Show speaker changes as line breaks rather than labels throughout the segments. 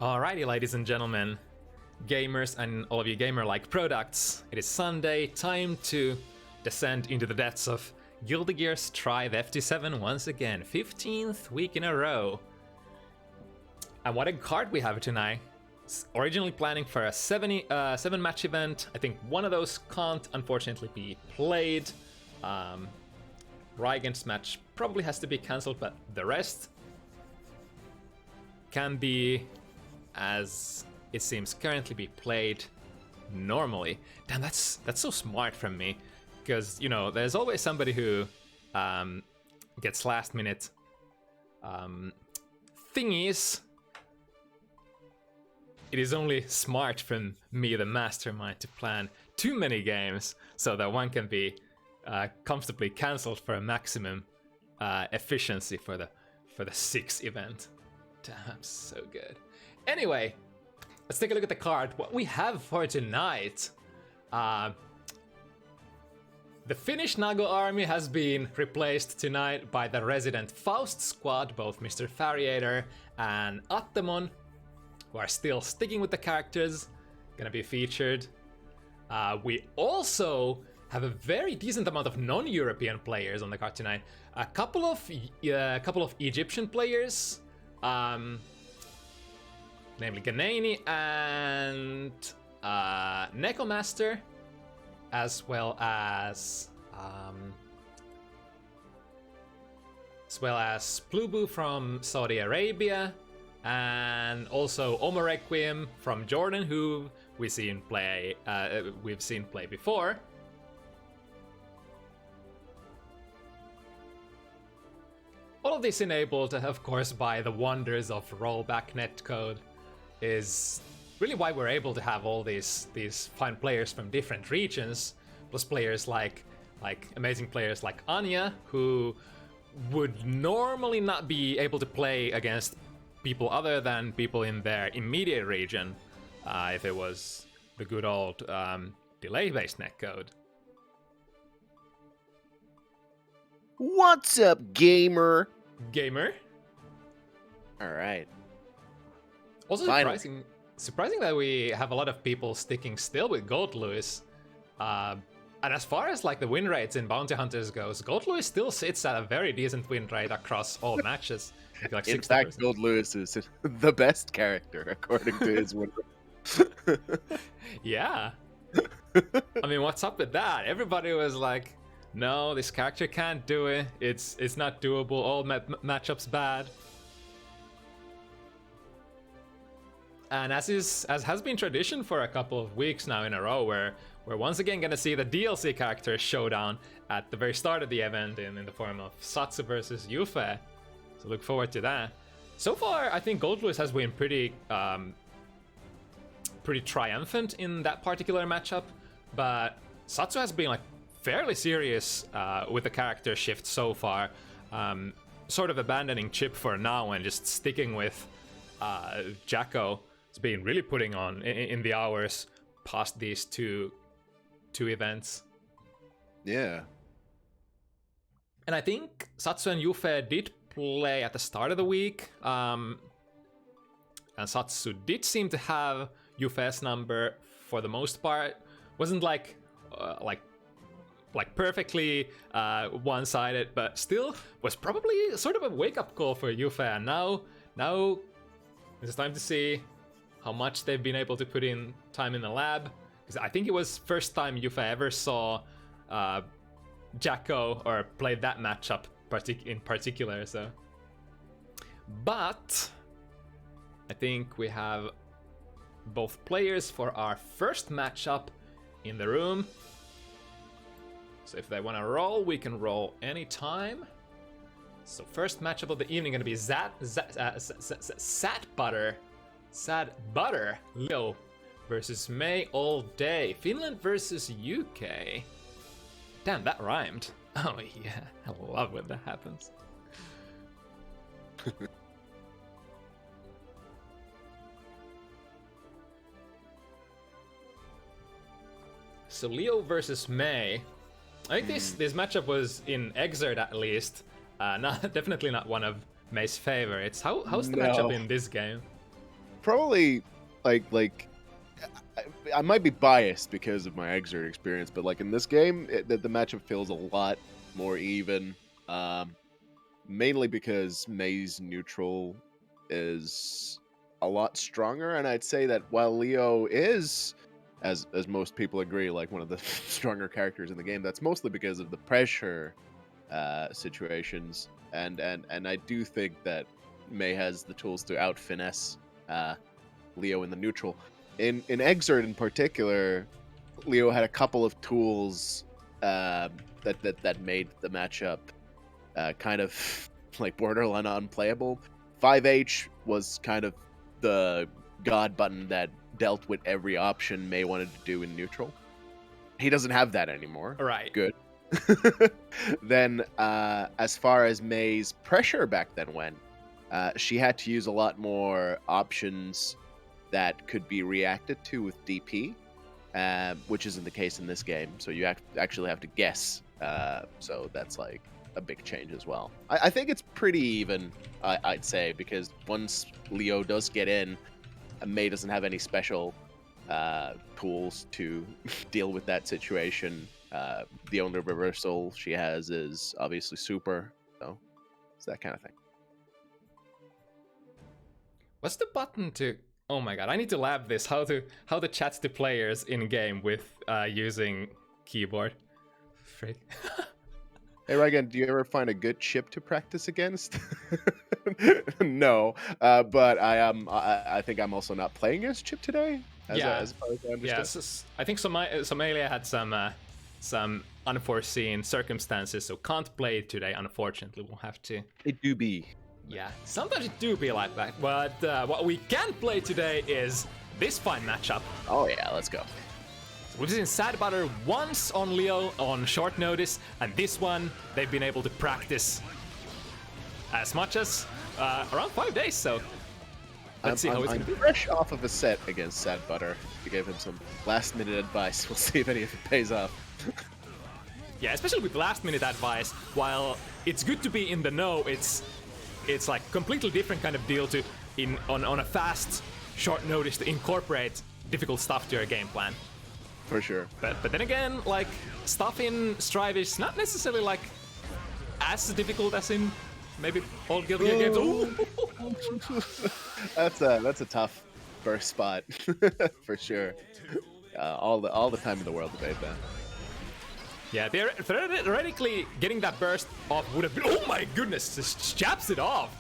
Alrighty, ladies and gentlemen, gamers and all of you gamer-like products, it is Sunday, time to descend into the depths of Guilty Gear's Tribe FT7 once again, 15th week in a row. And what a card we have tonight. Originally planning for a 7-match event. I think one of those can't unfortunately be played. Rygand's match probably has to be cancelled, but the rest can be, as it seems, currently be played normally. Damn, that's so smart from me, because you know there's always somebody who gets last minute thingies. It is only smart from me, the mastermind, to plan too many games so that one can be comfortably cancelled for a maximum efficiency for the 6th event. Damn, so good. Anyway, let's take a look at the card. What we have for tonight. The Finnish Nago army has been replaced tonight by the resident Faust squad, both MrFariator and Attemon, who are still sticking with the characters, gonna be featured. We also have a very decent amount of non-European players on the card tonight. A couple of Egyptian players, namely Ganainy and Nekomaster, as well as Plubu from Saudi Arabia, and also Omarequiem from Jordan, who we've seen play before. All of this enabled, of course, by the wonders of rollback netcode, is really why we're able to have all these fine players from different regions, plus players like amazing players like Anya, who would normally not be able to play against people other than people in their immediate region, if it was the good old delay-based netcode.
What's up, gamer?
Gamer.
All right.
Also surprising that we have a lot of people sticking still with Gold Lewis. And as far as like the win rates in Bounty Hunters goes, Gold Lewis still sits at a very decent win rate across all matches. Like
In
60%.
fact, Gold Lewis is the best character according to his win rate.
Yeah. I mean, what's up with that? Everybody was like, no, this character can't do it. It's not doable. All matchups bad. And as has been tradition for a couple of weeks now in a row, where we're once again gonna see the DLC character showdown at the very start of the event in the form of Satsu versus Jufee. So look forward to that. So far, I think Gold Lewis has been pretty triumphant in that particular matchup, but Satsu has been like fairly serious with the character shift so far, sort of abandoning Chip for now and just sticking with Jacko. It's been really putting on in the hours past these two events.
Yeah.
And I think Satsu and Jufee did play at the start of the week, and Satsu did seem to have Jufee's number for the most part. Wasn't like perfectly one-sided, but still was probably sort of a wake-up call for Jufee. And now it's time to see how much they've been able to put in time in the lab, because I think it was first time Jufee ever saw Jacko or played that matchup in particular. So, but I think we have both players for our first matchup in the room. So if they want to roll, we can roll anytime. So first matchup of the evening gonna be Sad Butter Leo versus May all day. Finland versus UK. Damn, that rhymed. Oh yeah, I love when that happens. So Leo versus May. I think this matchup was in Exert at least. Definitely not one of May's favorites. How's the matchup in this game?
probably like I might be biased because of my Exert experience, but like in this game, the matchup feels a lot more even. Mainly because Mei's neutral is a lot stronger, and I'd say that while Leo is, as most people agree, like one of the stronger characters in the game, that's mostly because of the pressure situations, and I do think that Mei has the tools to out finesse Leo in the neutral. In Exert in particular, Leo had a couple of tools that made the matchup kind of like borderline unplayable. 5H was kind of the god button that dealt with every option Mei wanted to do in neutral. He doesn't have that anymore.
Right.
Good. Then, as far as Mei's pressure back then went, she had to use a lot more options that could be reacted to with DP, which isn't the case in this game. So you actually have to guess. So that's like a big change as well. I think it's pretty even, I'd say, because once Leo does get in, Mei doesn't have any special tools to deal with that situation. The only reversal she has is obviously super, so it's that kind of thing.
What's the button to? Oh my god, I need to lab this. How the chats to players in game with using keyboard. Frick.
Hey Rygand, do you ever find a good chip to practice against? No, but I think I'm also not playing as chip today. As far as I understand.
Yes, I think Somalia had some unforeseen circumstances, so can't play it today. Unfortunately, we'll have to.
It do be.
Yeah, sometimes it do be like that. But what we can play today is this fine matchup.
Oh yeah, let's go.
We've seen Sad Butter once on Leo on short notice, and this one they've been able to practice as much as around 5 days. So let's see how it's going to be.
Fresh off of a set against Sad Butter. We gave him some last-minute advice. We'll see if any of it pays off.
Yeah, especially with last-minute advice. While it's good to be in the know, it's like completely different kind of deal to on a fast, short notice to incorporate difficult stuff to your game plan.
For sure.
But then again, like, stuff in Strive is not necessarily like as difficult as in maybe all Guilty Gear games. Ooh.
That's a tough burst spot for sure. All the time in the world to bait that.
Yeah, theoretically getting that burst off would have been. Oh my goodness! Just chaps it off.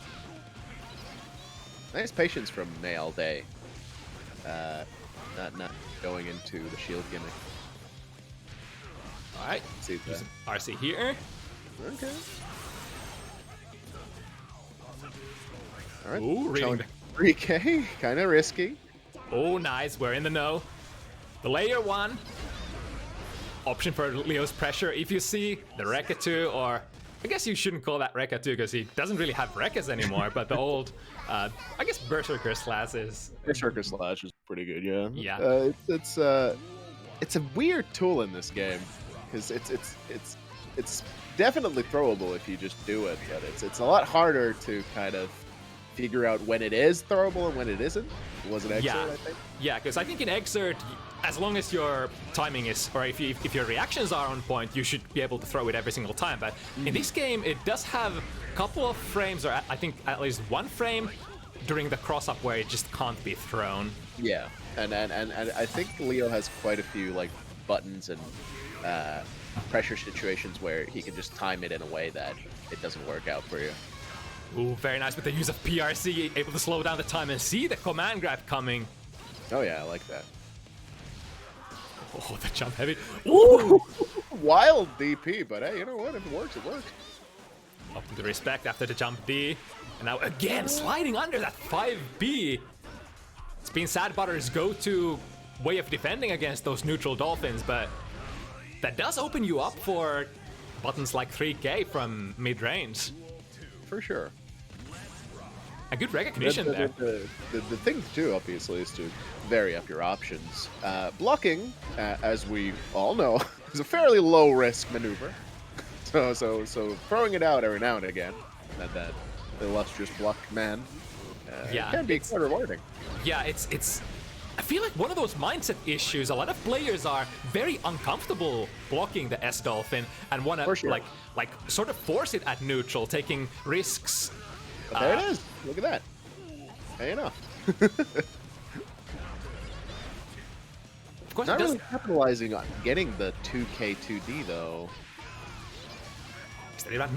Nice patience from Mei all day. Not going into the shield gimmick.
All right.
See that.
RC here.
Okay. All right.
Ooh, reading
3K, kind of risky.
Oh, nice. We're in the know. The layer 1 option for Leo's pressure. If you see the Rekka 2, or I guess you shouldn't call that Rekka 2 because he doesn't really have Rekkas anymore, but the old, I guess Berserker Slash is.
Berserker Slash is pretty good, yeah.
Yeah.
It's a weird tool in this game because it's definitely throwable if you just do it, but it's a lot harder to kind of figure out when it is throwable and when it isn't. It was an Exert, I think.
Yeah, because I think in Exert, as long as your timing is, or if your reactions are on point, you should be able to throw it every single time. But in this game, it does have a couple of frames, or I think at least one frame during the cross-up where it just can't be thrown.
Yeah, and I think Leo has quite a few like buttons and pressure situations where he can just time it in a way that it doesn't work out for you.
Ooh, very nice with the use of PRC, able to slow down the time and see the command grab coming.
Oh yeah, I like that.
Oh, the jump heavy.
Ooh! Wild DP, but hey, you know what? If it works, it works.
Up to the respect after the jump D. And now again, sliding under that 5B. It's been Sad Butter's go-to way of defending against those neutral dolphins, but that does open you up for buttons like 3K from mid-range.
For sure.
A good recognition there.
The thing too, obviously, is to vary up your options. Blocking, as we all know, is a fairly low-risk maneuver. So throwing it out every now and again, that illustrious block man,
Yeah,
it can be quite rewarding.
Yeah, it's. I feel like one of those mindset issues. A lot of players are very uncomfortable blocking the S Dolphin and want to
Sure.
like sort of force it at neutral, taking risks.
But there it is. Look at that. Hey enough.
Of course,
Not really capitalizing on getting the 2K 2D though.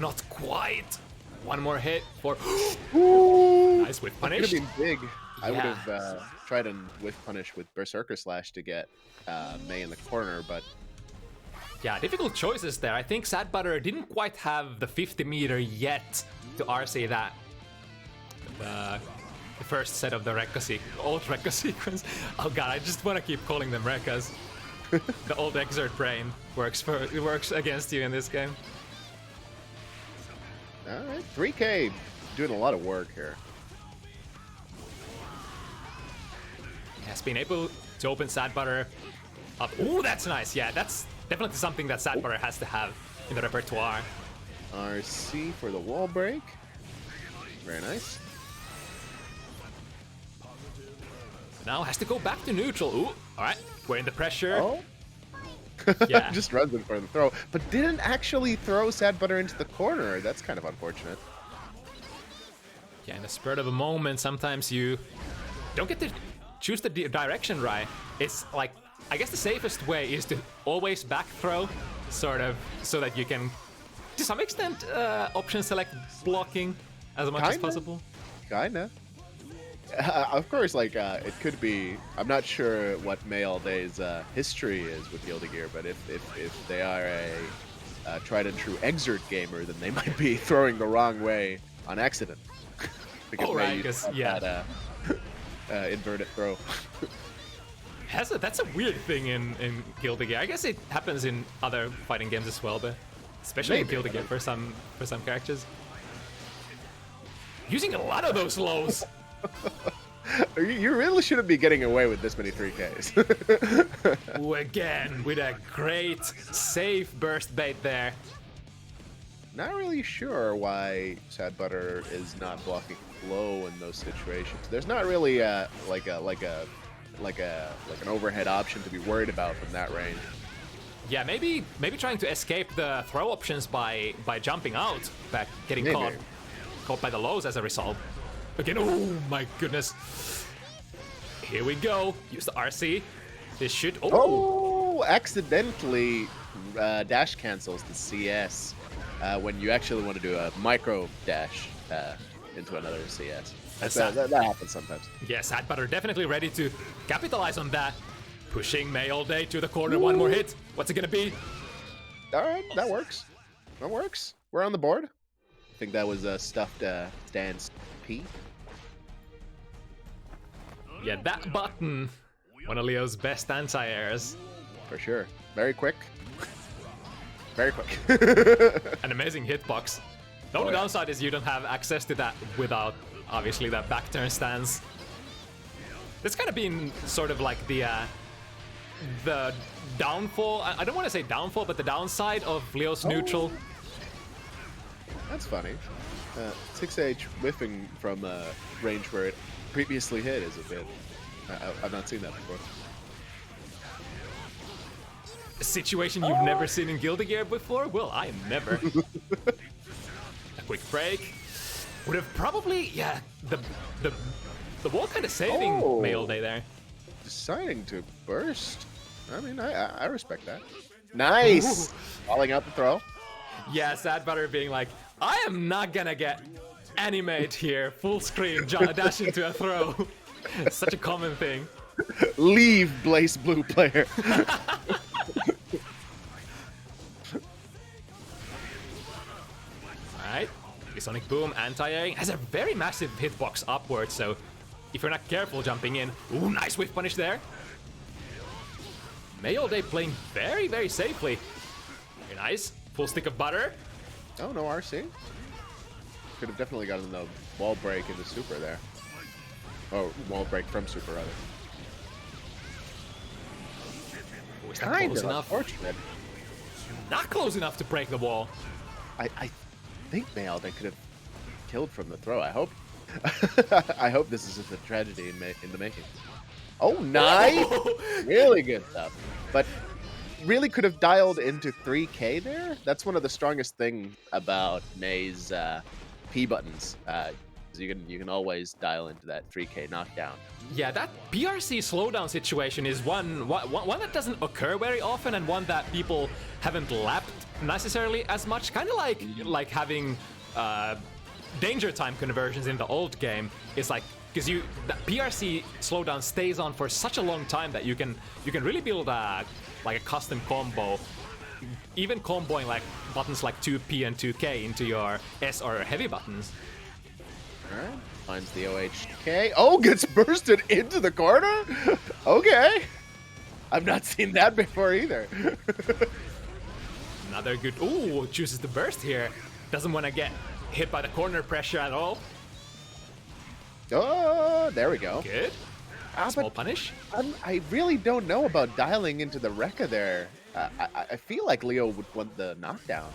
Not quite. One more hit for.
Ooh,
Nice whiff punish.
Could have been big. I would
Yeah.
have tried and whiff punish with Berserker Slash to get Mei in the corner, but
Yeah, difficult choices there. I think Sad Butter didn't quite have the 50 meter yet to RC that. The first set of the old Rekka sequence. Oh god, I just want to keep calling them Rekkas. The old Exert brain works against you in this game.
all right, 3K doing a lot of work here.
Has been able to open Sad Butter up. Ooh, that's nice. Yeah, that's definitely something that Sad Butter has to have in the repertoire.
RC for the wall break. Very nice.
Now has to go back to neutral. Ooh, all right. We're in the pressure.
Oh.
Yeah.
Just runs in for the throw, but didn't actually throw Sad Butter into the corner. That's kind of unfortunate.
Yeah, in the spur of a moment, sometimes you don't get to choose the direction right. It's like, I guess the safest way is to always back throw, sort of, so that you can, to some extent, option select blocking as much as possible.
Kinda. Of course, like, it could be... I'm not sure what Mei All Day's history is with Guilty Gear, but if they are a tried and true Exert gamer, then they might be throwing the wrong way on accident. Because Mei used to have that inverted throw.
That's a weird thing in Guilty Gear. I guess it happens in other fighting games as well, but especially in Guilty Gear for some characters. Using a lot of those lows.
You really shouldn't be getting away with this many 3Ks.
Ooh, again, with a great safe burst bait there.
Not really sure why Sad Butter is not blocking low in those situations. There's not really like an overhead option to be worried about from that range.
Yeah, maybe trying to escape the throw options by jumping out, but getting caught by the lows as a result. Again, oh my goodness. Here we go. Use the RC. This should.
Oh, accidentally dash cancels the CS when you actually want to do a micro dash into another CS. That happens sometimes.
Yeah, Sad Butter definitely ready to capitalize on that. Pushing Mei All Day to the corner. One more hit. What's it gonna be?
All right, that works. That works. We're on the board. I think that was a stuffed Dan's P.
Yeah, that button. One of Leo's best anti-airs.
For sure. Very quick. Very quick.
An amazing hitbox. The only downside is you don't have access to that without, obviously, that back turn stance. That's kind of been sort of like the downfall. I don't want to say downfall, but the downside of Leo's neutral.
That's funny. 6H whiffing from a range where it previously hit is a bit... I've not seen that before.
A situation you've never seen in Guilty Gear before? Well, I never. A quick break. Would have probably... Yeah, the wall kind of saving Mei All Day there.
Deciding to burst. I mean, I respect that. Nice! Falling out the throw.
Yeah, Sad Butter being like, I am not gonna get animate here, full screen, dash into a throw. It's such a common thing.
Leave, Blaze Blue player.
Alright, Sonic Boom, anti-airing, has a very massive hitbox upwards, so if you're not careful jumping in, ooh, nice whiff punish there. Mei All Day playing very, very safely. Very nice, full stick of butter.
Oh, no RC. Could have definitely gotten the wall break into super there. Oh, wall break from super, rather.
Oh, is that close enough?
Unfortunate.
Not close enough to break the wall.
I think Mei All Day could have killed from the throw. I hope I hope this isn't a tragedy in the making. Oh, nice! Really good stuff. But really could have dialed into 3K there. That's one of the strongest things about May's P buttons. You can always dial into that 3K knockdown.
Yeah, that PRC slowdown situation is one that doesn't occur very often, and one that people haven't lapped necessarily as much. Kind of like having danger time conversions in the old game. It's like, because the PRC slowdown stays on for such a long time that you can really build like a custom combo, even comboing like buttons like 2P and 2K into your S or heavy buttons.
Alright, finds the OHK. Oh, gets bursted into the corner? Okay. I've not seen that before either.
Another good, ooh, chooses the burst here. Doesn't want to get hit by the corner pressure at all.
Oh, there we go.
Good. Small punish.
I really don't know about dialing into the Rekka there. I feel like Leo would want the knockdown.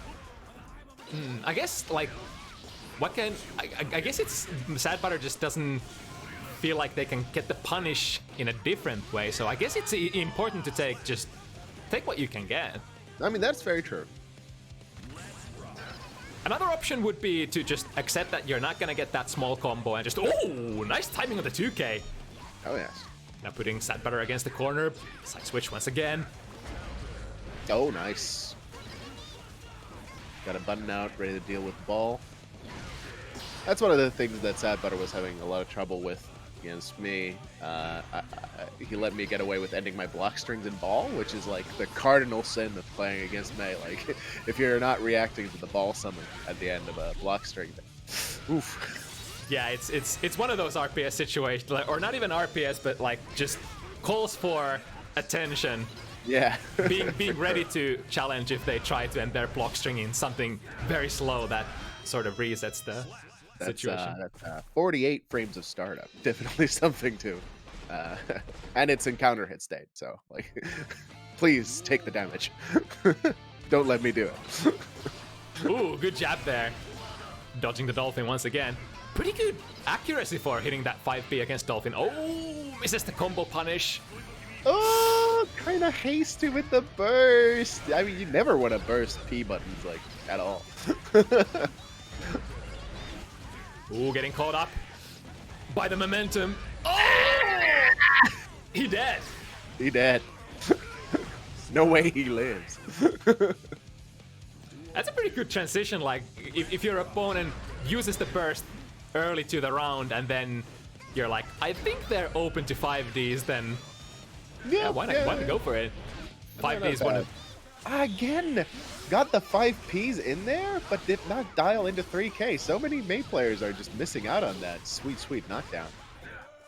I guess, like, I guess it's Sad Butter just doesn't feel like they can get the punish in a different way. So I guess it's important to take what you can get.
I mean, that's very true.
Another option would be to just accept that you're not gonna get that small combo and just, oh, nice timing on the 2K.
Oh, yes.
Now putting Sad Butter against the corner. Side switch once again.
Oh, nice. Got a button out, ready to deal with the ball. That's one of the things that Sad Butter was having a lot of trouble with against me. He let me get away with ending my block strings in ball, which is like the cardinal sin of playing against May. Like, if you're not reacting to the ball summon at the end of a block string, then, oof.
Yeah, it's one of those RPS situations, or not even RPS, but like just calls for attention.
Yeah.
being ready to challenge if they try to end their block string in something very slow that sort of resets the situation.
That's 48 frames of startup. Definitely something to. And it's in counter hit state, so like, please take the damage. Don't let me do it.
Ooh, good jab there. Dodging the Dolphin once again. Pretty good accuracy for hitting that 5P against Dolphin. Oh, misses the combo punish.
Oh, kind of hasty with the burst. I mean, you never want to burst P buttons, like, at all.
Ooh, getting caught up by the momentum. Oh! He dead.
He dead. No way he lives.
That's a pretty good transition. Like, if your opponent uses the burst early to the round and then you're like, I think they're open to 5Ds, then yeah, why not go for it? 5Ds one.
Again, got the 5Ps in there, but did not dial into 3K. So many May players are just missing out on that sweet, sweet knockdown.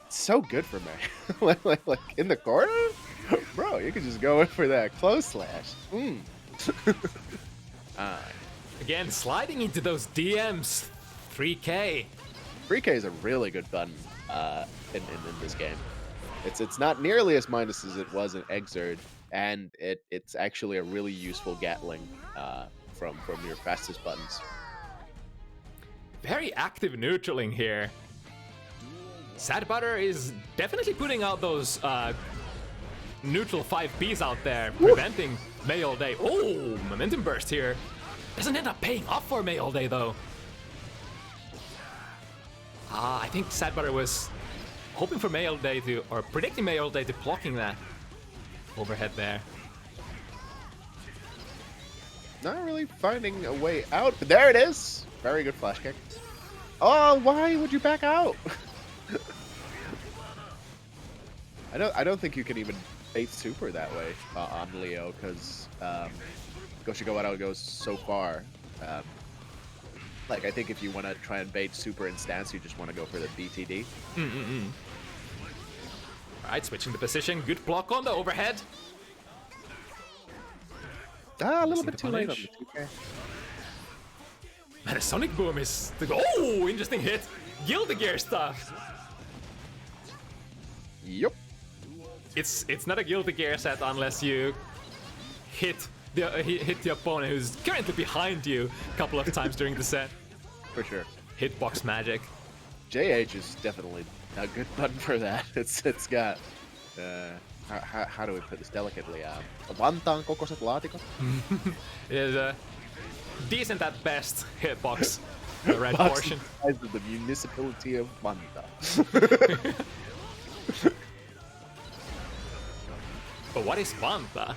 It's so good for May. like in the corner? Bro, you can just go in for that close slash.
Again, sliding into those DMs. 3K.
3K is a really good button in this game. It's not nearly as minus as it was in Exerd, and it's actually a really useful Gatling from your fastest buttons.
Very active neutraling here. Sad Butter is definitely putting out those neutral 5Ps out there, preventing May all day. Oh, momentum burst here. Doesn't end up paying off for May all day though. I think Sad Butter was hoping for May all day to, or predicting May all day to blocking that overhead there.
Not really finding a way out, but there it is. Very good flash kick. Oh, why would you back out? I don't think you can even bait super that way on Leo, because Goshigawara goes so far. Like, I think if you want to try and bait super in stance, you just want to go for the BTD.
Alright, switching the position. Good block on the overhead.
A little bit too late on the 2K.
Man, a Sonic Boom is... Oh, interesting hit. Guilty Gear stuff.
Yep.
It's not a Guilty Gear set unless you hit the opponent who's currently behind you a couple of times during the set.
For sure.
Hitbox magic.
JH is definitely a good button for that. It's got how do we put this delicately? Vantaan kokoiset laatikot.
It is a decent at best hitbox. The red
Box
portion.
The size of the municipality of Vantaa.
But what is Vantaa?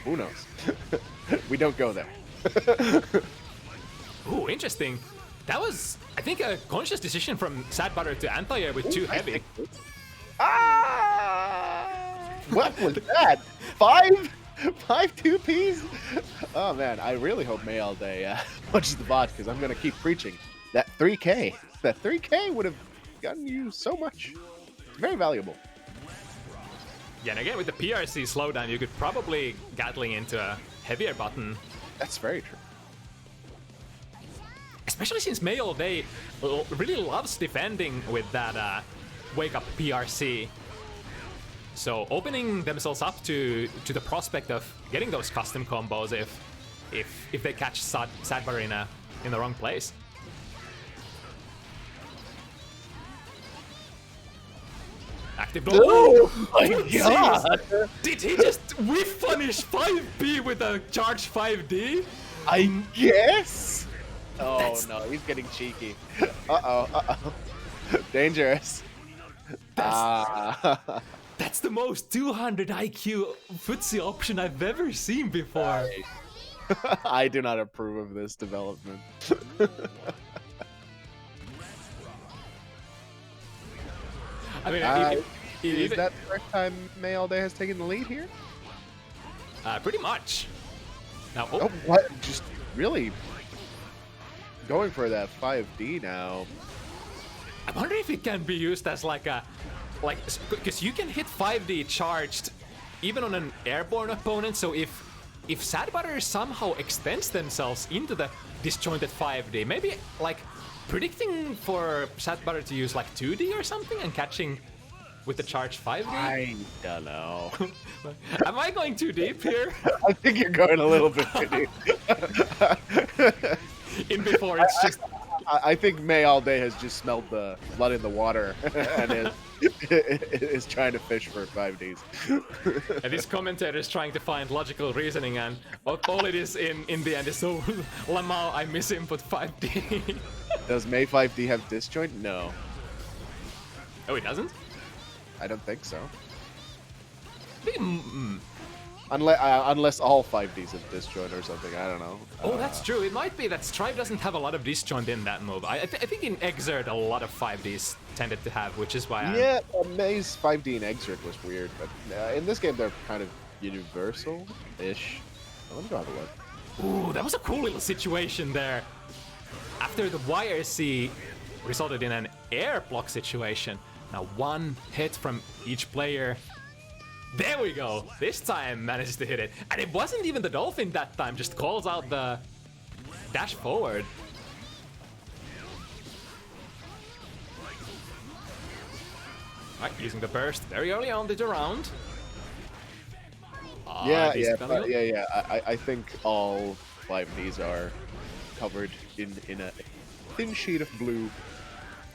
Who knows? We don't go there.
Ooh, interesting. That was, I think, a conscious decision from Sad Butter to anti-air with too heavy.
What was that? Five 2Ps? Oh man, I really hope May all day punches the bot because I'm gonna keep preaching. That 3K would have gotten you so much. It's very valuable.
Yeah, and again with the PRC slowdown, you could probably Gatling into a heavier button.
That's very true.
Especially since May all day really loves defending with that wake up PRC. So opening themselves up to the prospect of getting those custom combos if they catch Sad Butter in the wrong place. Active blow.
Oh my god!
Did he just whiff punish 5B with a charge 5D?
I guess? Oh
That's-
no, he's getting cheeky. Uh-oh. Dangerous.
That's the most 200 IQ footsie option I've ever seen before.
I do not approve of this development.
I mean,
is that the first time May all day has taken the lead here?
pretty much. Now,
Oh, what? Just really going for that 5D now.
I wonder if it can be used as because you can hit 5D charged even on an airborne opponent. So if Sad Butter somehow extends themselves into the disjointed 5D, maybe like predicting for Sad Butter to use like 2D or something and catching with the charge 5D.
I don't know.
Am I going too deep here?
I think you're going a little bit too deep.
In before it's just.
I think May all day has just smelled the blood in the water and is trying to fish for 5Ds.
And this commentator is trying to find logical reasoning, and all it is in the end is so Lamau, I miss input 5D.
Does May 5D have disjoint? No,
Oh, it doesn't?
I don't think so.
Mm.
Unless all 5Ds have disjoint or something. I don't know.
Oh, that's true. It might be that Strive doesn't have a lot of disjoint in that move. I think in Exert a lot of 5Ds tended to have, which is why
Yeah, May's 5D in Exert was weird, but in this game they're kind of universal-ish. Let me go have a look.
Ooh, that was a cool little situation there. After the YRC resulted in an air block situation, now one hit from each player. There we go! This time manages to hit it. And it wasn't even the Dolphin that time, just calls out the dash forward. Right, using the burst very early on the round.
Yeah. I think all 5Ds are covered in a thin sheet of blue.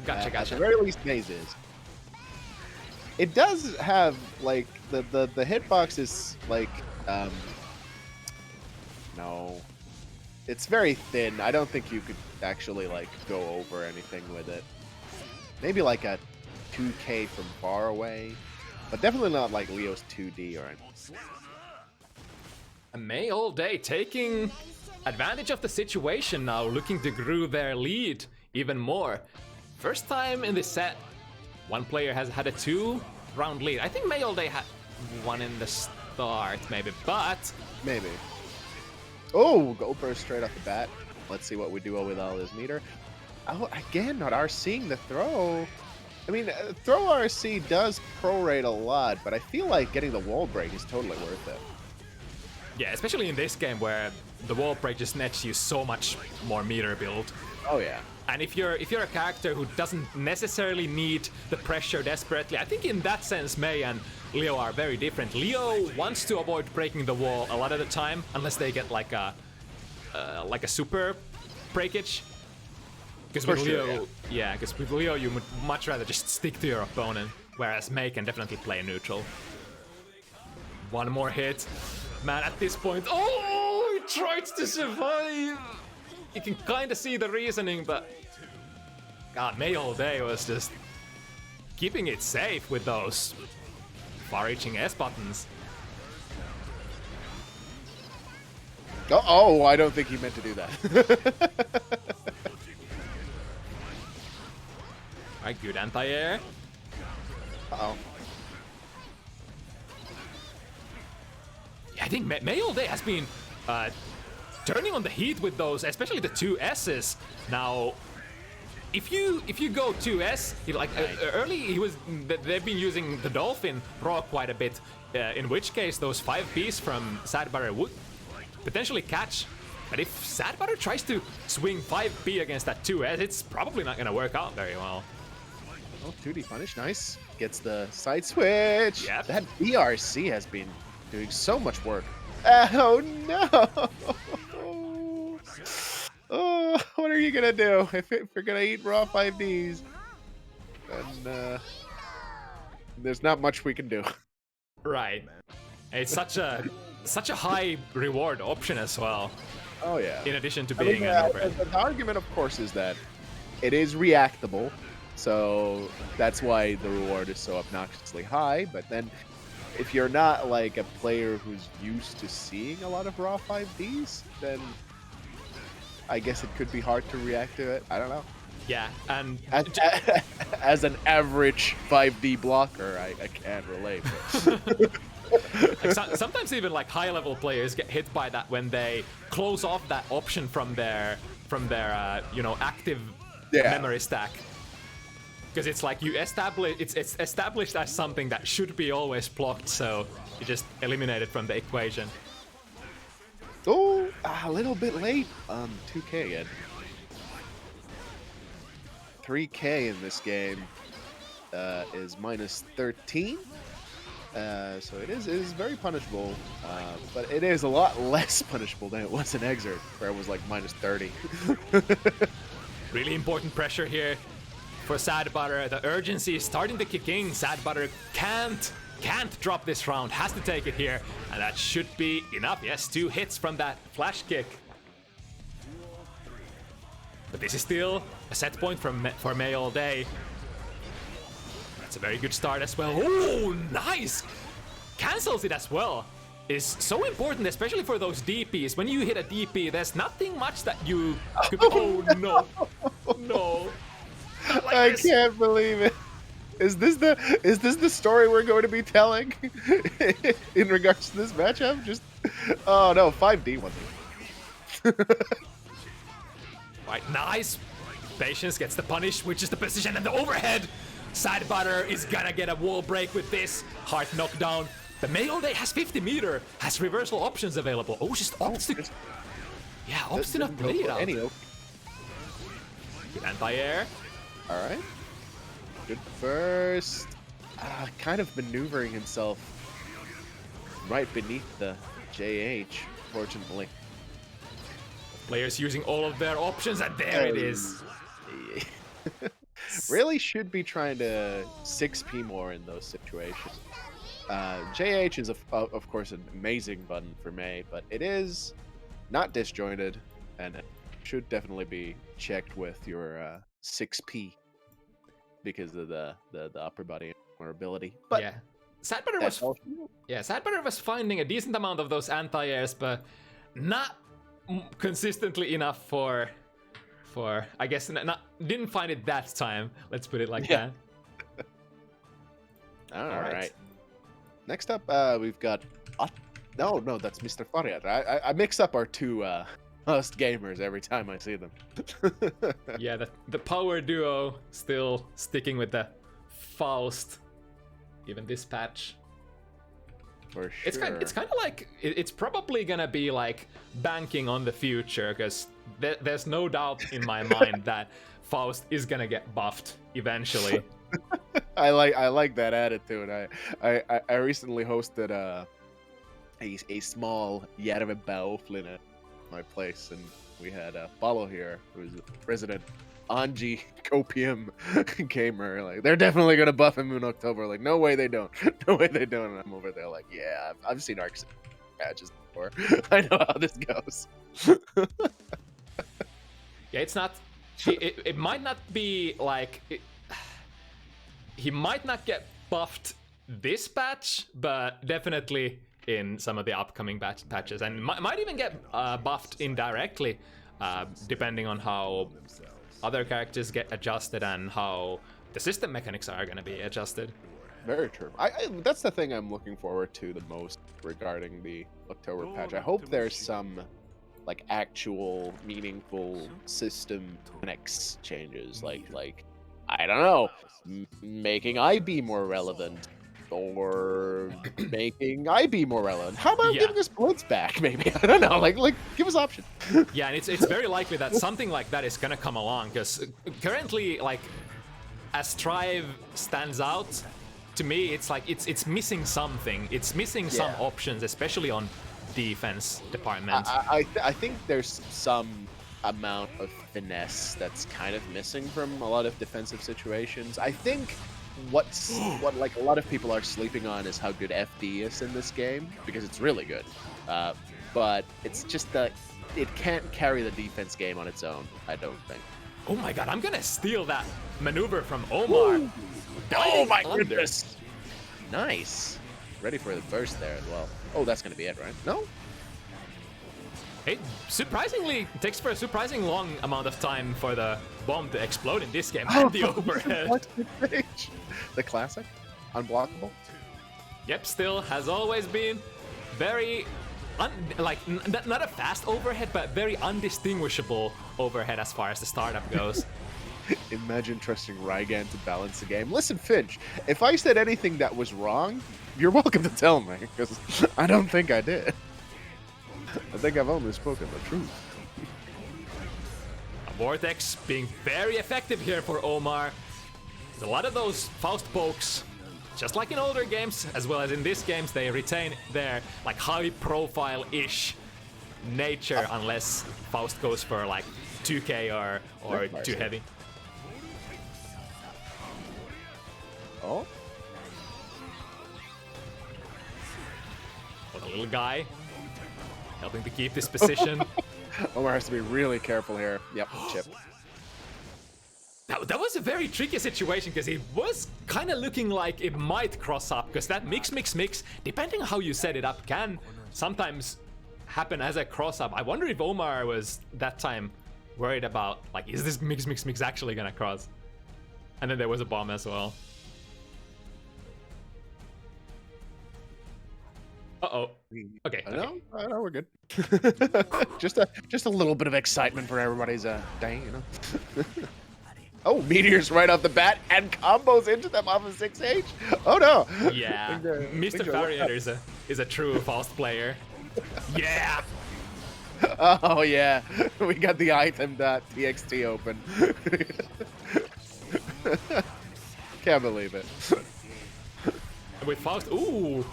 Gotcha.
At the very least, Maze is. It does have like the hitbox is like no, it's very thin. I don't think you could actually like go over anything with it. Maybe like a 2K from far away, but definitely not like Leo's 2D or anything.
And May all day taking advantage of the situation now, looking to grow their lead even more. First time in this set, one player has had a 2-round lead. I think May all day had one in the start, maybe, but
Maybe. Oh, go burst straight off the bat. Let's see what we do with all this meter. Oh, again, not RCing the throw. I mean, throw RC does prorate a lot, but I feel like getting the wall break is totally worth it.
yeah, especially in this game where the wall break just nets you so much more meter build.
Oh yeah.
And if you're a character who doesn't necessarily need the pressure desperately, I think in that sense May and Leo are very different. Leo wants to avoid breaking the wall a lot of the time, unless they get like a super breakage. Because with Leo, because with Leo you would much rather just stick to your opponent, whereas Mei can definitely play neutral. One more hit. Man, at this point, oh, he tried to survive. You can kind of see the reasoning, but God, Mei all day was just keeping it safe with those far-reaching S buttons.
Oh, I don't think he meant to do that.
Alright, good anti-air.
Uh-oh.
Yeah, I think Mei all day has been turning on the heat with those, especially the 2S's. Now, if you go 2S, early they've been using the Dolphin Raw quite a bit, in which case those 5Ps from Sad Butter would potentially catch. But if Sad Butter tries to swing 5P against that 2S, it's probably not gonna work out very well.
Oh, 2D punish, nice. Gets the side switch.
Yep.
That BRC has been doing so much work. Oh no! Oh, what are you gonna do if you're gonna eat raw 5Ds? And there's not much we can do.
Right. It's such a high reward option as well.
Oh yeah.
In addition to being an overhead.
The argument, of course, is that it is reactable, so that's why the reward is so obnoxiously high. But then, if you're not like a player who's used to seeing a lot of raw 5Ds, then I guess it could be hard to react to it. I don't know.
Yeah, and
as an average 5D blocker, I can't relate.
Like, sometimes even like high-level players get hit by that when they close off that option from their active memory stack. Because it's like it's established as something that should be always blocked, so you just eliminate it from the equation.
Oh, a little bit late on 2K again. 3K in this game is minus 13. So it is very punishable, but it is a lot less punishable than it was in Exert, where it was like minus 30.
Really important pressure here for Sad Butter. The urgency is starting to kick in. Sad Butter can't drop this round, has to take it here, and that should be enough. Yes, 2 hits from that flash kick. But this is still a set point for Mei all day. That's a very good start as well. Oh, nice! Cancels it as well. Is so important, especially for those DPs. When you hit a DP, there's nothing much that you could... Oh, no. No. Like
I can't believe it. Is this the story we're going to be telling in regards to this matchup? Just oh no, 5D one thing.
Right, nice. Patience gets the punish, which is the position and the overhead. Sad Butter is gonna get a wall break with this. Hard knockdown. The Mei all day has 50 meter, has reversal options available. Oh, just opts to... Yeah, opts to not play it out. Good anti-air.
Alright. Good first. Kind of maneuvering himself right beneath the JH, fortunately.
Players using all of their options, and there it is.
Really should be trying to 6P more in those situations. JH is, of course, an amazing button for Mei, but it is not disjointed, and it should definitely be checked with your 6P because of the upper body ability. But
yeah, Sad Butter was finding a decent amount of those anti-airs, but not consistently enough for I guess didn't find it that time. Let's put it like that.
All right. Next up, we've got no, that's MrFariator. I mix up our two host gamers every time I see them.
Yeah, the power duo still sticking with the Faust, even this patch.
For sure.
It's kind of like it's probably gonna be like banking on the future, because there's no doubt in my mind that Faust is gonna get buffed eventually.
I like that attitude. I recently hosted a small Järvenpää offline at my place, and we had Palo here, who's a resident Anji Copium gamer. Like, they're definitely gonna buff him in October. Like, no way they don't. No way they don't. And I'm over there like, yeah, I've seen Arc patches before. I know how this goes.
Yeah, it's not. It might not be like. He might not get buffed this patch, but definitely in some of the upcoming patches, and might even get buffed indirectly, depending on how other characters get adjusted and how the system mechanics are going to be adjusted.
Very true. That's the thing I'm looking forward to the most regarding the October patch. I hope there's some like actual meaningful system mechanics changes, like I don't know, making IB more relevant, or making IB more relevant. How about giving us points back, maybe? I don't know, like give us options.
Yeah, and it's very likely that something like that is gonna come along, because currently, like, as Strive stands out, to me, it's like it's missing something. It's missing some options, especially on defense department.
I think there's some amount of finesse that's kind of missing from a lot of defensive situations. I think what like a lot of people are sleeping on is how good FD is in this game, because it's really good. But it's just that it can't carry the defense game on its own, I don't think.
Oh my god, I'm gonna steal that maneuver from Omar.
Ooh. Oh my goodness. Nice. Ready for the burst there as well. Oh, that's gonna be it, right? No?
It surprisingly takes for a surprising long amount of time for the bomb to explode in this game and the overhead.
The classic? Unblockable?
Yep, still has always been very, not a fast overhead, but very undistinguishable overhead as far as the startup goes.
Imagine trusting Rygand to balance the game. Listen, Finch, if I said anything that was wrong, you're welcome to tell me, because I don't think I did. I think I've only spoken the truth.
A Vortex being very effective here for Omar. A lot of those Faust pokes, just like in older games, as well as in these games, they retain their like high profile-ish nature, unless Faust goes for like 2k or too heavy.
Oh?
Well, the little guy helping to keep this position.
Omar has to be really careful here. Yep, chip.
That was a very tricky situation, because it was kind of looking like it might cross up, because that mix, depending on how you set it up, can sometimes happen as a cross up. I wonder if Omar was that time worried about, like, is this mix actually gonna cross? And then there was a bomb as well. Uh-oh. Okay.
I know, we're good. just a little bit of excitement for everybody's day, you know. Oh, meteors right off the bat and combos into them off of 6H. Oh no.
Yeah. MrFariator is a true Faust player. Yeah.
Oh yeah. We got the item.txt open. Can't believe it.
With Faust, ooh.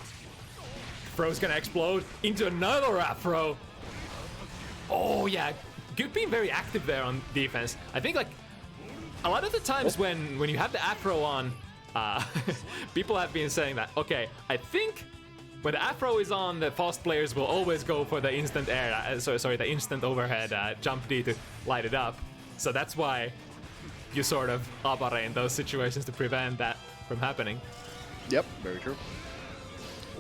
Afro's gonna explode into another Afro. Oh yeah, good being very active there on defense. I think like a lot of the times when you have the Afro on, people have been saying that, okay, I think when the Afro is on, the Faust players will always go for the instant air, the instant overhead jump D to light it up. So that's why you sort of abare in those situations to prevent that from happening.
Yep, very true.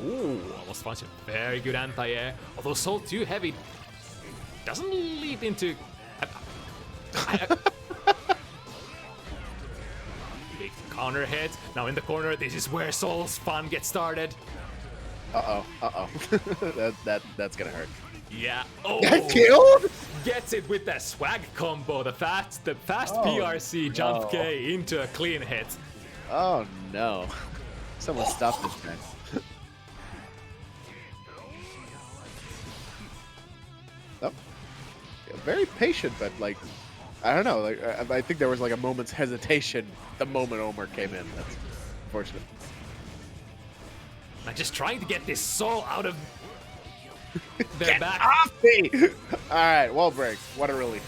Ooh, almost finds a very good anti-air. Although Soul too heavy doesn't lead into... Big counter hit. Now in the corner, this is where Soul's fun gets started.
Uh-oh. That's gonna hurt.
Yeah. Oh!
Got killed?
Gets it with that swag combo. The fast PRC jump K into a clean hit.
Oh no. Someone stop this man. Oh. Yeah, very patient, but like, I don't know. Like, I think there was like a moment's hesitation the moment Omar came in. That's unfortunate.
I'm just trying to get this Soul out of their
Get
back.
off me! All right, wall break. What a relief.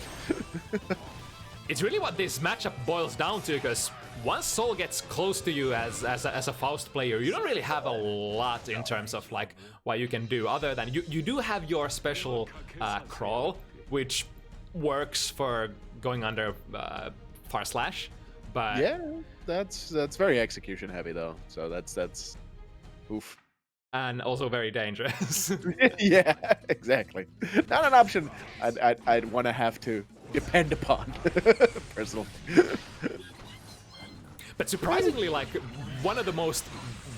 it's really what this matchup boils down to, because once Soul gets close to you as a Faust player, you don't really have a lot in terms of like what you can do, other than you do have your special crawl, which works for going under far slash, but
yeah, that's very execution heavy though, so that's oof.
And also very dangerous.
Yeah, exactly. Not an option I'd want to have to depend upon, personally.
But surprisingly, like, one of the most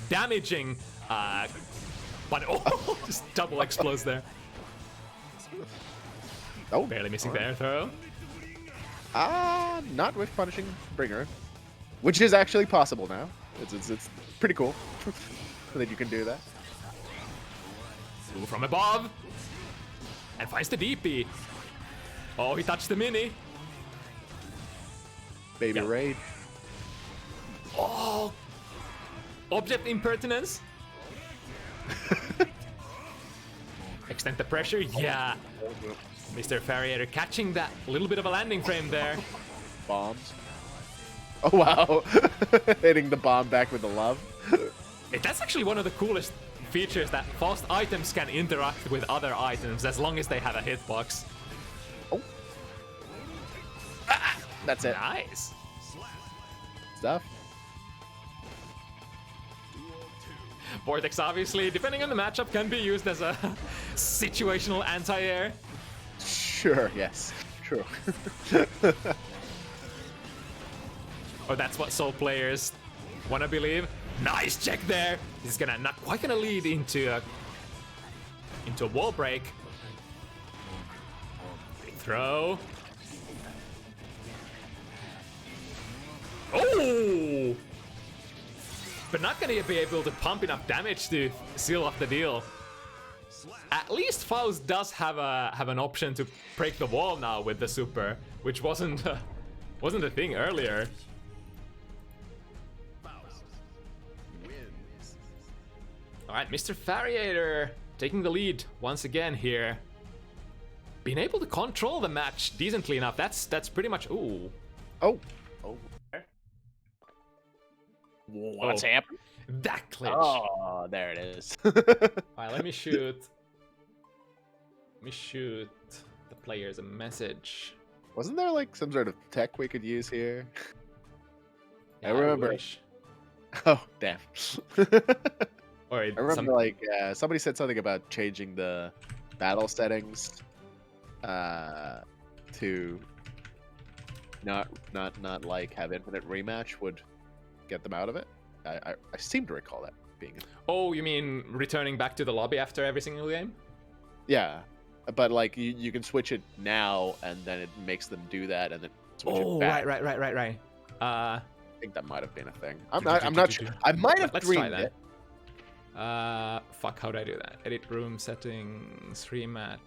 damaging, but oh, just double explodes there.
Oh,
Barely missing the air throw.
Not with punishing Bringer, which is actually possible now. It's pretty cool that you can do that.
Ooh, from above, and finds the DP. Oh, he touched the mini.
Baby raid.
Oh, object impertinence. Extend the pressure, yeah. MrFariator catching that little bit of a landing frame there.
Bombs. Oh wow, hitting the bomb back with the love.
That's actually one of the coolest features, that Faust items can interact with other items as long as they have a hitbox.
Oh. That's it.
Nice.
Stuff.
Vortex, obviously, depending on the matchup, can be used as a situational anti-air.
Sure, yes. True.
Or that's what Soul players want to believe. Nice check there. This is not quite gonna lead into a wall break. Big throw. Oh! But not gonna be able to pump enough damage to seal off the deal. At least Faust does have an option to break the wall now with the super, which wasn't a thing earlier. All right, MrFariator taking the lead once again here. Being able to control the match decently enough. That's pretty much. Ooh.
Oh.
What's happening?
That glitch.
Oh, there it is.
All right, let me shoot the players a message.
Wasn't there like some sort of tech we could use here?
Yeah,
I remember.
wish.
Oh, damn.
Or
I remember like somebody said something about changing the battle settings to not like have infinite rematch would get them out of it. I seem to recall that being.
Oh, you mean returning back to the lobby after every single game?
Yeah, but like you can switch it now, and then it makes them do that, and then switch it back.
Right.
I think that might have been a thing. I'm not sure. I might have
Let's try
dreamed
that.
it.
Fuck, how'd I do that? Edit room settings, rematch.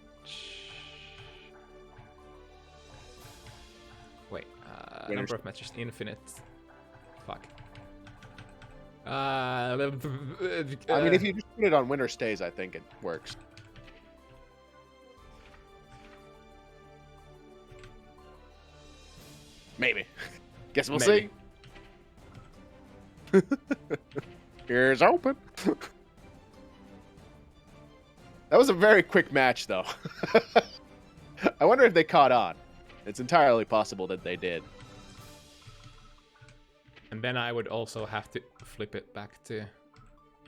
Wait, number of matches infinite. Fuck.
I mean, if you just put it on winner stays, I think it works. Maybe. Guess we'll see. Here's open. That was a very quick match, though. I wonder if they caught on. It's entirely possible that they did.
And then I would also have to flip it back to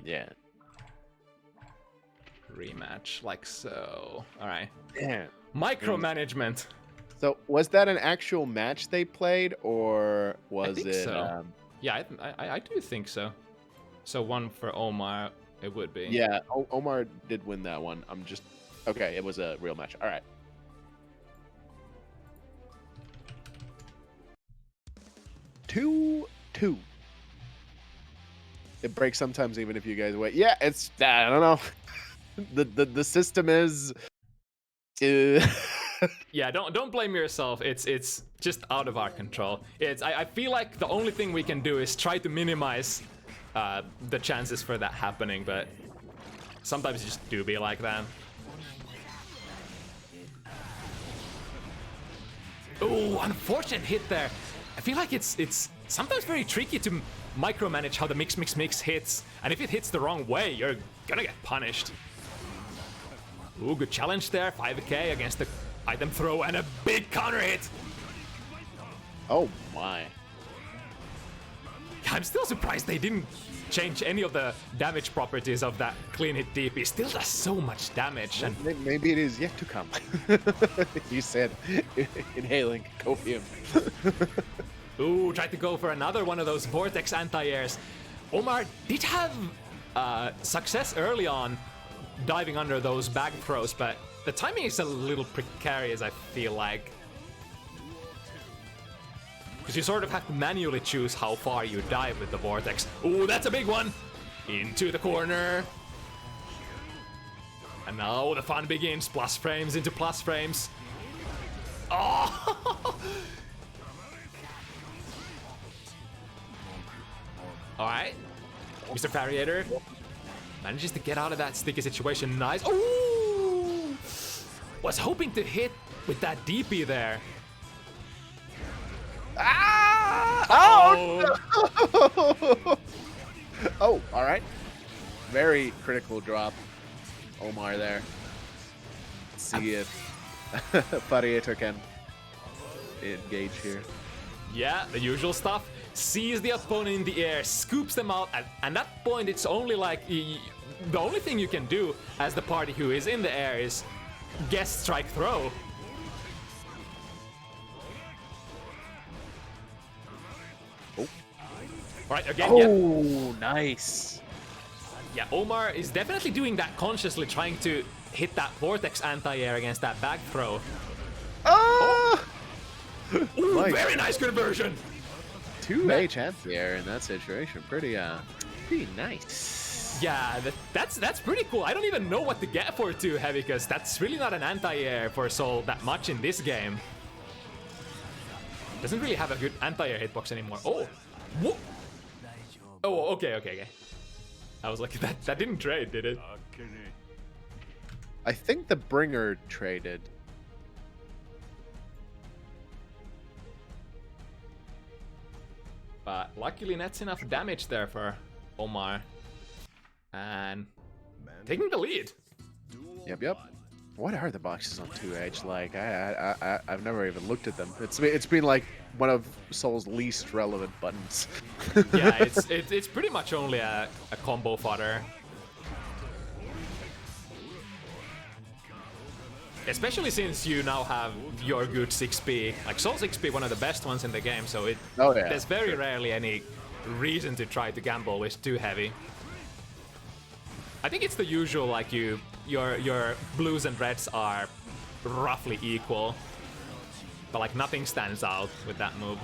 Yeah.
rematch, like so. All right.
Yeah.
Micromanagement.
So, was that an actual match they played, or was it?
So. Yeah, I do think so. So one for Omar, it would be.
Yeah, Omar did win that one. I'm just okay. It was a real match. All right. 2-2. It breaks sometimes, even if you guys wait. Yeah, it's I don't know. the system is.
Yeah, don't blame yourself. It's just out of our control. I feel like the only thing we can do is try to minimize the chances for that happening, but sometimes you just do be like that. Oh, unfortunate hit there. I feel like it's sometimes very tricky to micromanage how the mix hits, and if it hits the wrong way, you're gonna get punished. Ooh, good challenge there. 5k against the item throw and a big counter hit.
Oh my.
I'm still surprised they didn't change any of the damage properties of that clean hit DP. Still does so much damage. And
maybe it is yet to come. You said inhaling copium.
ooh, tried to go for another one of those vortex anti-airs. Omar did have success early on diving under those bag throws, but the timing is a little precarious, I feel like. Because you sort of have to manually choose how far you dive with the vortex. Ooh, that's a big one! Into the corner. And now the fun begins. Plus frames into plus frames. Oh! Alright. MrFariator manages to get out of that sticky situation. Nice. Ooh! Was hoping to hit with that DP there.
Ah! Oh! No! Oh, all right. Very critical drop, Omar there. Let's see if FT7 can engage here.
Yeah, the usual stuff. Sees the opponent in the air, scoops them out, and at that point it's only like the only thing you can do as the party who is in the air is guess strike throw.
Oh.
Right, again,
oh, nice.
Yeah, Omar is definitely doing that consciously, trying to hit that vortex anti-air against that back throw.
Oh!
Ooh,
Nice.
very nice conversion.
2H anti-air in that situation. Pretty nice.
Yeah, that's pretty cool. I don't even know what to get for 2 heavy, because that's really not an anti-air for Soul that much in this game. Doesn't really have a good anti-air hitbox anymore. Oh, whoop. Oh, okay. I was like, that didn't trade, did it?
I think the bringer traded.
But luckily, that's enough damage there for Omar. And taking the lead.
Yep. What are the boxes on 2H like? I've never even looked at them. It's been like one of Soul's least relevant buttons.
Yeah, it's pretty much only a combo fodder. Especially since you now have your good 6P. Like Soul 6P, one of the best ones in the game, so there's very rarely any reason to try to gamble with 2 heavy. I think it's the usual, like your blues and reds are roughly equal, but like nothing stands out with that move.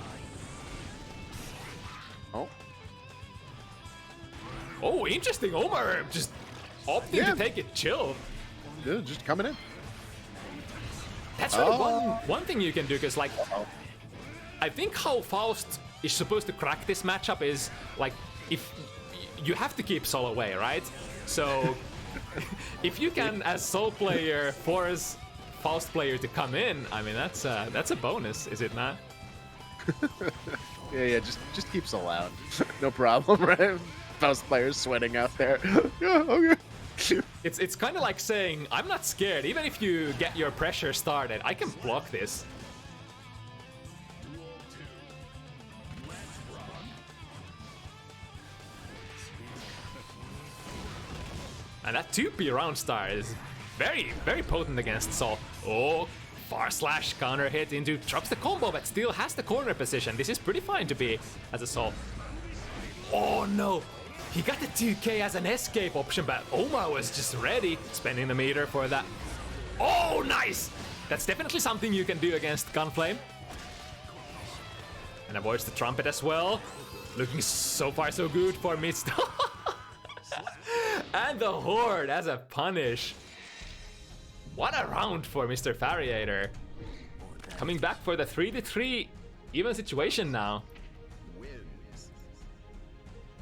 Oh, interesting. Omar just opting to take it chill.
Yeah, just coming in.
That's really one thing you can do, because like I think how Faust is supposed to crack this matchup is like if you have to keep Soul away, right? So if you can, as Soul player, force Faust player to come in, I mean that's a bonus, is it not?
Yeah, just keep Soul out. No problem, right? Faust players sweating out there. Yeah, okay.
It's kind of like saying, I'm not scared. Even if you get your pressure started, I can block this. And that 2P round star is very, very potent against Soul. Oh, far slash counter hit into, drops the combo, but still has the corner position. This is pretty fine to be as a Soul. Oh no! He got the 2K as an escape option, but Omar was just ready, spending the meter for that. Oh, nice! That's definitely something you can do against Gunflame. And avoids the trumpet as well. Looking so far so good for Mist. And the Horde as a punish. What a round for MrFariator. Coming back for the 3-3 even situation now.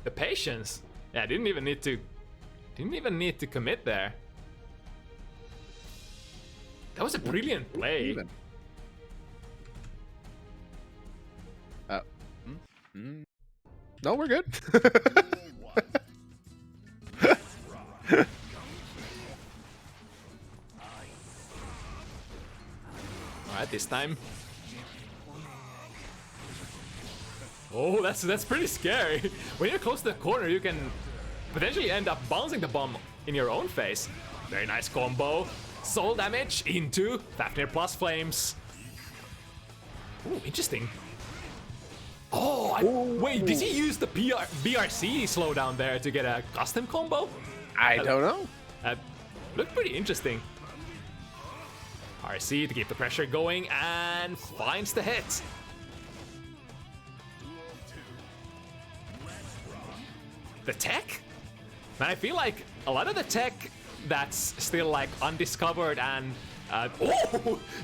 The patience. Yeah, didn't even need to commit there. That was a brilliant play.
No, we're good.
Alright, this time. Oh, that's pretty scary. When you're close to the corner, you can potentially end up bouncing the bomb in your own face. Very nice combo. Soul damage into Fafnir plus flames. Ooh, interesting. Oh, wait, did he use the BRC slowdown there to get a custom combo?
I don't know.
That looked pretty interesting. RC to keep the pressure going and finds the hit. The tech? Man, I feel like a lot of the tech that's still like undiscovered and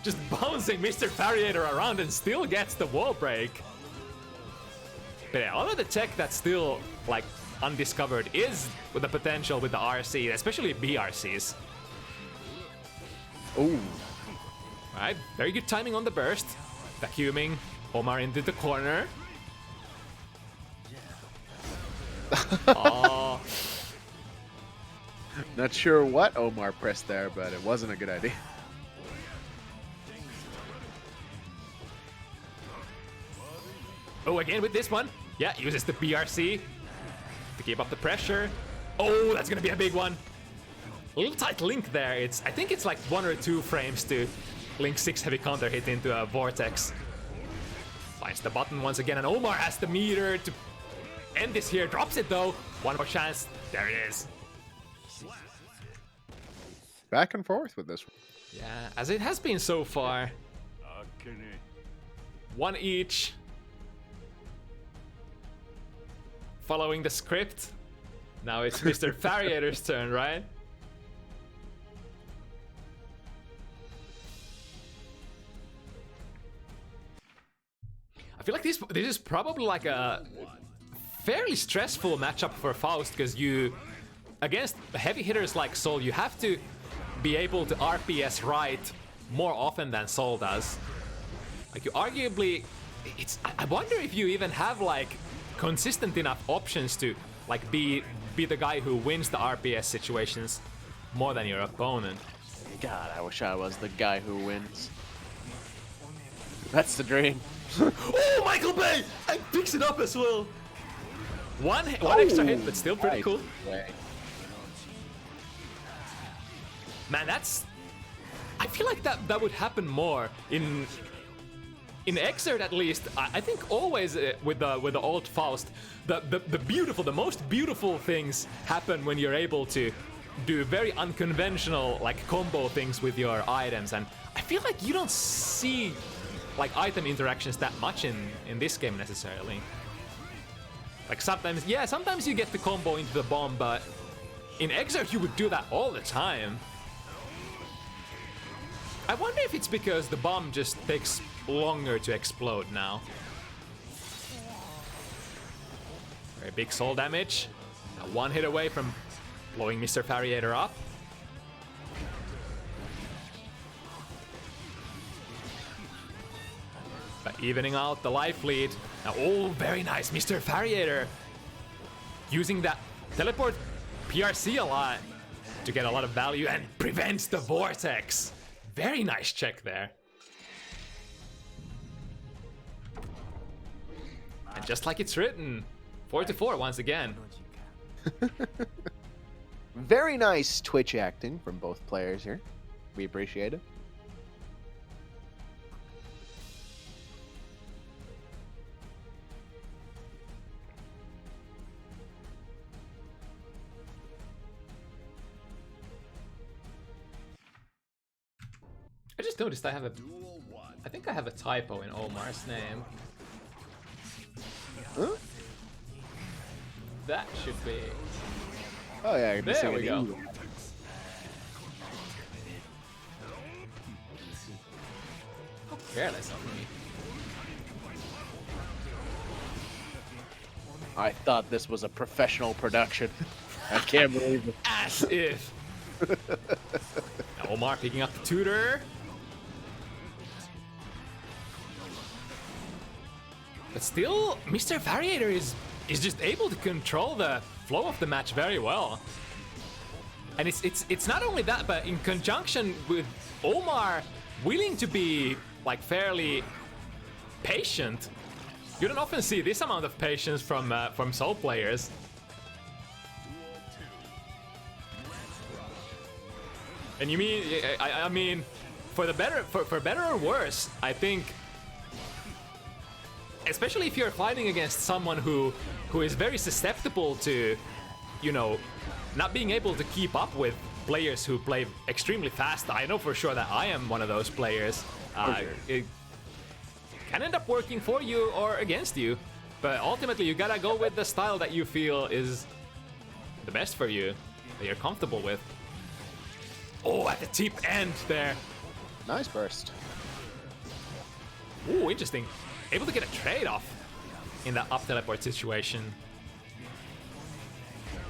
just bouncing MrFariator around and still gets the wall break. But yeah, a lot of the tech that's still like undiscovered is with the potential with the RC, especially BRCs.
Oh.
Alright, very good timing on the burst. Vacuuming Omar into the corner. Oh.
Not sure what Omar pressed there, but it wasn't a good idea.
Oh, again with this one. Yeah, uses the BRC to keep up the pressure. Oh, that's gonna be a big one. A little tight link there. I think it's like 1 or 2 frames to link 6 heavy counter hit into a vortex. Finds the button once again, and Omar has the meter to end this here. Drops it though. One more chance. There it is.
Back and forth with this one.
Yeah, as it has been so far. One each. Following the script. Now it's MrFariator's turn, right? I feel like this is probably like a fairly stressful matchup for Faust, because you, against heavy hitters like Soul, you have to be able to RPS right more often than Soul does. Like you arguably, I wonder if you even have like consistent enough options to like be the guy who wins the RPS situations more than your opponent.
God, I wish I was the guy who wins. That's the dream.
Oh, Michael Bay! And picks it up as well. One extra hit, but still pretty cool. Man, that's... I feel like that would happen more in Exert at least. I think always with the old Faust, the most beautiful things happen when you're able to do very unconventional like combo things with your items, and I feel like you don't see like item interactions that much in this game necessarily. Like sometimes you get the combo into the bomb, but in Exert you would do that all the time. I wonder if it's because the bomb just takes longer to explode now. Very big soul damage. Now one hit away from blowing MrFariator up. But evening out the life lead. Now, oh, very nice, MrFariator. Using that teleport PRC a lot to get a lot of value and prevents the vortex. Very nice check there. And just like it's written, 4-4 once again.
Very nice Twitch acting from both players here. We appreciate it.
I just noticed I think I have a typo in Omar's name.
Huh?
That should be...
Oh yeah,
there we go. How careless of me.
I thought this was a professional production. I can't believe it.
As if. Now Omar picking up the tutor. But still, MrFariator is just able to control the flow of the match very well. And it's not only that, but in conjunction with Omar willing to be like fairly patient. You don't often see this amount of patience from Soul players. And you mean, I mean, for better or worse, I think, especially if you're fighting against someone who is very susceptible to, you know, not being able to keep up with players who play extremely fast. I know for sure that I am one of those players. It can end up working for you or against you, but ultimately you gotta go with the style that you feel is the best for you, that you're comfortable with. Oh, at the tip end there.
Nice burst.
Ooh, interesting. Able to get a trade-off in that up teleport situation.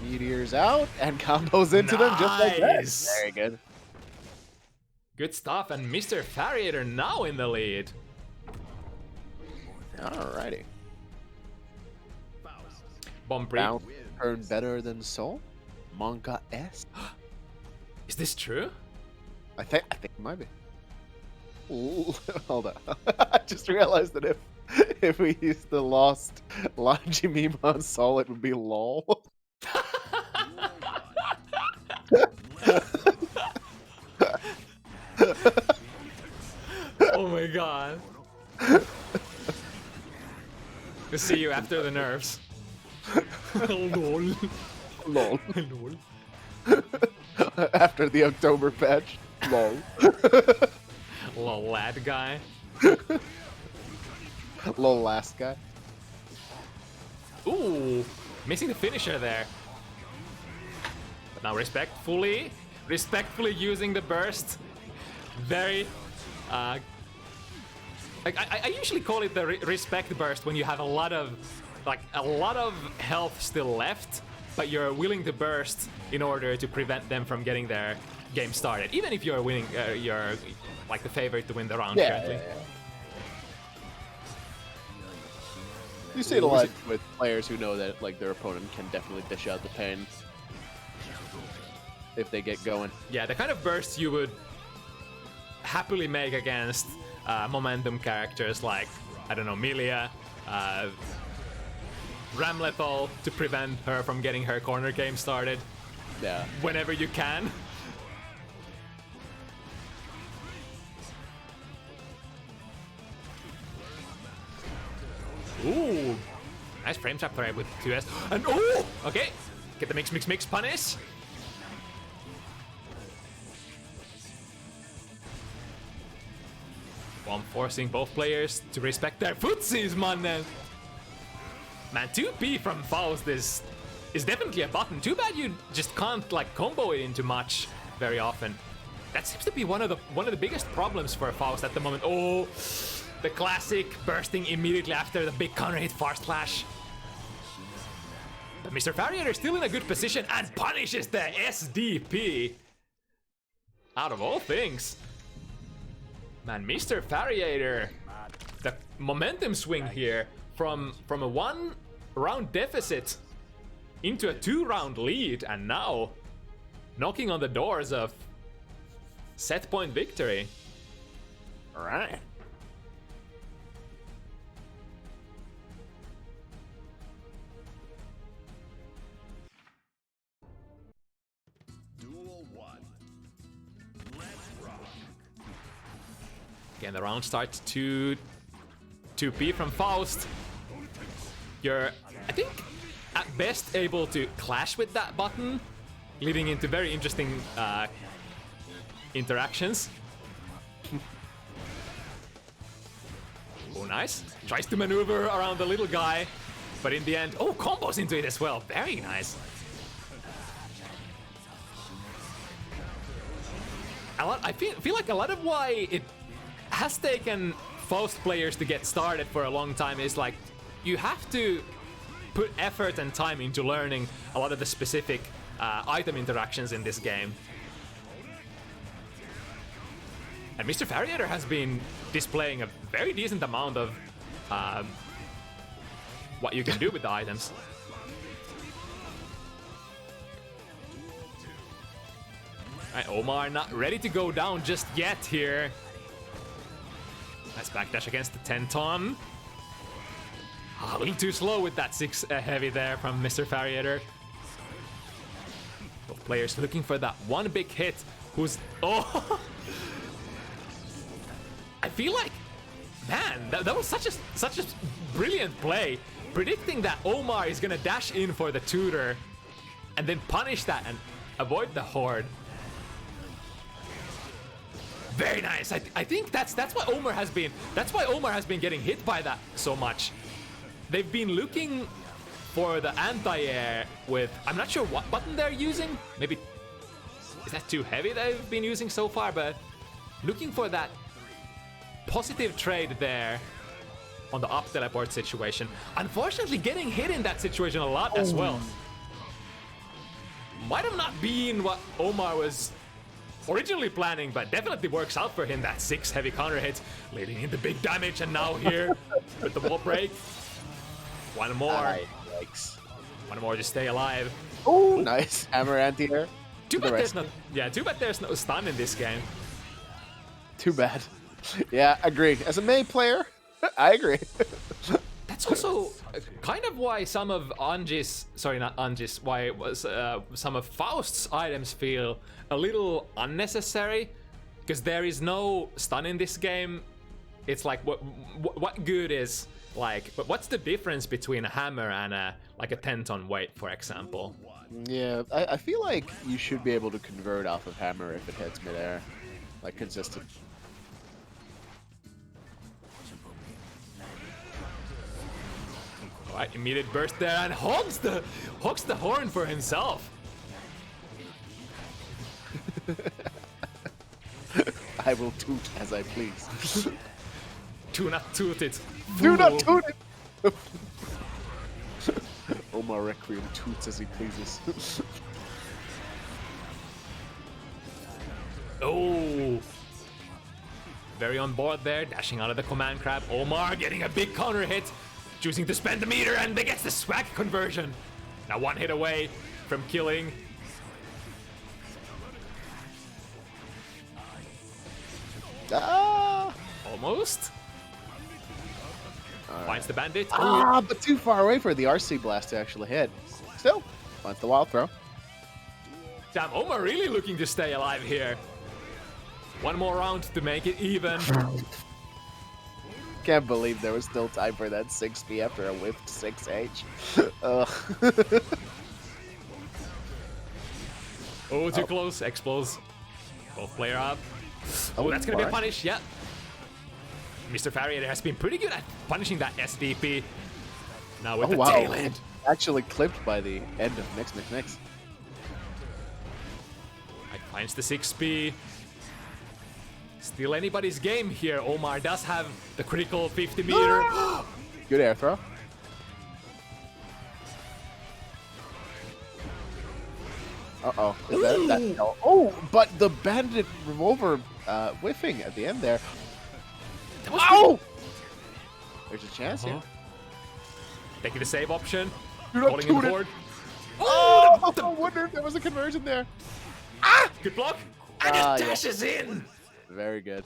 Meteors out and combos into them just like that. Very good.
Good stuff, and MrFariator now in the lead.
Alrighty.
Bomb
Bound turn better than Soul? Manga S?
Is this true?
I think it might be. Ooh, hold on. I just realized that if we use the lost Lanji meme on Soul, it would be LOL.
Oh my god. We'll see you after the nerfs. Lol.
LOL.
Lol.
After the October patch. LOL.
Lol lad guy.
LOL last guy.
Ooh, missing the finisher there. But now respectfully using the burst. Very, like I usually call it the respect burst when you have a lot of health still left, but you're willing to burst in order to prevent them from getting their game started. Even if you're winning, you're like the favorite to win the round currently.
Yeah. You see it a lot with players who know that like their opponent can definitely dish out the pain if they get going.
Yeah, the kind of bursts you would happily make against momentum characters like, I don't know, Milia, Ramlethal, to prevent her from getting her corner game started.
Yeah.
Whenever you can. Ooh, nice frame trap threat with 2S. And oh, okay, get the mix punish. One forcing both players to respect their footsies, man. Man, 2P from Faust is definitely a button. Too bad you just can't like combo it into much very often. That seems to be one of the biggest problems for Faust at the moment. Oh, the classic bursting immediately after the big counter hit Far Slash. But MrFariator is still in a good position and punishes the SDP. Out of all things. Man, MrFariator, the momentum swing here from a 1-round deficit into a 2-round lead, and now knocking on the doors of set point victory.
All right.
Again, the round starts 2P from Faust. You're, I think, at best able to clash with that button, leading into very interesting interactions. Oh, nice. Tries to maneuver around the little guy, but in the end, oh, combos into it as well. Very nice. I feel like a lot of why it has taken Faust players to get started for a long time is like you have to put effort and time into learning a lot of the specific item interactions in this game. And MrFariator has been displaying a very decent amount of what you can do with the items. Alright, Omar not ready to go down just yet here. Nice backdash against the 10-ton. A little too slow with that 6 heavy there from MrFariator. Both players looking for that one big hit. Who's... Oh! I feel like... Man, that was such a brilliant play. Predicting that Omar is gonna dash in for the tutor and then punish that and avoid the horde. Very nice. I think that's why Omar has been... That's why Omar has been getting hit by that so much. They've been looking for the anti-air with... I'm not sure what button they're using. Maybe... Is that too heavy they've been using so far? But looking for that positive trade there on the up teleport situation. Unfortunately, getting hit in that situation a lot as well. Might have not been what Omar was originally planning, but definitely works out for him. That 6 heavy counter hits, leading into big damage, and now here with the wall break. One more.
Yikes.
One more to stay alive.
Oh, nice. Hammer anti-air.
Too bad there's no stun in this game.
Too bad. Yeah, agree. As a Mei player, I agree.
That's also kind of why some of why it was some of Faust's items feel a little unnecessary, because there is no stun in this game. It's like what good is like, but what's the difference between a hammer and a 10-ton weight, for example?
Yeah, I feel like you should be able to convert off of hammer if it hits midair, like consistent.
Alright, immediate burst there and hogs the horn for himself.
I will toot as I please.
Do not toot it.
Do not toot it! Omarequiem toots as he pleases.
Oh! Very on board there, dashing out of the command crab. Omar getting a big counter hit, choosing to spend the meter, and they gets the swag conversion. Now one hit away from killing.
Ah!
Almost. Finds the bandit.
Ah, but too far away for the RC blast to actually hit. Still, finds the wild throw.
Damn, Omar really looking to stay alive here. One more round to make it even.
Can't believe there was still time for that 6P after a whiffed 6H. Ugh.
Oh, too close. Explodes. Both player up. Oh, that's gonna be a punish. Yeah. MrFariator has been pretty good at punishing that SDP. Now with the tail end.
Actually clipped by the end of Mix.
Finds the 6P. Still anybody's game here. Omar does have the critical 50 meter.
Good air throw. Uh-oh. Is that no. Oh, but the bandit revolver whiffing at the end there. Oh! There's a chance here.
Taking the save option.
Holding
in the board.
Oh! I wonder if there was a conversion there.
Ah! Good block. And just dashes in.
Very good.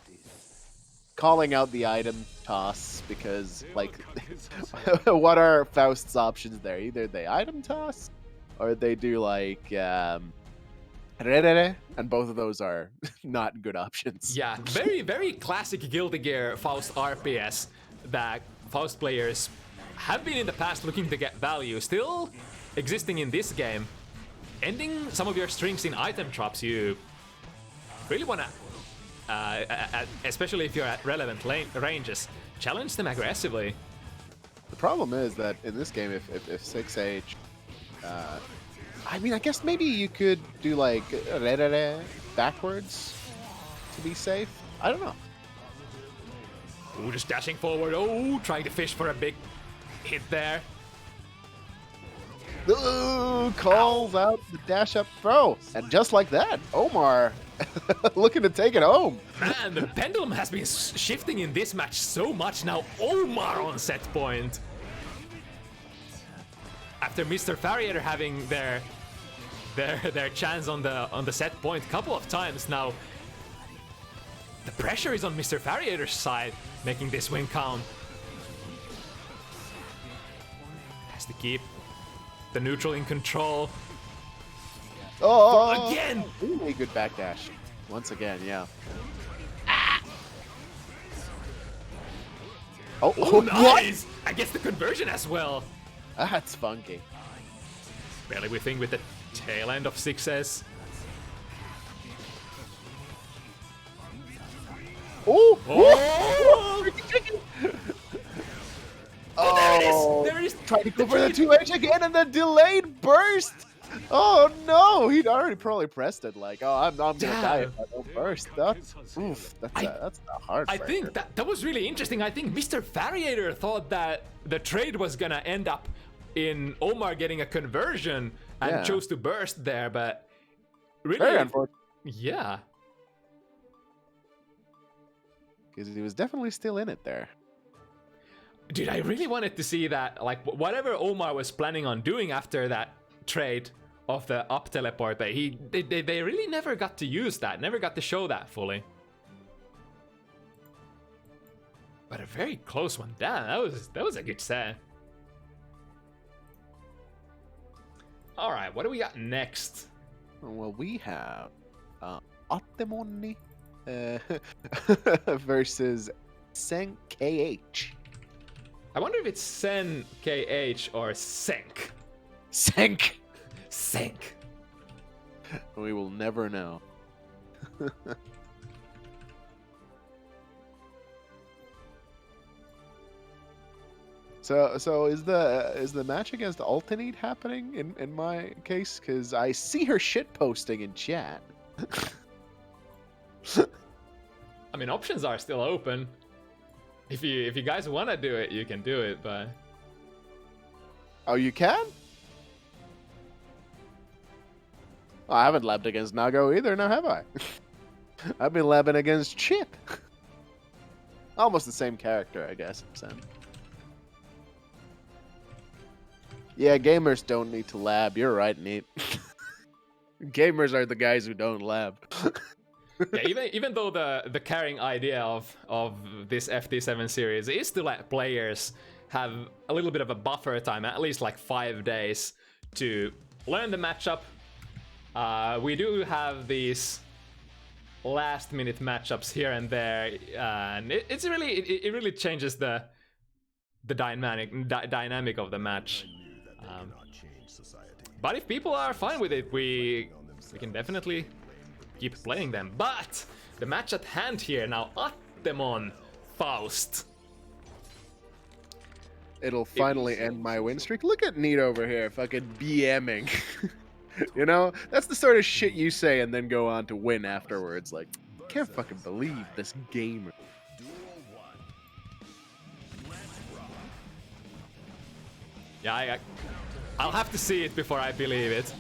Calling out the item toss because, like, what are Faust's options there? Either they item toss or they do, like, and both of those are not good options.
Yeah, very, very classic Guilty Gear Faust RPS that Faust players have been in the past looking to get value. Still existing in this game. Ending some of your strings in item drops, you really want to, especially if you're at relevant ranges, challenge them aggressively.
The problem is that in this game, if 6H, I mean, I guess maybe you could do like backwards to be safe. I don't know.
Ooh, just dashing forward. Oh, trying to fish for a big hit there.
Ooh, calls out the dash up throw. And just like that, Omar looking to take it home.
Man, the pendulum has been shifting in this match so much now. Omar on set point. after MrFariator having their chance on the set point a couple of times now, the pressure is on MrFariator's side, making this win count. Has to keep the neutral in control.
Oh,
again!
Really good backdash. Once again, yeah.
oh,
Oh,
what?
nice! I guess the conversion as well.
That's funky.
Barely whiffing with the tail end of 6S.
Oh!
Oh!
Oh,
There it is!
tried to go for the 2H again and then delayed burst. Oh no, he'd already probably pressed it. Like, oh, I'm gonna die if I don't burst. That's that's a hard.
I think that was really interesting. I think MrFariator thought that the trade was gonna end up in Omar getting a conversion and chose to burst there, but really,
very unfortunate.
yeah.
Because he was definitely still in it there.
Dude, I really wanted to see that, like, whatever Omar was planning on doing after that trade of the up teleport, but they really never got to use that, never got to show that fully. But a very close one. Damn, that was a good set. All right, what do we got next?
Well, we have Attemon versus SenKH.
I wonder if it's SenKH or Senk.
Senk.
Senk.
We will never know. So is the match against ULTINEET happening in my case? Because I see her shit posting in chat.
I mean, options are still open. If you guys want to do it, you can do it, but
Oh, you can? Oh, I haven't labbed against Nago either, now have I? I've been labbing against Chip. Almost the same character, I guess. So. Yeah, gamers don't need to lab. You're right, Neat. Gamers are the guys who don't lab.
yeah, even though the carrying idea of this FT7 series is to let players have a little bit of a buffer time, at least like 5 days, to learn the matchup. We do have these last-minute matchups here and there, and it really changes the dynamic of the match. But if people are fine with it, we can definitely keep playing them. But the match at hand here now, Attemon Faust.
It'll finally end my win streak. Look at Neat over here, fucking BMing. You know, that's the sort of shit you say and then go on to win afterwards. Like, can't fucking believe this gamer.
Yeah, I'll have to see it before I believe it.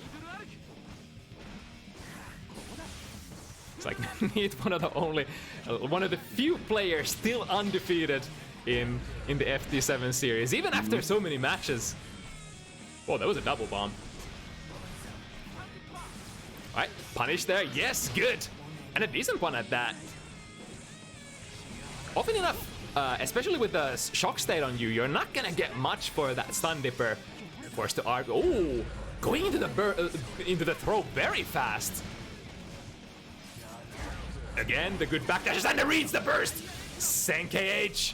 It's like Neat, one of the few players still undefeated in the FT7 series, even after so many matches. Oh, that was a double bomb. Alright, punish there. Yes, good. And a decent one at that. Often enough, especially with the shock state on you, you're not gonna get much for that stun dipper. Forced to argue. Oh, going into the throw very fast. Again, the good backdashes and the reads the burst. SenKH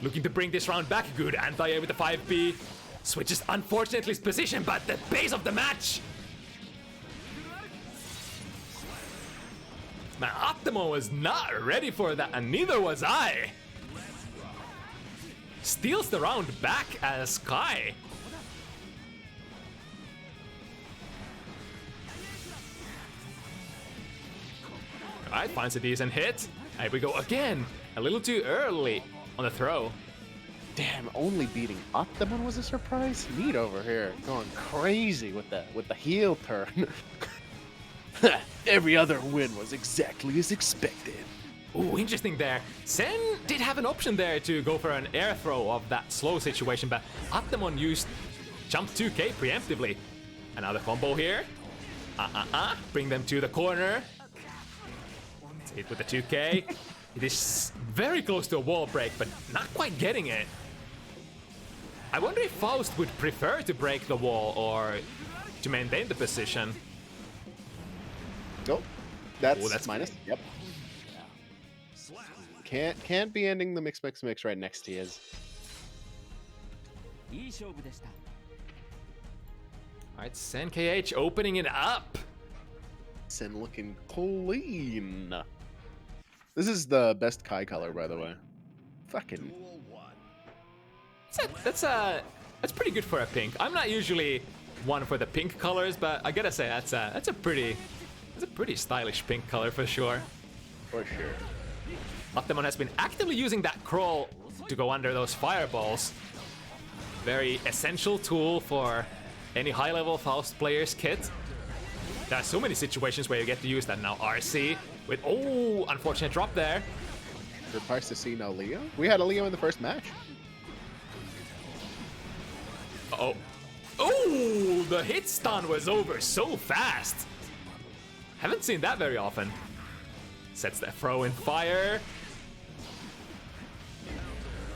looking to bring this round back. Good anti-air with the 5B. Switches unfortunately his position, but the pace of the match. Man, Attemon was not ready for that, and neither was I. Steals the round back as Kai. Alright, finds a decent hit. Here we go again. A little too early on the throw.
Damn, only beating Attemon was a surprise. Neat over here, going crazy with the heel turn. Every other win was exactly as expected.
Ooh, interesting there. Sen did have an option there to go for an air throw of that slow situation, but Attemon used jump 2K preemptively. Another combo here. Bring them to the corner. Hit with the 2K. It is very close to a wall break, but not quite getting it. I wonder if Faust would prefer to break the wall or to maintain the position.
Nope. That's minus. Yep. Can't be ending the mix right next to his.
Alright, SenKH opening it up.
Sen looking clean. This is the best Kai color, by the way. Fucking.
That's pretty good for a pink. I'm not usually one for the pink colors, but I gotta say that's a pretty stylish pink color for sure.
For sure.
Attemon has been actively using that crawl to go under those fireballs. Very essential tool for any high-level Faust player's kit. There are so many situations where you get to use that now. RC with, oh, unfortunate drop there.
Surprised to see no Leo. We had a Leo in the first match.
Uh-oh. Oh, the hit stun was over so fast. Haven't seen that very often. Sets that throw in fire.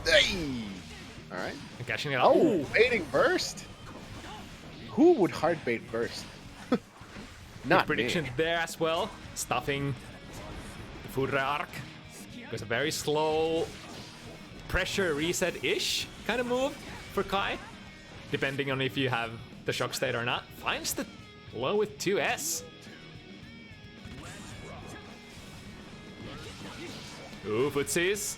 Hey! Alright.
And catching it up.
Oh, baiting burst? Who would hard bait burst? Not
prediction
me.
there as well. Stuffing the Fudre arc. There's a very slow pressure reset-ish kind of move for Kai. Depending on if you have the shock state or not. Finds the low with 2S. Ooh, footsies.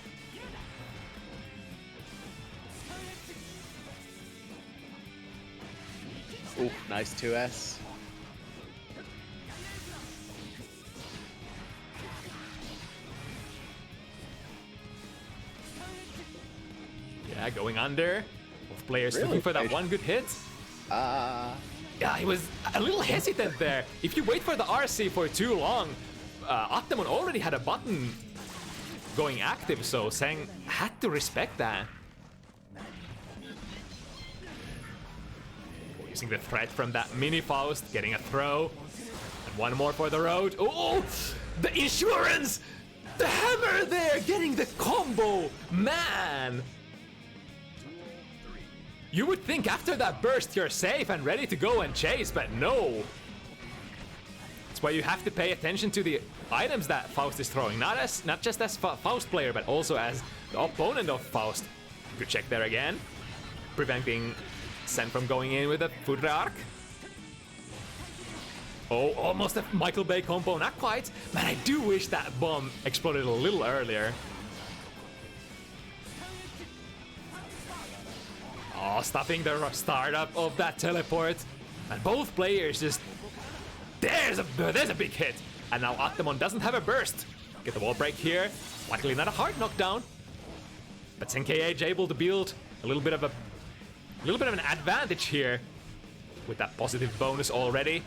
Ooh, nice 2S.
Yeah, going under. Both players
Really?
looking for that one good hit. Yeah, he was a little hesitant there. If you wait for the RC for too long, Attemon already had a button going active, so Sen had to respect that. Using the threat from that mini Faust, getting a throw. And one more for the road. Oh, the insurance! The hammer there, getting the combo! Man! You would think after that burst you're safe and ready to go and chase, but no. That's why you have to pay attention to the items that Faust is throwing. Not just as Faust player, but also as the opponent of Faust. Good check there again. Preventing Sen from going in with a Fudre arc. Oh, almost a Michael Bay combo. Not quite. Man, I do wish that bomb exploded a little earlier. Oh, stopping the startup of that teleport. And both players just... There's a big hit. And now Attemon doesn't have a burst. Get the wall break here. Luckily not a hard knockdown. But SenKH able to build a little bit of an advantage here. With that positive bonus already.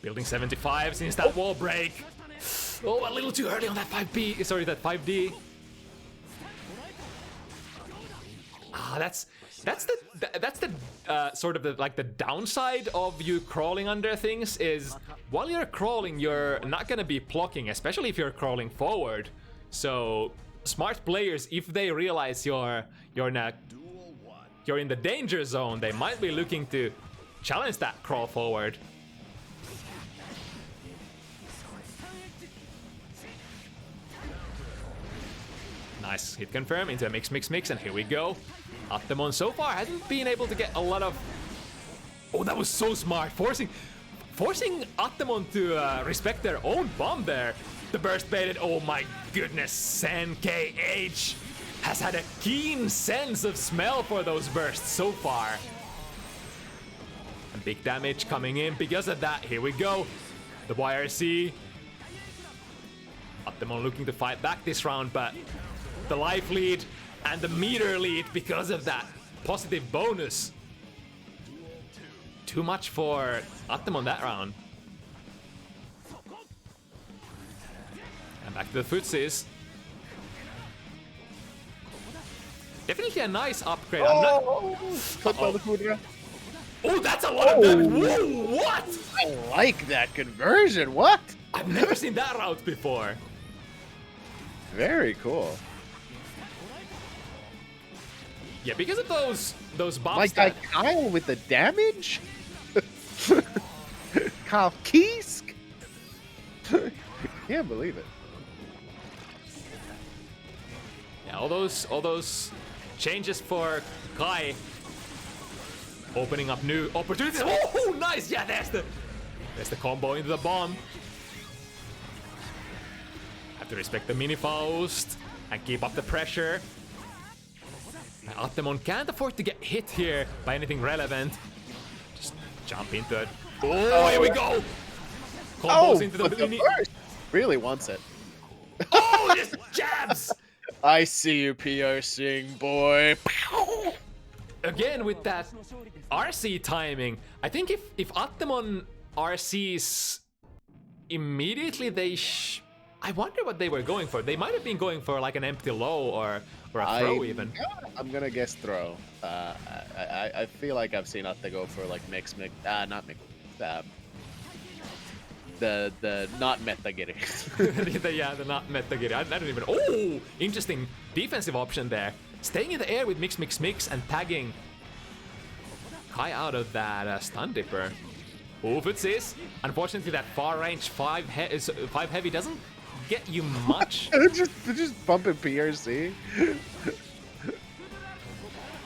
Building 75 since that wall break. Oh, a little too early on that 5B. Sorry, that 5D. Ah, that's the sort of the downside of you crawling under things is while you're crawling, you're not gonna be blocking, especially if you're crawling forward. So smart players, if they realize you're in the danger zone, they might be looking to challenge that crawl forward. Nice hit confirm into a mix, and here we go. Attemon so far hasn't been able to get a lot of... Oh, that was so smart. Forcing Attemon to respect their own bomb there. The burst baited. Oh my goodness. SenKH has had a keen sense of smell for those bursts so far. And big damage coming in because of that. Here we go. The YRC. Attemon looking to fight back this round, but the life lead and the meter lead because of that positive bonus. Too much for Attemon that round. And back to the footsies. Definitely a nice upgrade.
Oh! Cut by the Fudre.
Oh, that's a lot of damage. Whoa, what?
I like that conversion. What?
I've never seen that route before.
Very cool.
Yeah, because of those bombs.
My guy Kyle with the damage? Kyle Kiesk? Can't believe it.
Yeah, all those changes for Kai, opening up new opportunities. Oh, nice! Yeah, there's the combo into the bomb. Have to respect the mini Faust and keep up the pressure. Attemon can't afford to get hit here by anything relevant. Just jump into it. Oh, here we go! Combos into the mini.
First. Really wants it.
Oh, just jabs!
I see you POCing, boy.
Again with that RC timing. I think if Attemon RCs immediately, I wonder what they were going for. They might have been going for like an empty low or a throw even.
I'm gonna guess throw. I feel like I've seen Atte go for like not mix. The not meta getting.
the not meta getting. I don't even. Oh, interesting defensive option there. Staying in the air with mix and tagging Kai out of that stun dipper. Oof, it is. Unfortunately, that far range 5 heavy doesn't get you much.
just bumping PRC.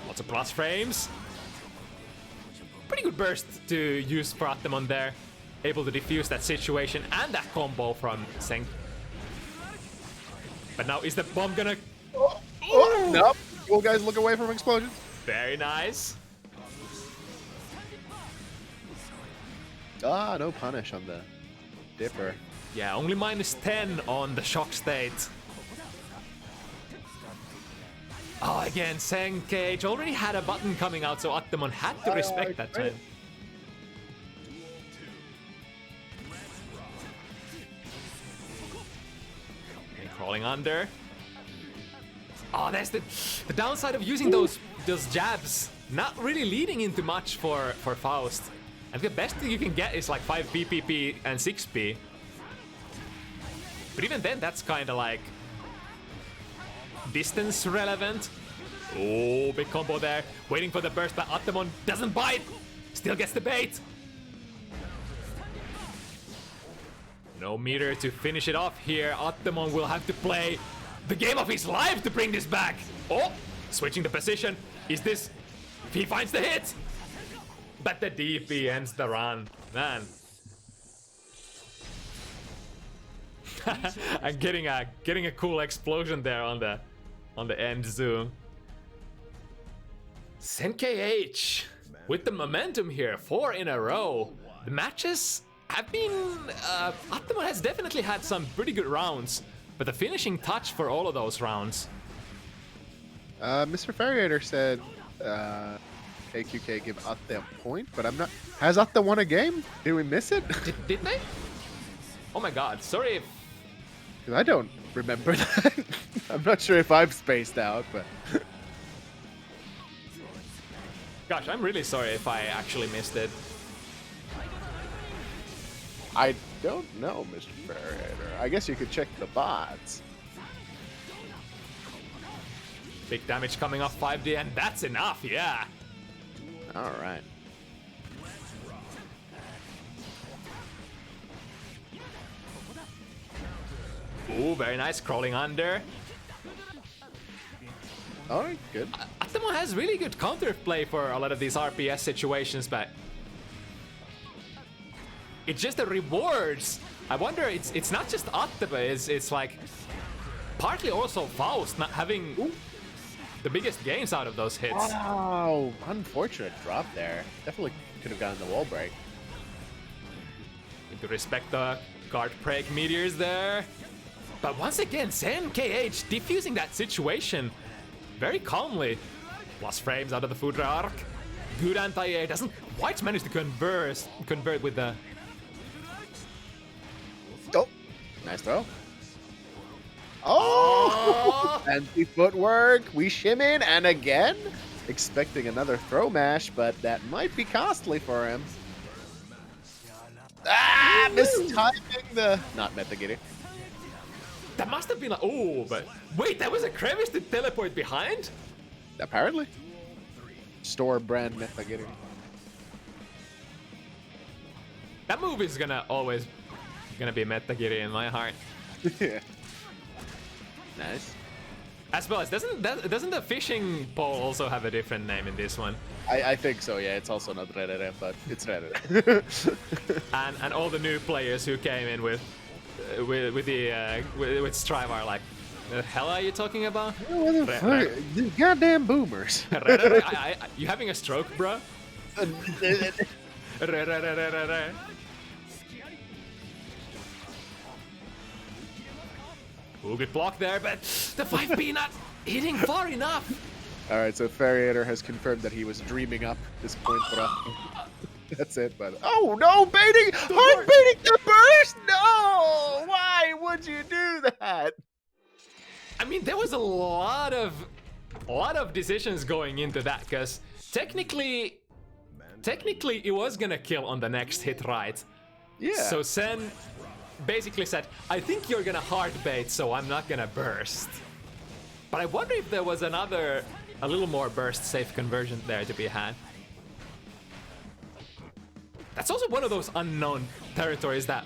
Lots of plus frames. Pretty good burst to use for Attemon there. Able to defuse that situation and that combo from Senk. But now is the bomb gonna...
Oh, nope. You guys look away from explosions.
Very nice.
Ah, no punish on the dipper.
Yeah, only -10 on the shock state. Oh, again, SenKH already had a button coming out, so Attemon had to respect that time. Okay, crawling under. Oh, that's the downside of using those jabs. Not really leading into much for Faust. And the best thing you can get is like 5 PPP and 6P. But even then, that's kind of like distance relevant. Oh, big combo there. Waiting for the burst, but Attemon doesn't bite. Still gets the bait. No meter to finish it off here. Attemon will have to play the game of his life to bring this back. Oh, switching the position. Is this... If he finds the hit. But the DP ends the run. Man. I'm getting a cool explosion there on the end zoom. SenKH with the momentum here, 4 in a row. The matches have been Attemon has definitely had some pretty good rounds, but the finishing touch for all of those rounds.
MrFariator said AQK give Atte a point, but I'm not. Has Atte won a game? Did we miss it?
Did they? Oh my god, sorry if...
I don't remember that. I'm not sure if I've spaced out, but...
Gosh, I'm really sorry if I actually missed it.
I don't know, MrFariator. I guess you could check the bots.
Big damage coming off 5D, and that's enough, yeah.
All right.
Ooh, very nice, crawling under.
All right, good.
Attemon has really good counterplay for a lot of these RPS situations, but it's just the rewards. I wonder, it's not just Attemon, it's like partly also Faust not having the biggest gains out of those hits.
Wow, unfortunate drop there. Definitely could have gotten the wall break.
Need to respect the guard break meteors there. But once again, SenKH defusing that situation very calmly. Plus frames out of the Fudra arc. Good anti-air. Doesn't White's managed to convert with the...
Oh, nice throw. Oh, fancy footwork. We shim in, and again, expecting another throw mash, but that might be costly for him. Ah, mistiming the... Not Metagiri.
That must have been like, oh, but wait, that was a crevice to teleport behind?
Apparently. Store brand Metagiri.
That move is always gonna be Metagiri in my heart.
Yeah. Nice.
As well as doesn't the fishing pole also have a different name in this one?
I think so, yeah. It's also not Rerere, but it's Rerere.
and all the new players who came in with Strive are like, the hell are you talking about?
What the fuck? These goddamn boomers.
You having a stroke, bro? Ooh, good block there, but the 5B not hitting far enough.
Alright, so FT7 has confirmed that he was dreaming up this point, but that's it, but... Oh no, baiting! Hard baiting the burst! No! Why would you do that?
I mean, there was a lot of decisions going into that, because technically it was gonna kill on the next hit, right?
Yeah.
So Sen basically said, I think you're gonna hard bait, so I'm not gonna burst. But I wonder if there was a little more burst safe conversion there to be had. That's also one of those unknown territories that,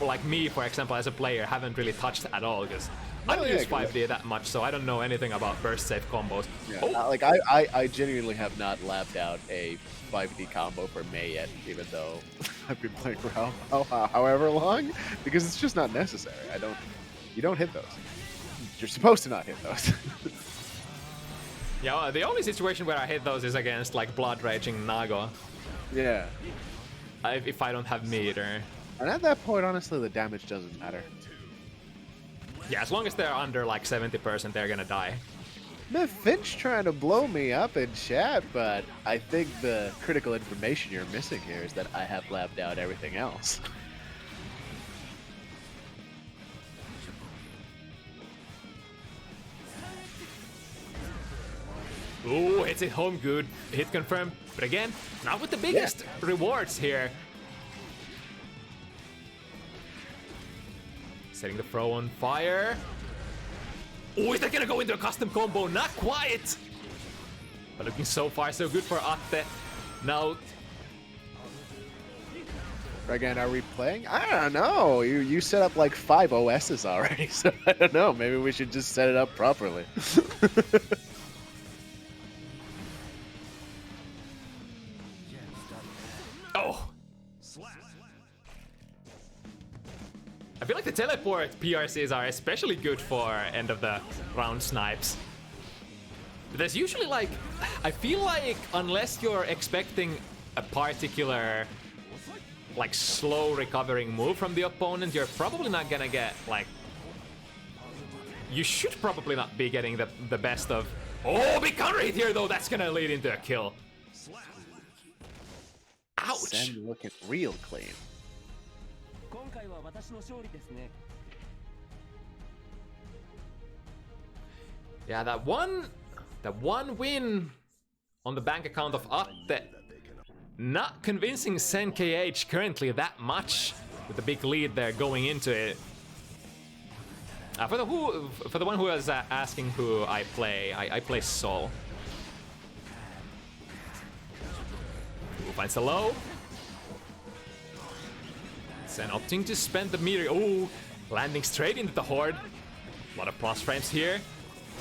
like me, for example, as a player, haven't really touched at all, because I don't use 5D that much, so I don't know anything about burst safe combos.
Yeah,
Oh.
like I genuinely have not lapped out a 5D combo for May yet, even though I've been playing for however long, because it's just not necessary. You don't hit those. You're supposed to not hit those.
Yeah, the only situation where I hit those is against like Blood Raging Nago.
Yeah.
If I don't have meter.
And at that point, honestly, the damage doesn't matter.
Yeah, as long as they're under like 70%, they're gonna die.
Man, Finch trying to blow me up in chat, but I think the critical information you're missing here is that I have lapped out everything else.
Ooh, hits it home good. Hit confirmed. But again, not with the biggest rewards here. Setting the throw on fire. Oh, is that gonna go into a custom combo? Not quite! But looking so far so good for Atte. Now...
Again, are we playing? I don't know. You set up like 5 OSs already, so I don't know. Maybe we should just set it up properly.
Oh! I feel like the teleport PRCs are especially good for end of the round snipes. There's usually like, I feel like unless you're expecting a particular like slow recovering move from the opponent, you're probably not gonna get like, you should probably not be getting the best of. Oh, big counter hit here though, that's gonna lead into a kill. Ouch!
Sen looking real clean.
Yeah, that one win on the bank account of Atte, not convincing SenKH currently that much with the big lead there going into it. For the one who was asking who I play, I play Sol. Who finds the low? Sen opting to spend the meter. Oh, landing straight into the horde. A lot of plus frames here.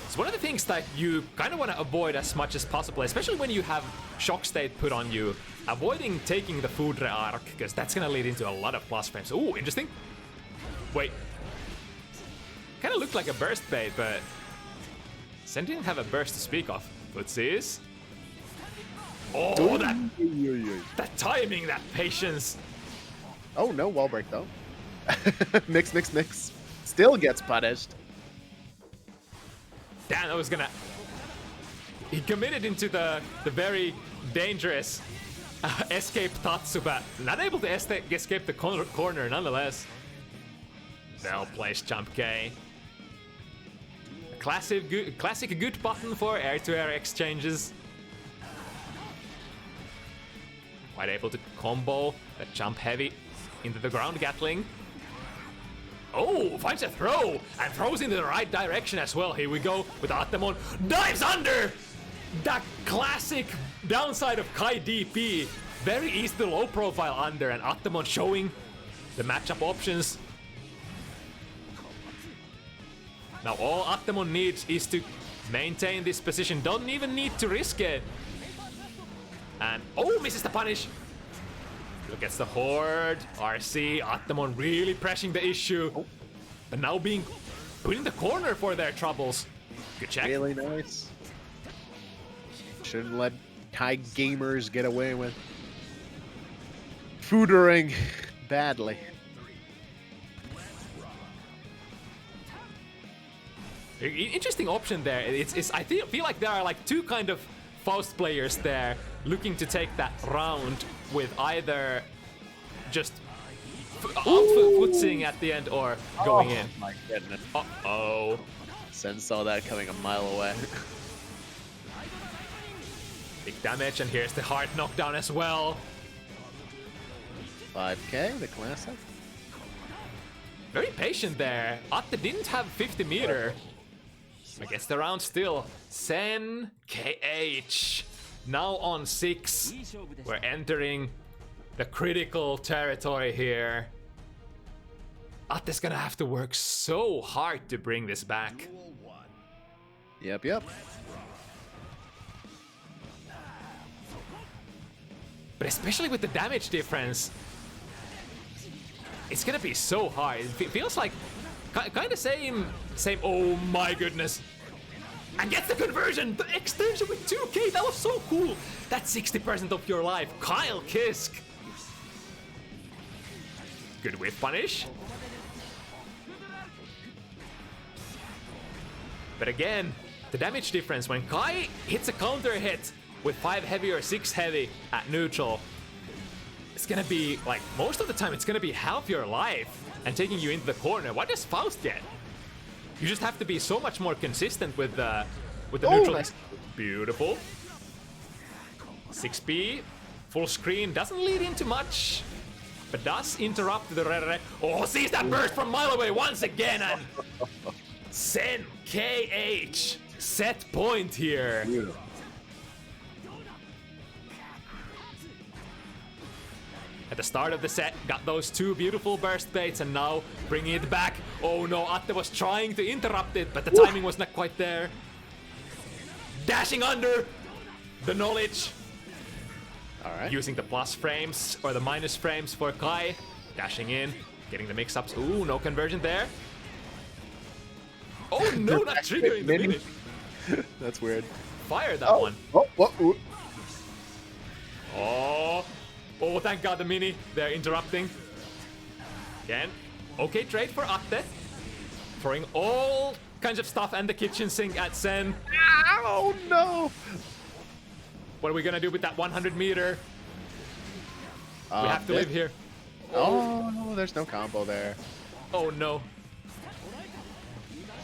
It's one of the things that you kind of want to avoid as much as possible, especially when you have shock state put on you. Avoiding taking the food re-arc, because that's going to lead into a lot of plus frames. Oh, interesting. Wait. Kind of looked like a burst bait, but Sen didn't have a burst to speak of. Footsies. Oh, that timing, that patience.
Oh, no wall break though. Mix. Still gets punished.
Damn, that was gonna... He committed into the very dangerous escape Tatsu, but not able to escape the corner nonetheless. Well placed jump K. Classic good button for air-to-air exchanges. Quite able to combo that jump heavy into the ground Gatling. Oh, finds a throw and throws in the right direction as well. Here we go with Attemon. Dives under! That classic downside of Kai DP. Very easy to low profile under, and Attemon showing the matchup options. Now all Attemon needs is to maintain this position. Don't even need to risk it. And oh, misses the punish. Look at the horde. RC, Attemon really pressing the issue. But now being put in the corner for their troubles. Good check.
Really nice. Shouldn't let Kai gamers get away with foodering badly.
Interesting option there. I feel like there are like two kind of Faust players there looking to take that round with either just outfooting at the end or going in.
My goodness.
Uh-oh.
Sen saw that coming a mile away.
Big damage, and here's the hard knockdown as well.
5k, the classic.
Very patient there. Atte didn't have 50 meter. I guess the round still. SenKH. Now on 6. We're entering the critical territory here. Atte's gonna have to work so hard to bring this back.
Yep, yep.
But especially with the damage difference, it's gonna be so hard. It feels like kind of same. Oh my goodness! And gets the conversion, the extension with 2k. That was so cool. That's 60% of your life. Kyle Kisk. Good whip punish. But again, the damage difference when Kai hits a counter hit with 5 heavy or 6 heavy at neutral, it's gonna be like most of the time it's gonna be half your life and taking you into the corner. What does Faust get? You just have to be so much more consistent with the neutral.
Nice.
Beautiful. 6p, full screen, doesn't lead into much, but does interrupt the red. Oh, sees that burst from mile away once again, and SenKH set point here.
Beautiful.
At the start of the set, got those 2 beautiful burst baits, and now bringing it back. Oh no, Atte was trying to interrupt it, but the timing was not quite there. Dashing under the knowledge.
All right.
Using the plus frames or the minus frames for Kai. Dashing in, getting the mix-ups. Ooh, no conversion there. Oh no, not triggering the mini.
That's weird.
Fire that one.
Oh.
Oh, thank God the mini. They're interrupting. Again. Okay, trade for Atte. Throwing all kinds of stuff and the kitchen sink at Sen.
Oh no!
What are we gonna do with that 100 meter? We have to live here.
Oh no, there's no combo there.
Oh no.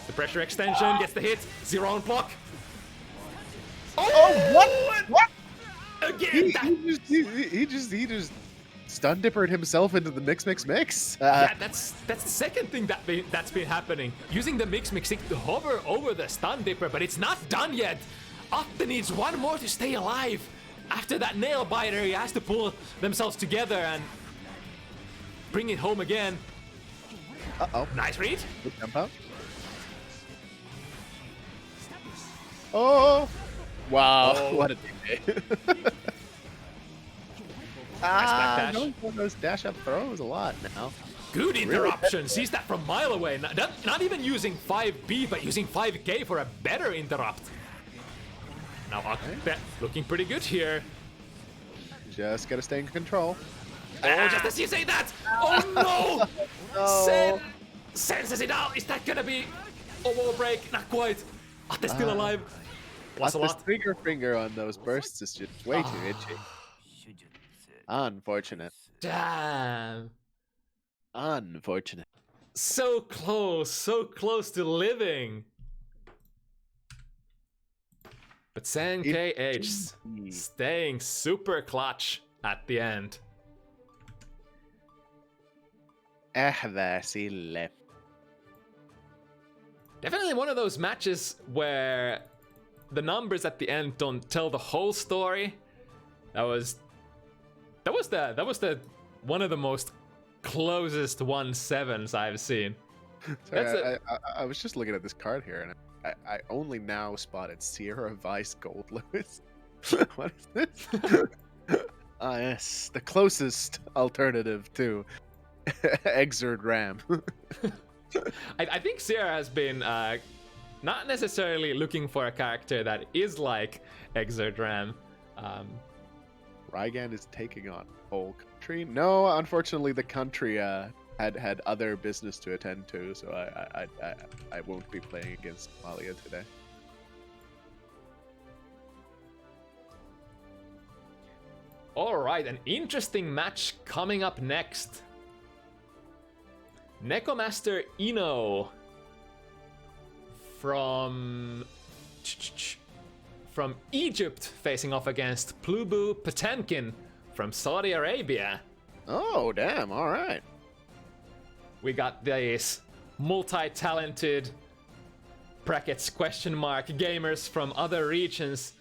The pressure extension gets the hit. 0 on block.
Oh, what?
Again,
He just stun dippered himself into the mix.
yeah, that's the second thing that's been happening. Using the mix to hover over the stun dipper, but it's not done yet. Atte needs one more to stay alive. After that nail biter, he has to pull themselves together and bring it home again.
Uh-oh.
Nice read.
Good jump out. Oh! Wow,
Oh.
what a day.
backdash.
Going for those dash up throws a lot now.
Good interruption. Sees that from a mile away. Not even using 5B, but using 5K for a better interrupt. Now Atte looking pretty good here.
Just gotta stay in control.
Oh, just as you say that! Oh no!
No.
Sen senses it out. Is that gonna be a wall break? Not quite. Atte's still alive. Lost a
This
lot.
trigger finger on those bursts is just way too itchy. Unfortunate.
Damn.
Unfortunate.
So close to living. But SenKH staying super clutch at the end.
Sille.
Definitely one of those matches where the numbers at the end don't tell the whole story. That was the one of the most closest 1-7s I've seen.
Sorry, I was just looking at this card here, and I only now spotted Sierra Vice Gold Lewis. What is this? Ah, yes, the closest alternative to Exerd Ram.
I think Sierra has been not necessarily looking for a character that is like Exerd Ram.
Rygand is taking on whole country. No, unfortunately, the country had other business to attend to, so I won't be playing against Malia today.
Alright, an interesting match coming up next. Nekomaster Ino from Egypt facing off against Plubu Potemkin from Saudi Arabia.
Oh, damn, alright.
We got these multi-talented brackets question mark gamers from other regions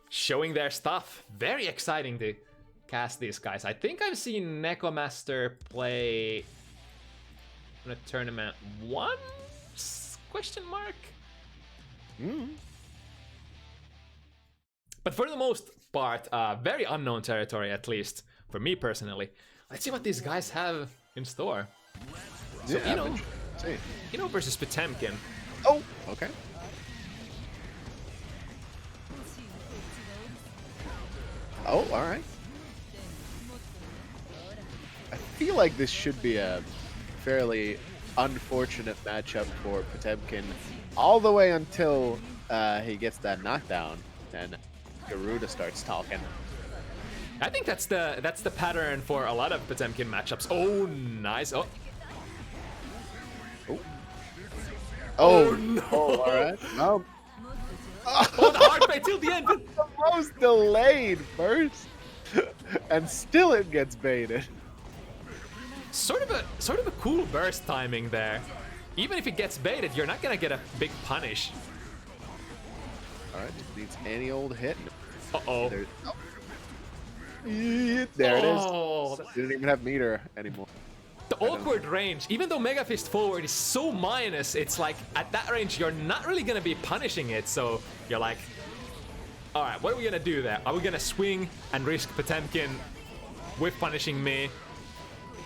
showing their stuff. Very exciting to cast these guys. I think I've seen Nekomaster play in a tournament once? Question mark? But for the most part, very unknown territory, at least for me personally. Let's see what these guys have in store. So,
Yeah,
Ino versus Potemkin.
Oh, okay. Oh, alright. I feel like this should be a fairly unfortunate matchup for Potemkin all the way until he gets that knockdown and Garuda starts talking.
I think that's the pattern for a lot of Potemkin matchups. Oh, nice. Oh.
Oh,
no.
Oh, alright. Oh.
Oh, the hard bait till the end. But
The most delayed burst, and still it gets baited.
sort of a cool burst timing there. Even if it gets baited, you're not gonna get a big punish.
Alright, just needs any old hit.
Uh-oh.
There, there it is.
Oh.
Didn't even have meter anymore.
The awkward range, even though Mega Fist forward is so minus, it's like at that range you're not really gonna be punishing it, so you're like, alright, what are we gonna do there? Are we gonna swing and risk Potemkin with punishing me?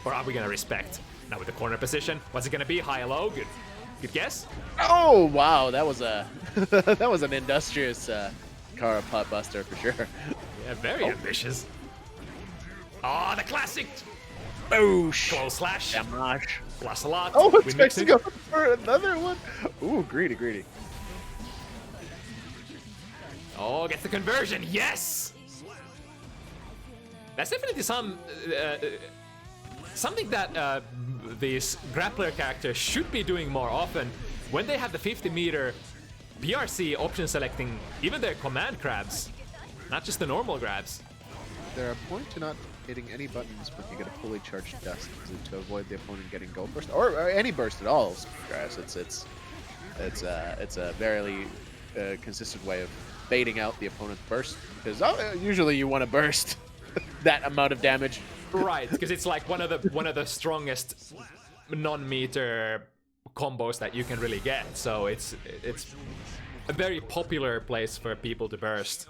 Or are we gonna respect? Now with the corner position, what's it gonna be? High or low? Good guess?
Oh wow, that was a that was an industrious Kara pot buster for sure.
Yeah, very ambitious. Oh, the classic!
Boosh!
Close slash.
Damage.
Plus a lot.
Oh,
We
it's
mix
to
it.
go for another one. Ooh, greedy, greedy.
Oh, gets the conversion. Yes! That's definitely something that these grappler characters should be doing more often. When they have the 50-meter BRC option selecting even their command grabs, not just the normal grabs.
There a point to not hitting any buttons when you get a fully charged dust? Is it to avoid the opponent getting gold burst or any burst at all? Guys, it's a very consistent way of baiting out the opponent's burst because usually you want to burst that amount of damage.
Right, because it's like one of the strongest non-meter combos that you can really get. So it's a very popular place for people to burst.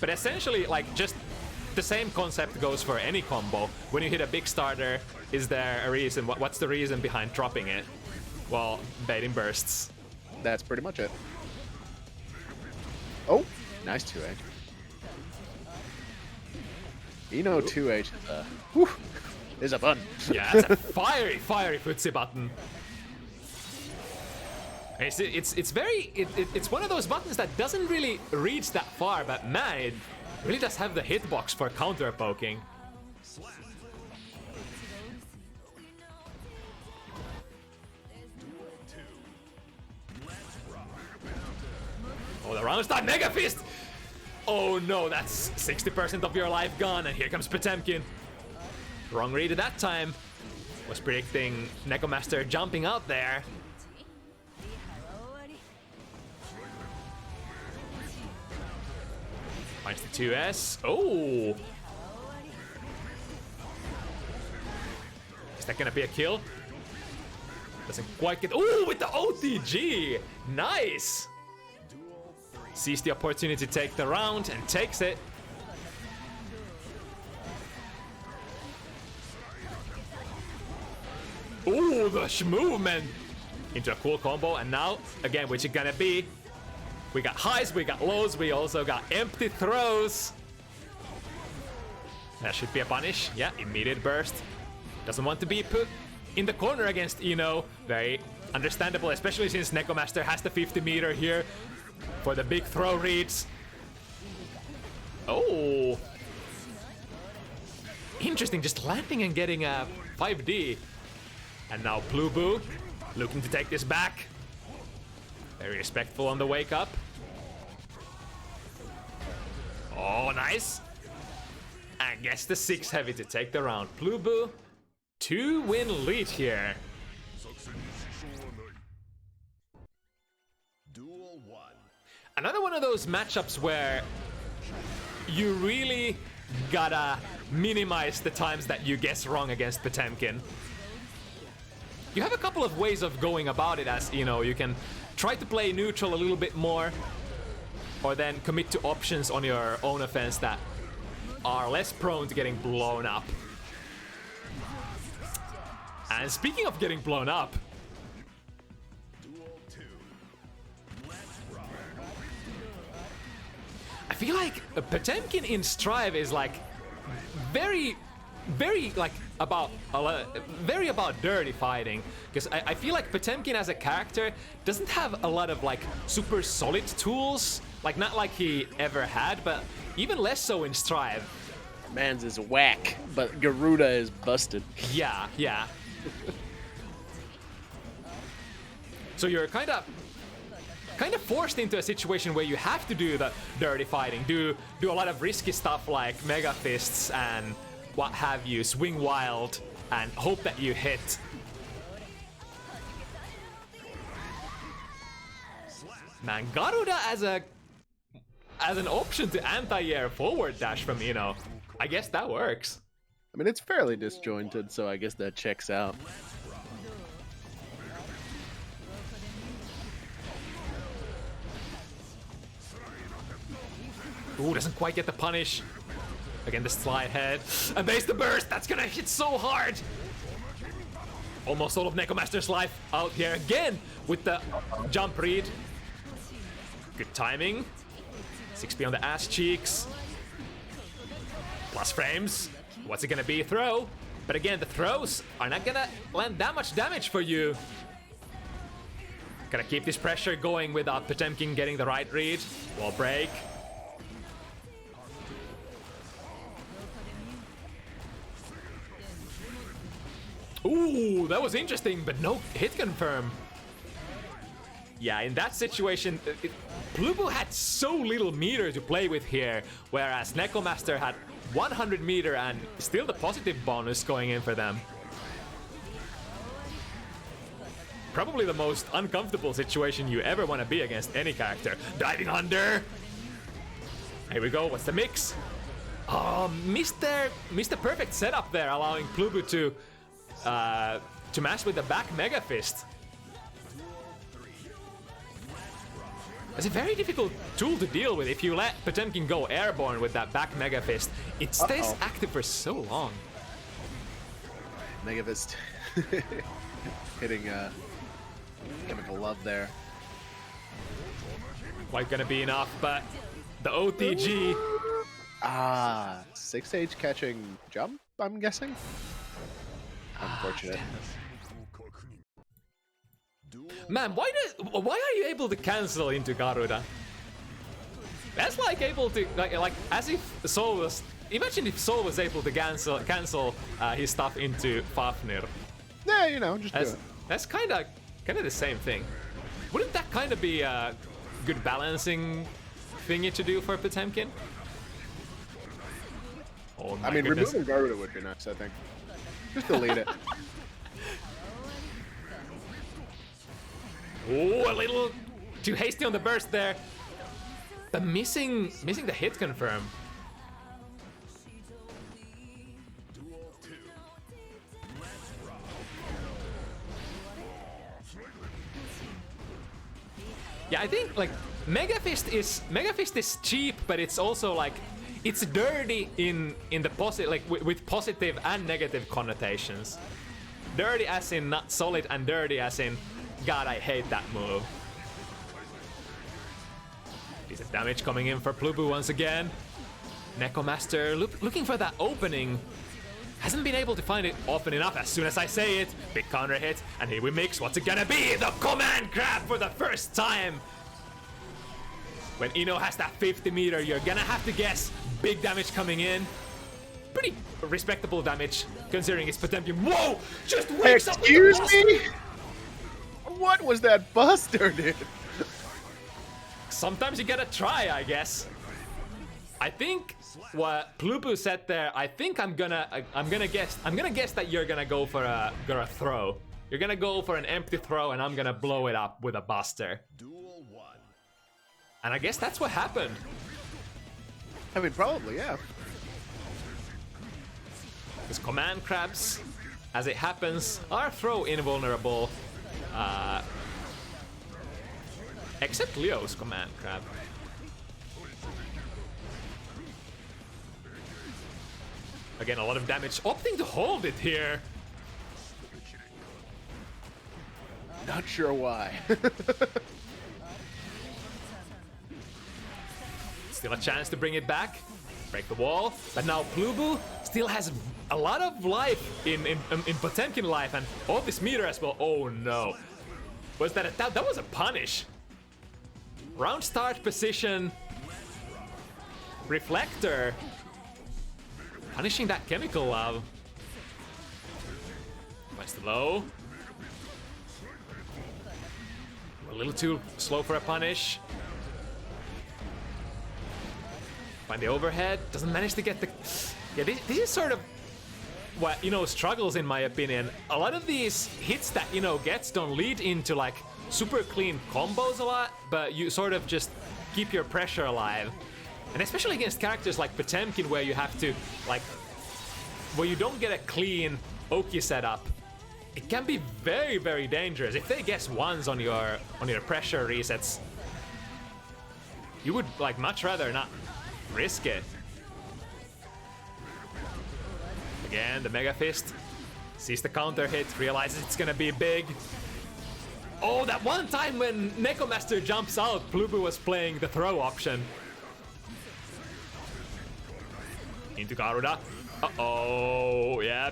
But essentially, like, just the same concept goes for any combo. When you hit a big starter, is there a reason? What's the reason behind dropping it? Well, baiting bursts.
That's pretty much it. Oh, nice 2H. Ino 2H is a fun.
Yeah, it's a fiery footsie button. It's one of those buttons that doesn't really reach that far, but man, it really does have the hitbox for counter poking. Oh, the round start, Mega Fist! Oh no, that's 60% of your life gone, and here comes Potemkin. Wrong read at that time. Was predicting Nekomaster jumping out there. Finds the 2S. Oh! Is that gonna be a kill? Doesn't quite get. Oh, with the OTG! Nice! Sees the opportunity to take the round and takes it. Ooh, the movement into a cool combo, and now again, which is gonna be? We got highs, we got lows, we also got empty throws. That should be a punish. Yeah, immediate burst. Doesn't want to be put in the corner against Ino. Very understandable, especially since Nekomaster has the 50 meter here for the big throw reads. Oh! Interesting, just landing and getting a 5D. And now Plubu looking to take this back. Very respectful on the wake up. Oh, nice. And gets the 6 heavy to take the round. Plubu, 2-win lead here. Another one of those matchups where you really gotta minimize the times that you guess wrong against Potemkin. You have a couple of ways of going about it, as you know, you can try to play neutral a little bit more, or then commit to options on your own offense that are less prone to getting blown up. And speaking of getting blown up, I feel like Potemkin in Strive is like very like about very about dirty fighting, because I feel like Potemkin as a character doesn't have a lot of like super solid tools, like not like he ever had, but even less so in Strive.
Man's is whack, but Garuda is busted.
Yeah. So you're kind of forced into a situation where you have to do the dirty fighting, do a lot of risky stuff like Mega Fists and what have you, swing wild, and hope that you hit. Man, Garuda as an option to anti-air forward dash from Ino, I guess that works.
I mean, it's fairly disjointed, so I guess that checks out.
Ooh, doesn't quite get the punish. Again, the slide head. And there's the burst! That's gonna hit so hard! Almost all of Nekomaster's life out here again with the jump read. Good timing. 6p on the ass cheeks. Plus frames. What's it gonna be? Throw. But again, the throws are not gonna land that much damage for you. Gotta keep this pressure going without Potemkin getting the right read. Wall break. Ooh, that was interesting, but no hit confirm. Yeah, in that situation, Plubu had so little meter to play with here, whereas Nekomaster had 100 meter and still the positive bonus going in for them. Probably the most uncomfortable situation you ever want to be against any character. Diving under! Here we go, what's the mix? Oh, Mr. Perfect setup there, allowing Plubu to match with the back Mega Fist. It's a very difficult tool to deal with. If you let Potemkin go airborne with that back Mega Fist, it stays active for so long.
Mega Fist hitting chemical love there.
Quite gonna be enough, but the OTG.
6H catching jump, I'm guessing. Unfortunate.
Man, why are you able to cancel into Garuda? That's like able to like as if Soul was. Imagine if Soul was able to cancel his stuff into Fafnir.
Yeah, you know, just do it.
That's kind of the same thing. Wouldn't that kind of be good balancing thingy to do for Potemkin. Oh my
I mean,
goodness.
removing Garuda would be nice, I think. Just delete it.
Oh, a little too hasty on the burst there. But missing the hit confirm. Yeah, I think like Mega Fist is cheap, but it's also like it's dirty in the positive, like with positive and negative connotations. Dirty as in not solid, and dirty as in God, I hate that move. Decent damage coming in for Plubu once again. Nekomaster looking for that opening. Hasn't been able to find it often enough. As soon as I say it, big counter hit, and here we mix. What's it gonna be? The command grab for the first time. When Ino has that 50 meter, you're gonna have to guess big damage coming in. Pretty respectable damage considering it's Potemkin. Whoa! Just wakes up.
Excuse me? What was that Buster did?
Sometimes you gotta try, I guess. I think what Plubu said there. I think I'm gonna guess that you're gonna go for a throw. You're gonna go for an empty throw, and I'm gonna blow it up with a Buster. And I guess that's what happened.
I mean, probably, yeah.
Because command crabs, as it happens, are throw invulnerable. Except Leo's command crab. Again, a lot of damage. Opting to hold it here.
Not sure why.
Still a chance to bring it back. Break the wall. But now Plubu still has a lot of life in Potemkin life, and all this meter as well. Oh no. Was that a tap? That was a punish. Round start position. Reflector. Punishing that chemical love. Quite low. A little too slow for a punish. Find the overhead. Doesn't manage to get the... Yeah, this is sort of what Ino struggles, in my opinion. A lot of these hits that Ino gets don't lead into like super clean combos a lot, but you sort of just keep your pressure alive. And especially against characters like Potemkin, where you have to, like, where you don't get a clean Oki setup, it can be very, very dangerous. If they guess ones on your pressure resets, you would like much rather not risk it. Again, the Mega Fist sees the counter hit, realizes it's gonna be big. Oh, that one time when Nekomaster jumps out, Plubu was playing the throw option. Into Garuda. Uh-oh, yeah.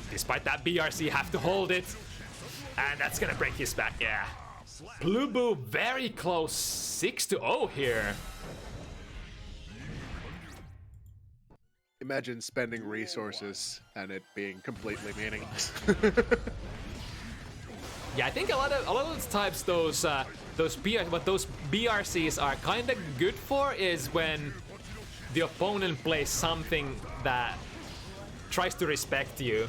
Despite that, BRC have to hold it. And that's gonna break his back, yeah. Plubu very close, 6-0 here.
Imagine spending resources and it being completely meaningless.
Yeah, I think a lot of those types, what those BRCs are kind of good for is when the opponent plays something that tries to respect you.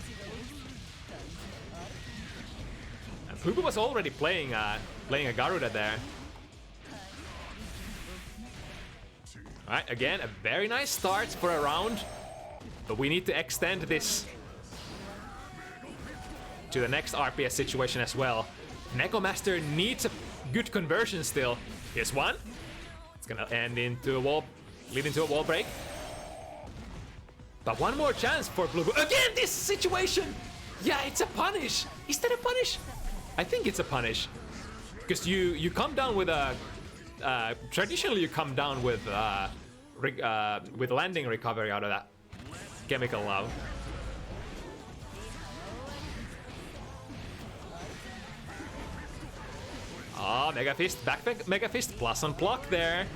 And Plubu was already playing a Garuda there. Alright, again, a very nice start for a round. But we need to extend this to the next RPS situation as well. Nekomaster needs a good conversion still. Here's one. It's gonna end into a wall, lead into a wall break. But one more chance for Plubu. Again, this situation! Yeah, it's a punish. Is that a punish? I think it's a punish. Because you come down with a... traditionally you come down with landing recovery out of that chemical love. Ah, Mega Fist, back Mega Fist, plus on block there.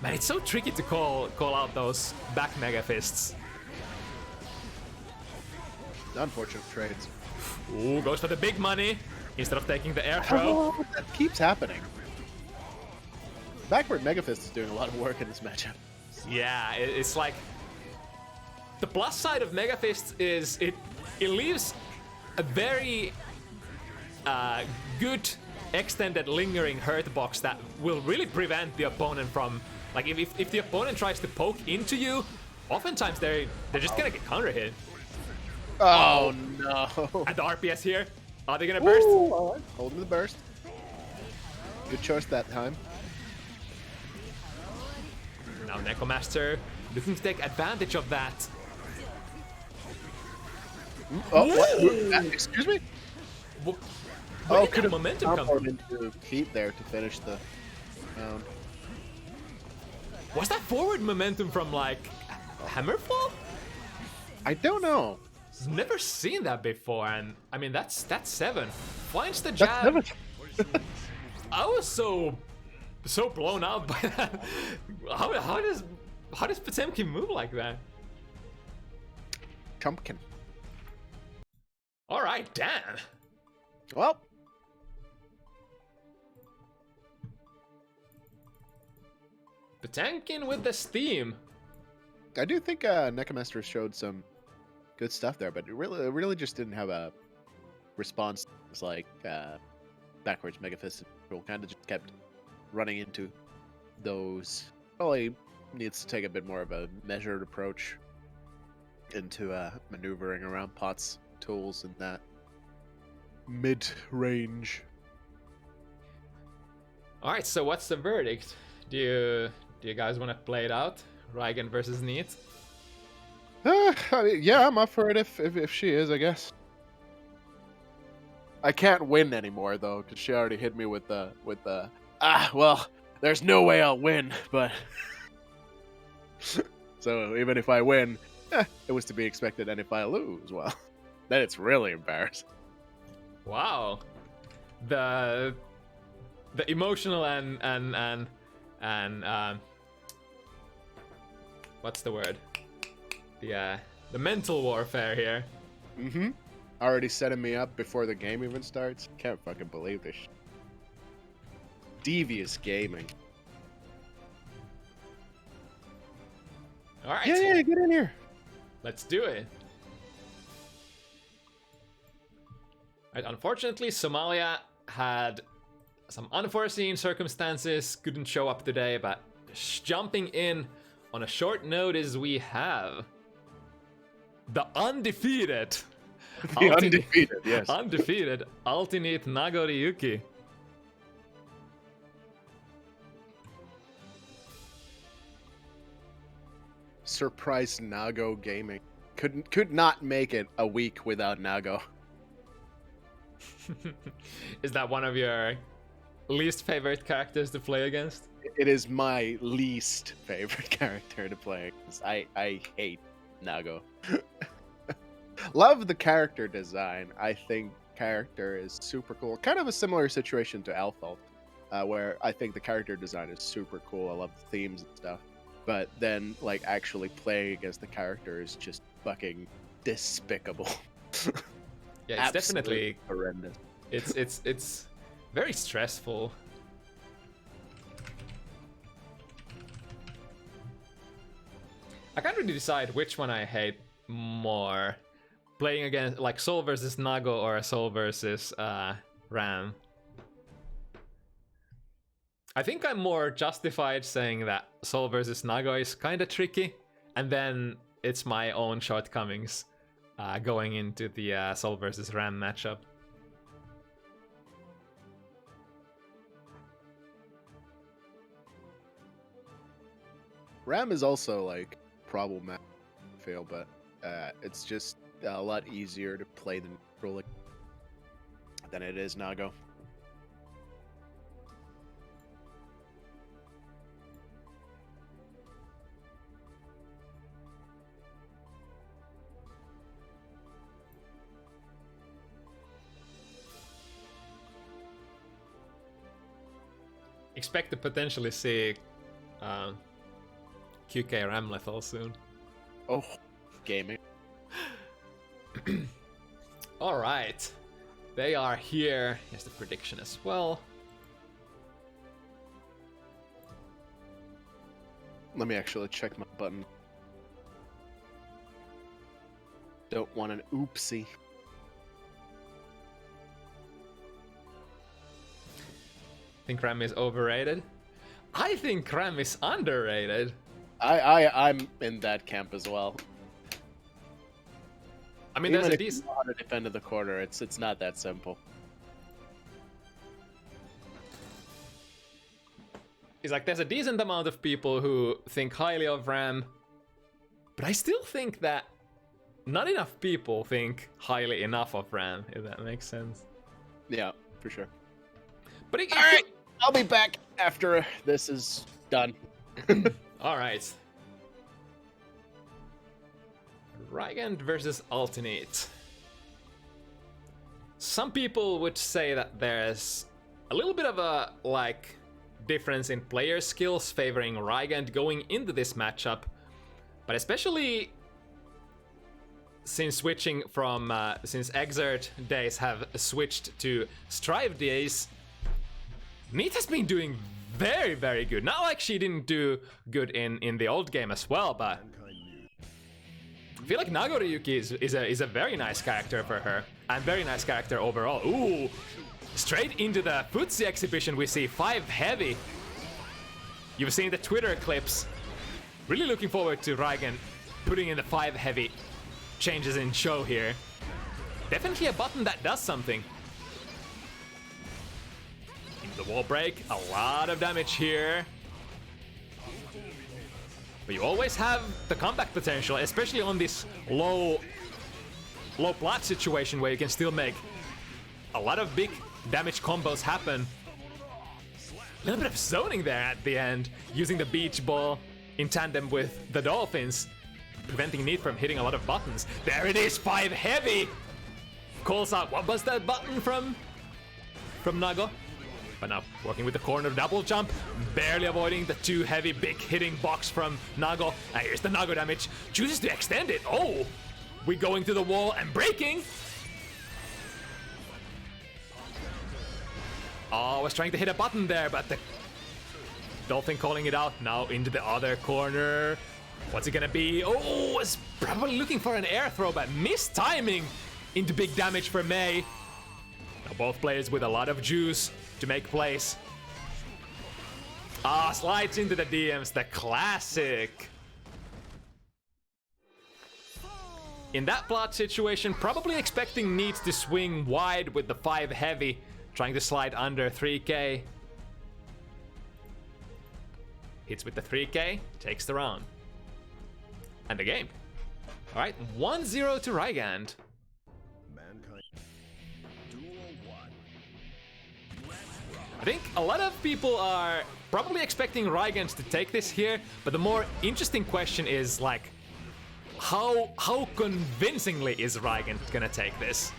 Man, it's so tricky to call out those back Mega Fists.
Unfortunate trades.
Ooh, goes for the big money. instead of taking the air throw.
Oh, that keeps happening. Backward Mega Fist is doing a lot of work in this matchup.
Yeah, it's like the plus side of Mega Fist is it leaves a very good extended lingering hurt box that will really prevent the opponent from, like, if the opponent tries to poke into you, oftentimes they're just gonna get counter hit.
Oh no!
And the RPS here, are they gonna burst?
Ooh, holding the burst. Good choice that time.
Now Nekomaster looking to take advantage of that.
Oh, what? Excuse me?
Where
could
did that momentum come from?
into feet there to finish the round.
Was that forward momentum from, like, Hammerfall?
I don't know.
Never seen that before, and I mean that's 7. Finds the jab. I was so blown out by that. How does Potemkin move like that?
Chumpkin.
All right, damn.
Well,
Potemkin with the steam.
I do think Nekomaster showed some good stuff there, but it really just didn't have a response. It's like backwards Mega Fist kind of just kept running into those. Probably needs to take a bit more of a measured approach into maneuvering around pots, tools, and that mid-range.
All right, so what's the verdict? Do you guys want to play it out? Rygand versus Neat?
I mean, yeah, I'm up for it if she is, I guess. I can't win anymore though, because she already hit me with the well, there's no way I'll win, but so even if I win, it was to be expected, and if I lose, well, then it's really embarrassing.
Wow, the emotional and what's the word? The mental warfare here.
Mm-hmm. Already setting me up before the game even starts. Can't fucking believe this. Devious gaming.
All right.
Yeah, get in here.
Let's do it. Right, unfortunately, Somalia had some unforeseen circumstances, couldn't show up today, but jumping in on a short notice, we have the undefeated.
Undefeated, yes.
Undefeated ULTINEET Nagoriyuki.
Surprise Nago gaming. Could not make it a week without Nago.
Is that one of your least favorite characters to play against?
It is my least favorite character to play against. I hate Nago. Love the character design. I think character is super cool. Kind of a similar situation to Alpha, where I think the character design is super cool. I love the themes and stuff. But then, like, actually playing against the character is just fucking despicable.
Yeah, it's
Absolutely
definitely
horrendous.
It's very stressful. I can't really decide which one I hate more. Playing against, like, Soul versus Nago or Soul versus Ram. I think I'm more justified saying that Soul versus Nago is kind of tricky, and then it's my own shortcomings going into the Soul versus Ram matchup.
Ram is also, like, problematic, I feel, but it's just a lot easier to play than it is Nago.
Expect to potentially see QK Ram lethal soon.
Oh, gaming.
All right. They are here. Here's the prediction as well.
Let me actually check my button. Don't want an oopsie.
Think Ram is overrated? I think Ram is underrated.
I'm in that camp as well.
I mean,
Even
there's a
if you
decent...
know how to defend in the corner, it's not that simple.
It's like there's a decent amount of people who think highly of Ram, but I still think that not enough people think highly enough of Ram, if that makes sense.
Yeah, for sure.
But it,
All right, I'll be back after this is done.
All right. Rygand versus ULTINEET. Some people would say that there's a little bit of a difference in player skills favoring Rygand going into this matchup, but especially since switching from since Exert days have switched to Strive days, Neat has been doing very, very good. Not like she didn't do good in the old game as well, but I feel like Nagoriyuki is a very nice character for her, and very nice character overall. Ooh, straight into the footsie exhibition we see 5 heavy. You've seen the Twitter clips. Really looking forward to Rygand putting in the 5 heavy changes in show here. Definitely a button that does something. The wall break, a lot of damage here. But you always have the comeback potential, especially on this low plat situation where you can still make a lot of big damage combos happen. A little bit of zoning there at the end, using the beach ball in tandem with the dolphins, preventing Neat from hitting a lot of buttons. There it is, 5 heavy! Calls out, what was that button from Nago? But now working with the corner double jump, barely avoiding the 2 heavy big hitting box from Nago. And here's the Nago damage, chooses to extend it. Oh, we going to the wall and breaking. Oh, I was trying to hit a button there, but the Dolphin calling it out. Now into the other corner. What's it gonna be? Oh, was probably looking for an air throw, but missed timing into big damage for Mei. Now both players with a lot of juice to make plays. Ah, slides into the DMs, the classic. In that plot situation, probably expecting Neat to swing wide with the 5 heavy, trying to slide under 3k. Hits with the 3k, takes the round. And the game. Alright, 1-0 to Rygand. I think a lot of people are probably expecting Rygand to take this here, but the more interesting question is like, how convincingly is Rygand gonna take this?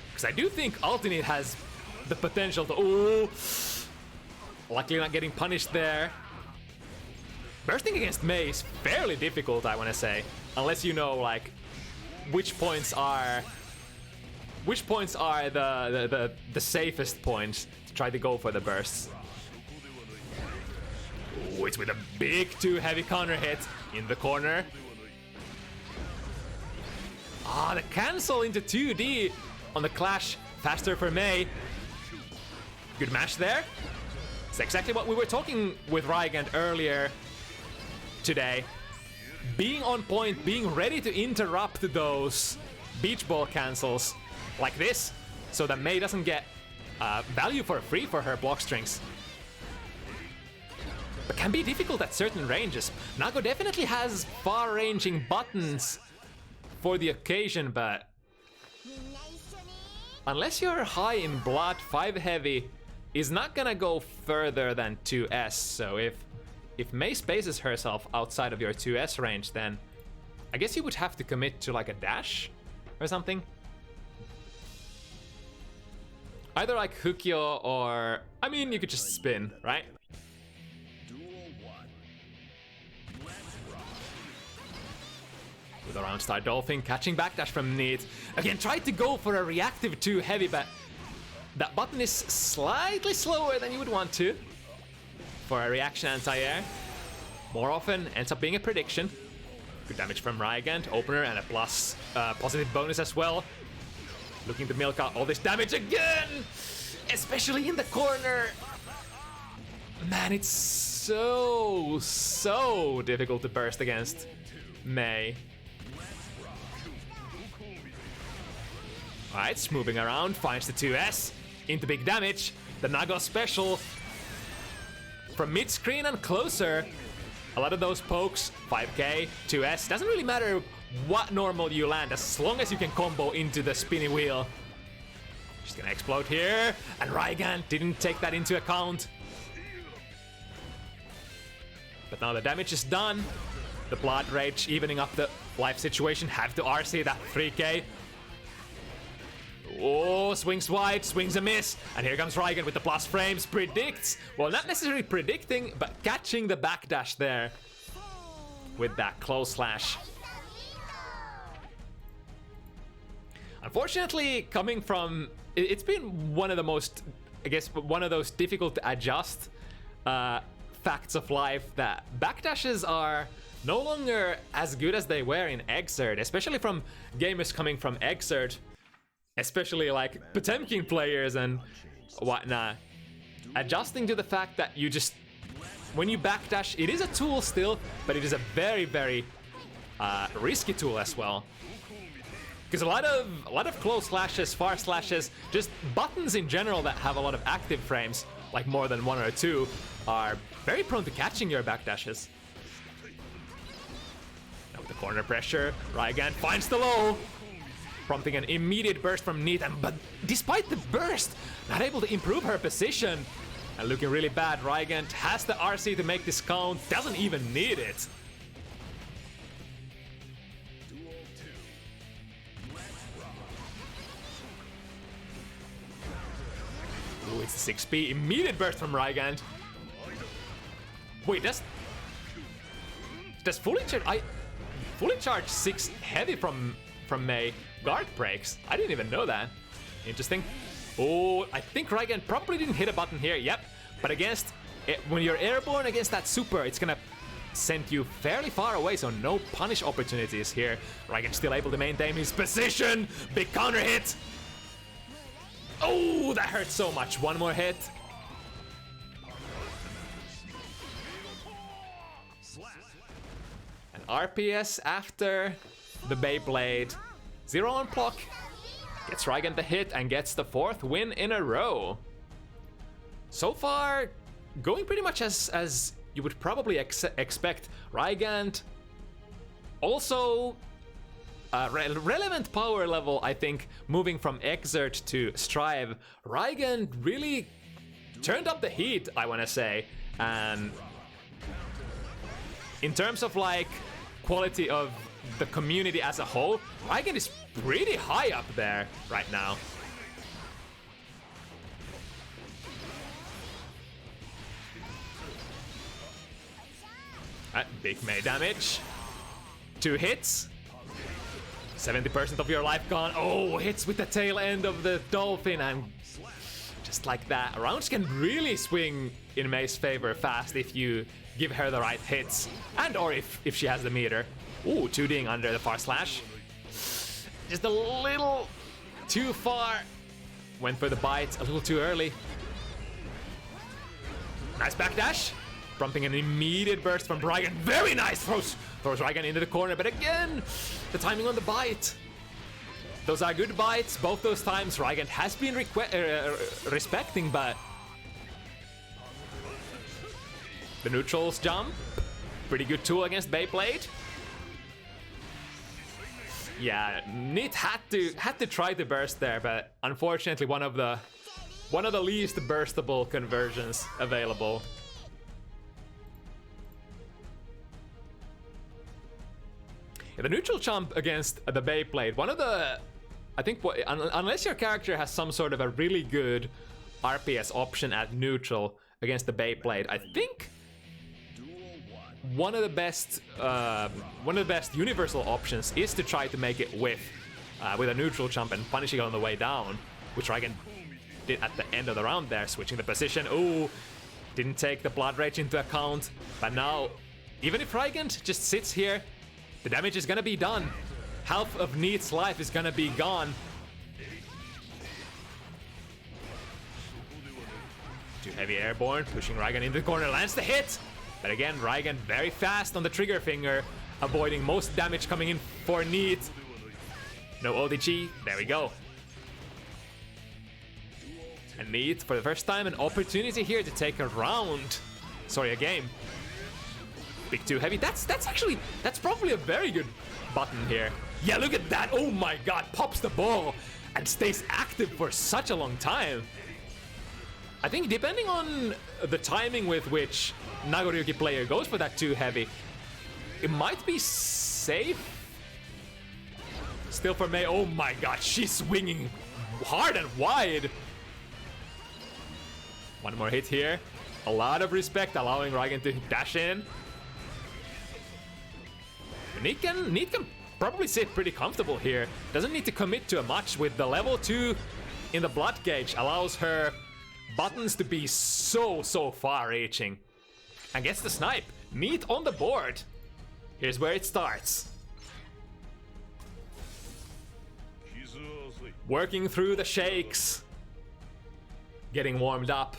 Because I do think ULTINEET has the potential to... Ooh, luckily not getting punished there. Bursting against Mei is fairly difficult, I want to say, unless you know like which points are the safest points to try to go for the bursts. Ooh, it's with a big 2 heavy counter hit in the corner. Ah, the cancel into 2D on the clash, faster for Mei. Good mash there. It's exactly what we were talking with Rygand earlier today. Being on point, being ready to interrupt those beach ball cancels like this, so that Mei doesn't get value for free for her block strings. But can be difficult at certain ranges. Nago definitely has far-ranging buttons for the occasion, but unless you're high in blood, 5 heavy is not gonna go further than 2S. So if Mei spaces herself outside of your 2S range, then I guess you would have to commit to like a dash or something. Either like Hukyo or... I mean, you could just spin, right? With the round start. Dolphin catching backdash from Neat. Again, tried to go for a reactive too heavy, but that button is slightly slower than you would want to for a reaction anti-air. More often ends up being a prediction. Good damage from Rygand, opener, and a plus positive bonus as well. Looking to milk out all this damage again, especially in the corner. Man, it's so difficult to burst against Mei. Alright, it's moving around, finds the 2S into big damage. The Nago special from mid-screen and closer. A lot of those pokes, 5k, 2S, doesn't really matter what normal you land as long as you can combo into the spinny wheel. She's gonna explode here, and Rygand didn't take that into account. But now the damage is done. The Blood Rage evening up the life situation. Have to RC that 3k. Oh, swings wide, swings a miss. And here comes Rygand with the plus frames. Predicts. Well, not necessarily predicting, but catching the backdash there with that close slash. Unfortunately, coming from... It's been one of the most... I guess one of those difficult to adjust facts of life that backdashes are no longer as good as they were in Exert, especially from gamers coming from Exert, especially like Potemkin players and whatnot. Adjusting to the fact that you just, when you backdash, it is a tool still, but it is a very risky tool as well. Because a lot of close slashes, far slashes, just buttons in general that have a lot of active frames, like more than one or two, are very prone to catching your backdashes. Now with the corner pressure, Rygand finds the low, prompting an immediate burst from Neat, but despite the burst, not able to improve her position. And looking really bad, Rygand has the RC to make this count, doesn't even need it. Ooh, it's the 6p, immediate burst from Rygand. Wait, does fully charge 6 heavy from Mei guard breaks? I didn't even know that. Interesting. Oh, I think Rygand probably didn't hit a button here. Yep, but against when you're airborne against that super, it's gonna send you fairly far away, so no punish opportunities here. Rygand still able to maintain his position. Big counter hit. Oh, that hurts so much. One more hit. An RPS after the Beyblade. 0 on block. Gets Rygand the hit and gets the 4th win in a row. So far, going pretty much as you would probably expect. Rygand also relevant power level, I think, moving from Exert to Strive. Rygand really turned up the heat, I want to say. And in terms of like quality of the community as a whole, Rygand is pretty high up there right now. Big Mei damage. 2 hits. 70% of your life gone. Oh, hits with the tail end of the Dolphin, and just like that. Rounds can really swing in Mei's favor fast if you give her the right hits, and or if she has the meter. Ooh, 2D'ing under the far slash. Just a little too far. Went for the bite a little too early. Nice backdash. Prompting an immediate burst from Rygand. Very nice! Throws Rygand into the corner, but again, the timing on the bite. Those are good bites. Both those times Rygand has been respecting, but the neutrals jump. Pretty good tool against Beyblade. Yeah, Neat had to try to burst there, but unfortunately one of the least burstable conversions available. Yeah, the neutral jump against the Beyblade, one of the, I think, unless your character has some sort of a really good RPS option at neutral against the Beyblade, I think one of the best universal options is to try to make it with a neutral jump and punishing on the way down, which Rygand did at the end of the round there, switching the position. Ooh, didn't take the Blood Rage into account, but now, even if Rygand just sits here, the damage is gonna be done. Half of Neet's life is gonna be gone. Too heavy airborne, pushing Rygand into the corner, lands the hit! But again, Rygand very fast on the trigger finger, avoiding most damage coming in for Neet. No ODG, there we go. And Neet, for the first time, an opportunity here to take a round. Sorry, a game. Big too heavy. That's probably a very good button here. Yeah, look at that. Oh my god, pops the ball and stays active for such a long time. I think depending on the timing with which Nagoriyuki player goes for that too heavy, it might be safe. Still for Mei. Oh my god, she's swinging hard and wide. One more hit here. A lot of respect, allowing Rygand to dash in. Neet can probably sit pretty comfortable here. Doesn't need to commit to a much with the level 2 in the blood gauge. Allows her buttons to be so far-reaching. And gets the snipe. Neet on the board. Here's where it starts. Working through the shakes. Getting warmed up.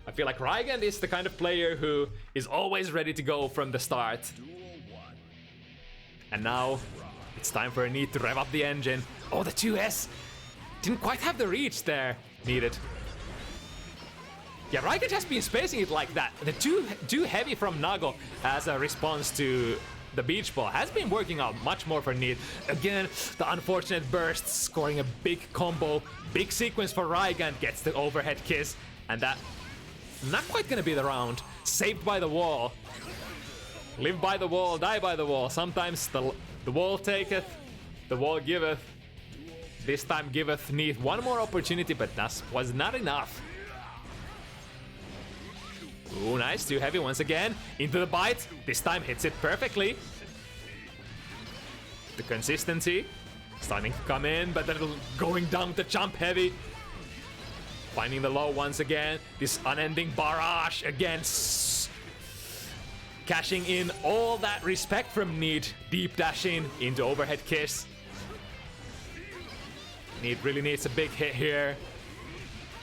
I feel like Rygand is the kind of player who is always ready to go from the start. And now it's time for a Neet to rev up the engine. Oh, the 2S didn't quite have the reach there needed. Yeah, Rygand has been spacing it like that. The too heavy from Nago as a response to the beach ball has been working out much more for Neet. Again, the unfortunate burst, scoring a big combo. Big sequence for Rygand, gets the overhead kiss, and that not quite gonna be the round. Saved by the wall. Live by the wall, die by the wall. Sometimes the wall taketh, the wall giveth. This time giveth Neet one more opportunity, but that was not enough. Ooh, nice, too heavy once again. Into the bite, this time hits it perfectly. The consistency starting to come in, but then going down the jump heavy. Finding the low once again. This unending barrage against cashing in all that respect from Neet. Deep dashing into overhead kiss. Neet really needs a big hit here.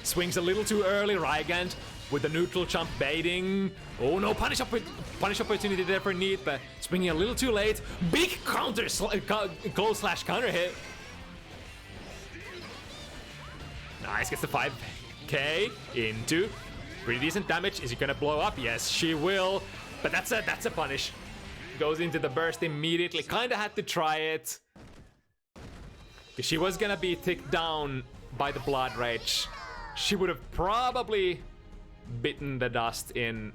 Swings a little too early. Rygand with the neutral jump baiting. Oh no, punish opportunity there for Neet, but swinging a little too late. Big counter, close slash counter hit. Nice, gets the 5k into pretty decent damage. Is he gonna blow up? Yes, she will. But that's a punish. Goes into the burst immediately. Kinda had to try it. If she was gonna be ticked down by the blood rage, she would have probably bitten the dust in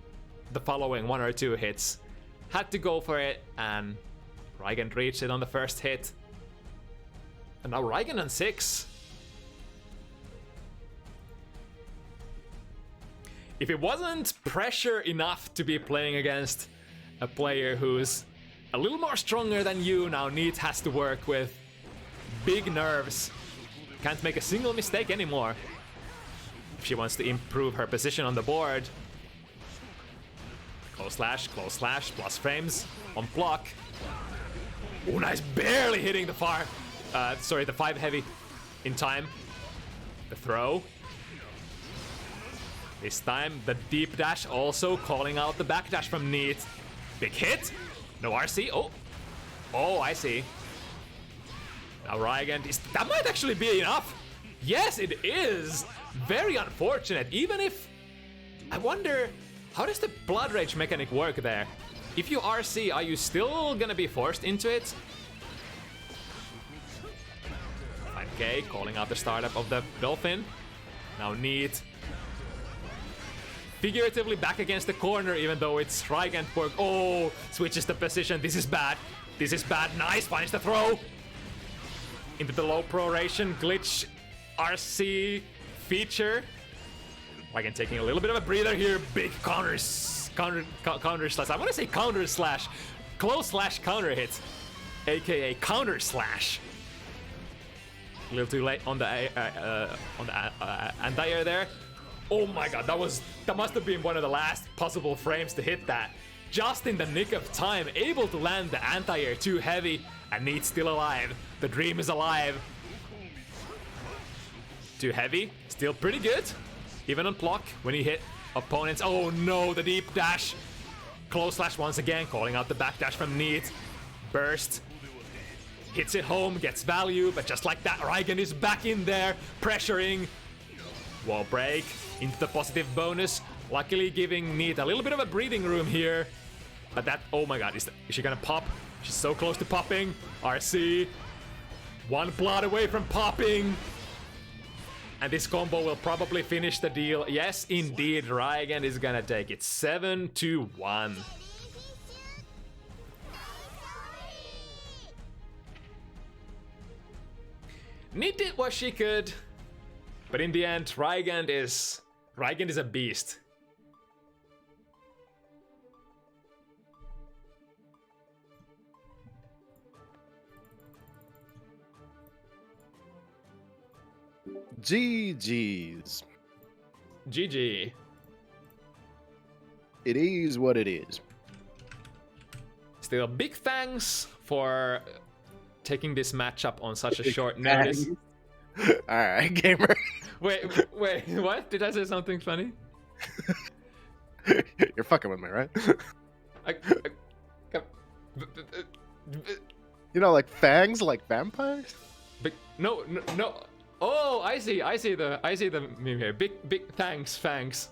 the following 1 or 2 hits. Had to go for it, and Rygand reached it on the first hit. And now Rygand on 6. If it wasn't pressure enough to be playing against a player who's a little more stronger than you, now Neet has to work with big nerves. Can't make a single mistake anymore if she wants to improve her position on the board. Close slash, plus frames on block. Oh, nice, barely hitting the the 5 heavy in time. The throw. This time, the deep dash also calling out the back dash from Neet. Big hit. No RC. Oh, I see. Now Rygand that might actually be enough. Yes, it is. Very unfortunate. Even if, I wonder, how does the blood rage mechanic work there? If you RC, are you still gonna be forced into it? 5k, calling out the startup of the Dolphin. Now Neet figuratively back against the corner, even though it's Rygand work. Oh, switches the position. This is bad. This is bad. Nice, finds the throw. Into the low proration glitch RC feature. Rygand taking a little bit of a breather here. Big counters counter slash. I want to say counter slash, close slash counter hit, aka counter slash. A little too late on the anti-air there. Oh my god, that must have been one of the last possible frames to hit that. Just in the nick of time, able to land the anti-air too heavy, and Neat's still alive. The dream is alive. Too heavy, still pretty good. Even on block, when he hit opponents. Oh no, the deep dash. Close slash once again, calling out the backdash from Neat. Burst. Hits it home, gets value, but just like that, Rygand is back in there, pressuring. Wall break into the positive bonus. Luckily giving Neat a little bit of a breathing room here. But that, oh my god, is she gonna pop? She's so close to popping. RC. One blood away from popping. And this combo will probably finish the deal. Yes, indeed, Rygand is gonna take it 7-1. Neat did what she could, but in the end, Rygand is a beast.
GG's.
GG.
It is what it is.
Still, big thanks for taking this matchup on such a short notice.
Alright, gamer.
Wait, what? Did I say something funny?
You're fucking with me, right? You know, like fangs, like vampires?
No. Oh, I see the meme here. Big thanks, fangs.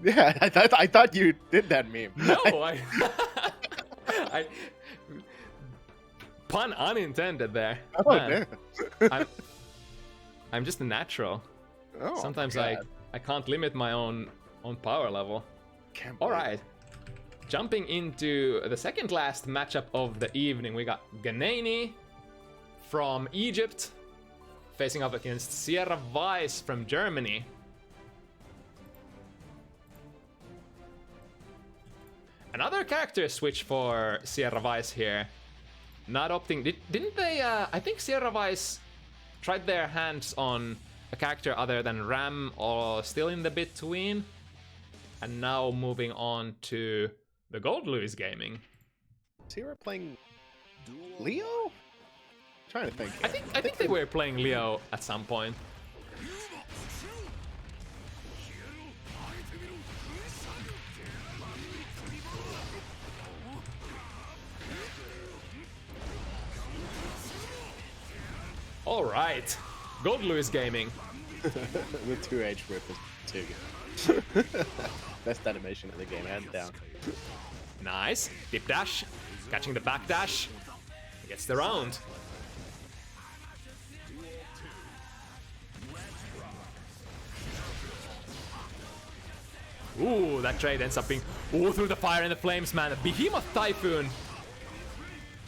Yeah, I thought you did that meme.
No, I pun unintended there.
Oh, man.
I'm just a natural.
Oh,
sometimes
God.
I can't limit my own power level. All right. Jumping into the second last matchup of the evening, we got Ganainy from Egypt facing up against Sierra Weiss from Germany. Another character switch for Sierra Weiss here. Not opting. Didn't they? I think Sierra Weiss tried their hands on a character other than Ram, or still in the between, and now moving on to the Gold Louis Gaming.
Sierra playing Leo? I'm trying to think.
I think they were playing Leo at some point. All right, Gold Louis Gaming.
The 2H whip is too good. Best animation in the game, hands down.
Nice. Dip dash. Catching the back dash. Gets the round. Ooh, that trade ends up being... Ooh, through the fire and the flames, man. A Behemoth Typhoon.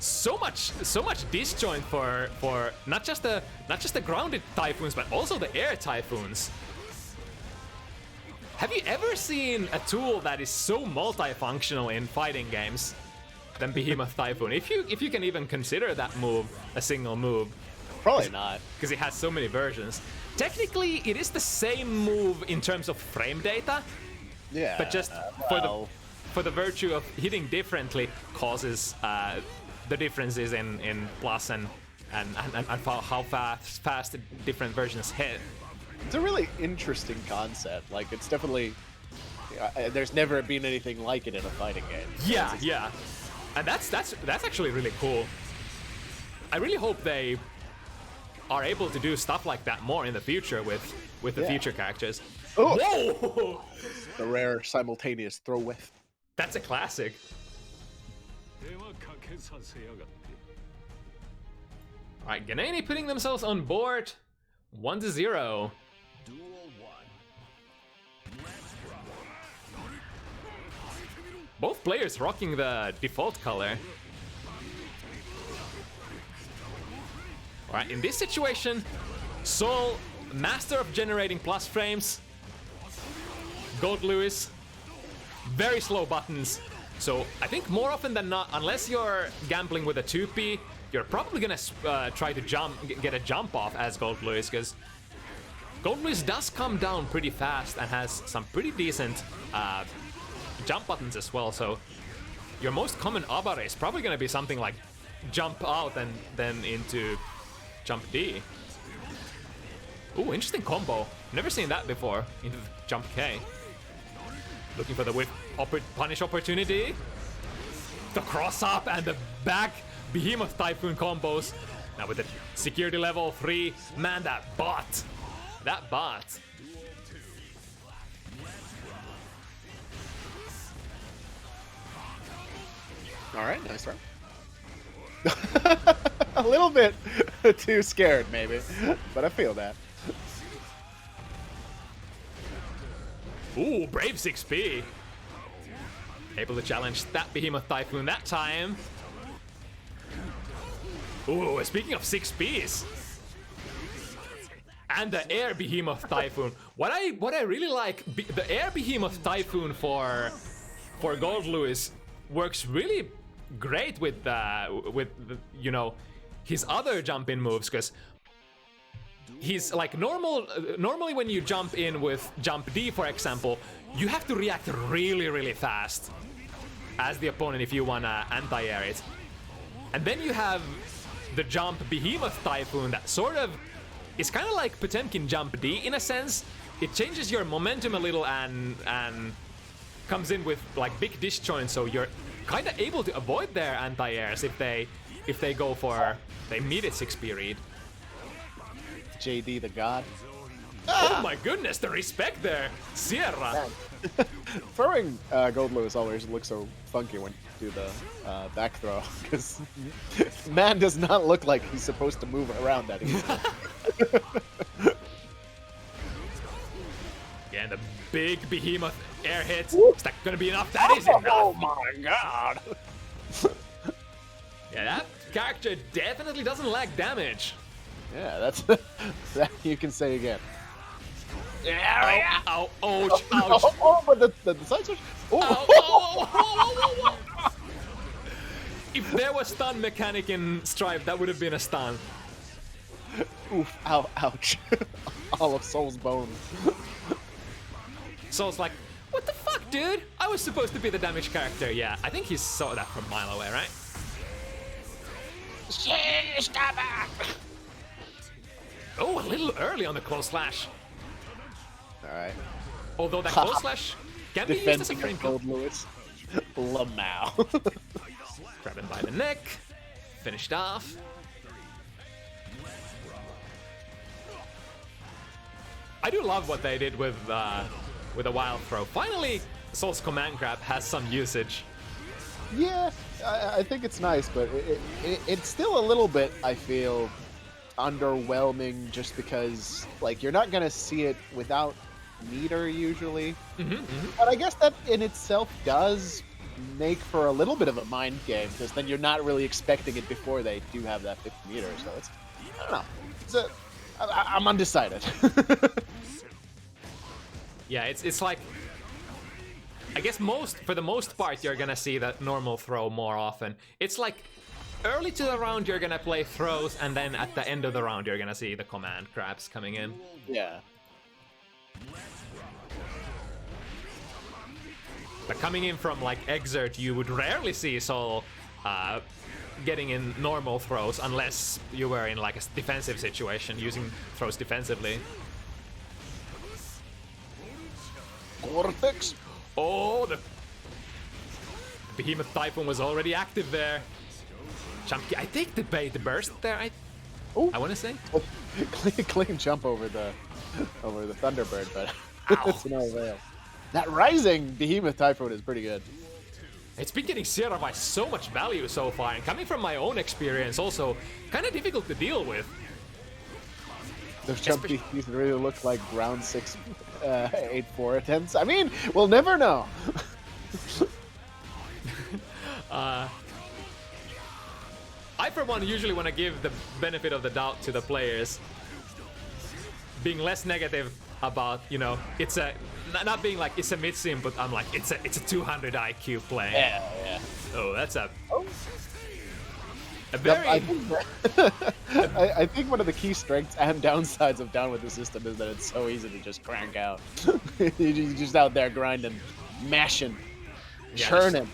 So much disjoint for not just the grounded typhoons, but also the air typhoons. Have you ever seen a tool that is so multifunctional in fighting games than Behemoth Typhoon? If you can even consider that move a single move.
Probably not,
because it has so many versions. Technically, it is the same move in terms of frame data.
Yeah.
But just for the virtue of hitting differently causes the differences in plus and how fast different versions hit.
It's a really interesting concept. Like, it's definitely... there's never been anything like it in a fighting game.
Yeah. And that's actually really cool. I really hope they are able to do stuff like that more in the future with the future characters.
Oh.
Whoa!
The rare simultaneous throw whiff.
That's a classic. Alright, Ganainy putting themselves on board. 1-0. Both players rocking the default color. Alright, in this situation, Soul, master of generating plus frames. Gold Louis very slow buttons. So I think more often than not, unless you're gambling with a 2P, you're probably gonna try to get a jump off as Gold Lewis, because Gold Lewis does come down pretty fast and has some pretty decent jump buttons as well. So your most common Abare is probably gonna be something like jump out and then into jump D. Ooh, interesting combo. Never seen that before. Into the jump K. Looking for the whip punish opportunity. The cross up and the back Behemoth Typhoon combos. Now with the security level 3, man, that bot. That bot.
All right, nice round. A little bit too scared, maybe, but I feel that.
Ooh, brave 6P. Able to challenge that Behemoth Typhoon that time. Ooh, speaking of 6Ps. And the air Behemoth Typhoon. What I really like, the air Behemoth Typhoon for Gold Lewis works really great with you know, his other jump in moves, because he's like normally when you jump in with jump D, for example, you have to react really fast as the opponent if you wanna anti-air it. And then you have the jump Behemoth Typhoon that sort of is kind of like Potemkin jump D in a sense. It changes your momentum a little and comes in with like big disjoint, so you're kind of able to avoid their anti-airs if they go for the immediate 6P read.
JD the God.
Oh my goodness, the respect there. Sierra.
Throwing Gold Lewis always looks so funky when you do the back throw, because man does not look like he's supposed to move around that easily.
Yeah, and the big Behemoth air hits. Is that gonna be enough? That is enough.
Oh my god.
Yeah, that character definitely doesn't lack damage.
Yeah, that's that you can say again.
Yeah, ow, ouch, ouch.
Oh, but the side switch.
If there was stun mechanic in Stripe, that would have been a stun.
Oof, ow, ouch. All of Soul's bones.
Soul's like, what the fuck, dude? I was supposed to be the damage character. Yeah, I think he saw that from a mile away, right? Oh, a little early on the close slash.
Alright.
Although that close slash can be used as a frame kill.
Gold Lewis. Lamau.
Grab him by the neck. Finished off. I do love what they did with a wild throw. Finally, Soul's command grab has some usage.
Yeah, I think it's nice, but it's still a little bit, I feel, underwhelming, just because like you're not gonna see it without meter usually. But I guess that in itself does make for a little bit of a mind game, because then you're not really expecting it before they do have that 50 meter. So it's, I don't know. I'm undecided.
Yeah, it's like, I guess for the most part you're gonna see that normal throw more often. It's like early to the round you're gonna play throws, and then at the end of the round you're gonna see the command grabs coming in.
Yeah.
But coming in from like Exert, you would rarely see Soul getting in normal throws unless you were in like a defensive situation, using throws defensively.
Vortex.
Oh, the Behemoth Typhoon was already active there. I take the bait, the burst there. I want to say
clean jump over the Thunderbird, but it's no avail. That rising Behemoth Typhoon is pretty good.
It's been getting Sierra by so much value so far, and coming from my own experience, also kind of difficult to deal with.
Those jump BPs really look like round 6 8-4 attempts. I mean, we'll never know.
I, for one, usually want to give the benefit of the doubt to the players, being less negative about, you know, it's a not being like it's a mid-sim, but I'm like it's a 200 IQ play.
Yeah.
Oh, that's a
Yep,
very.
I think one of the key strengths and downsides of Down with the System is that it's so easy to just crank out. You're just out there grinding, mashing, churning.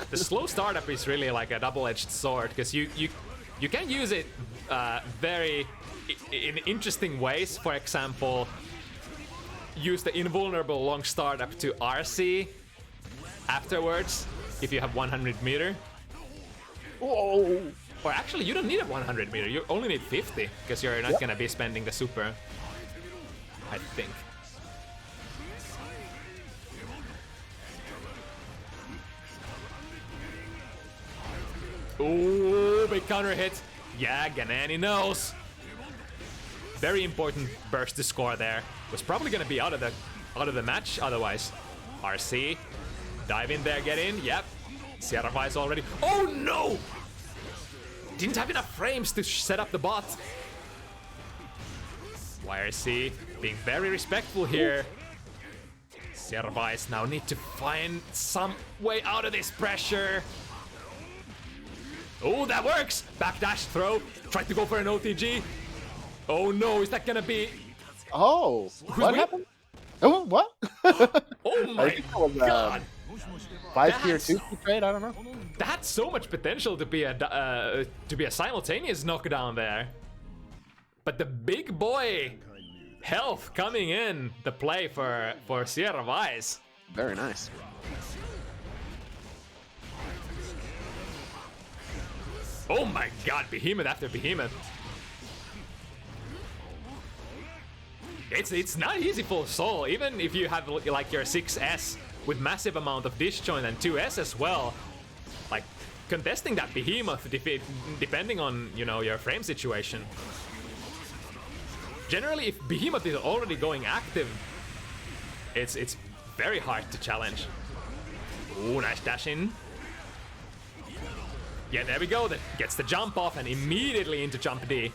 The slow startup is really like a double-edged sword because you can use it very in interesting ways. For example, use the invulnerable long startup to RC afterwards if you have 100 meter.
Whoa!
Or actually, you don't need a 100 meter. You only need 50 because you're not gonna be spending the super. I think. Ooh, big counter hit. Yeah, Ganainy knows. Very important burst to score there. Was probably gonna be out of the match otherwise. RC, dive in there, get in. Yep. Sierra Vice already. Oh no! Didn't have enough frames to set up the bot. YRC being very respectful here. Sierra Vice now need to find some way out of this pressure. Oh, that works! Backdash throw. Tried to go for an OTG. Oh no, is that gonna be...
Oh, what happened? Oh, what?
Oh my god!
5 tier 2 trade? I don't know.
That had so much potential to be a simultaneous knockdown there. But the big boy health coming in the play for Sierra Vice.
Very nice.
Oh my god, behemoth after behemoth. It's not easy for Soul, even if you have like your 6S with massive amount of disjoint and 2S as well. Like contesting that behemoth depending on, you know, your frame situation. Generally, if behemoth is already going active, it's very hard to challenge. Ooh, nice dash in. Yeah, there we go. That gets the jump off and immediately into jump D.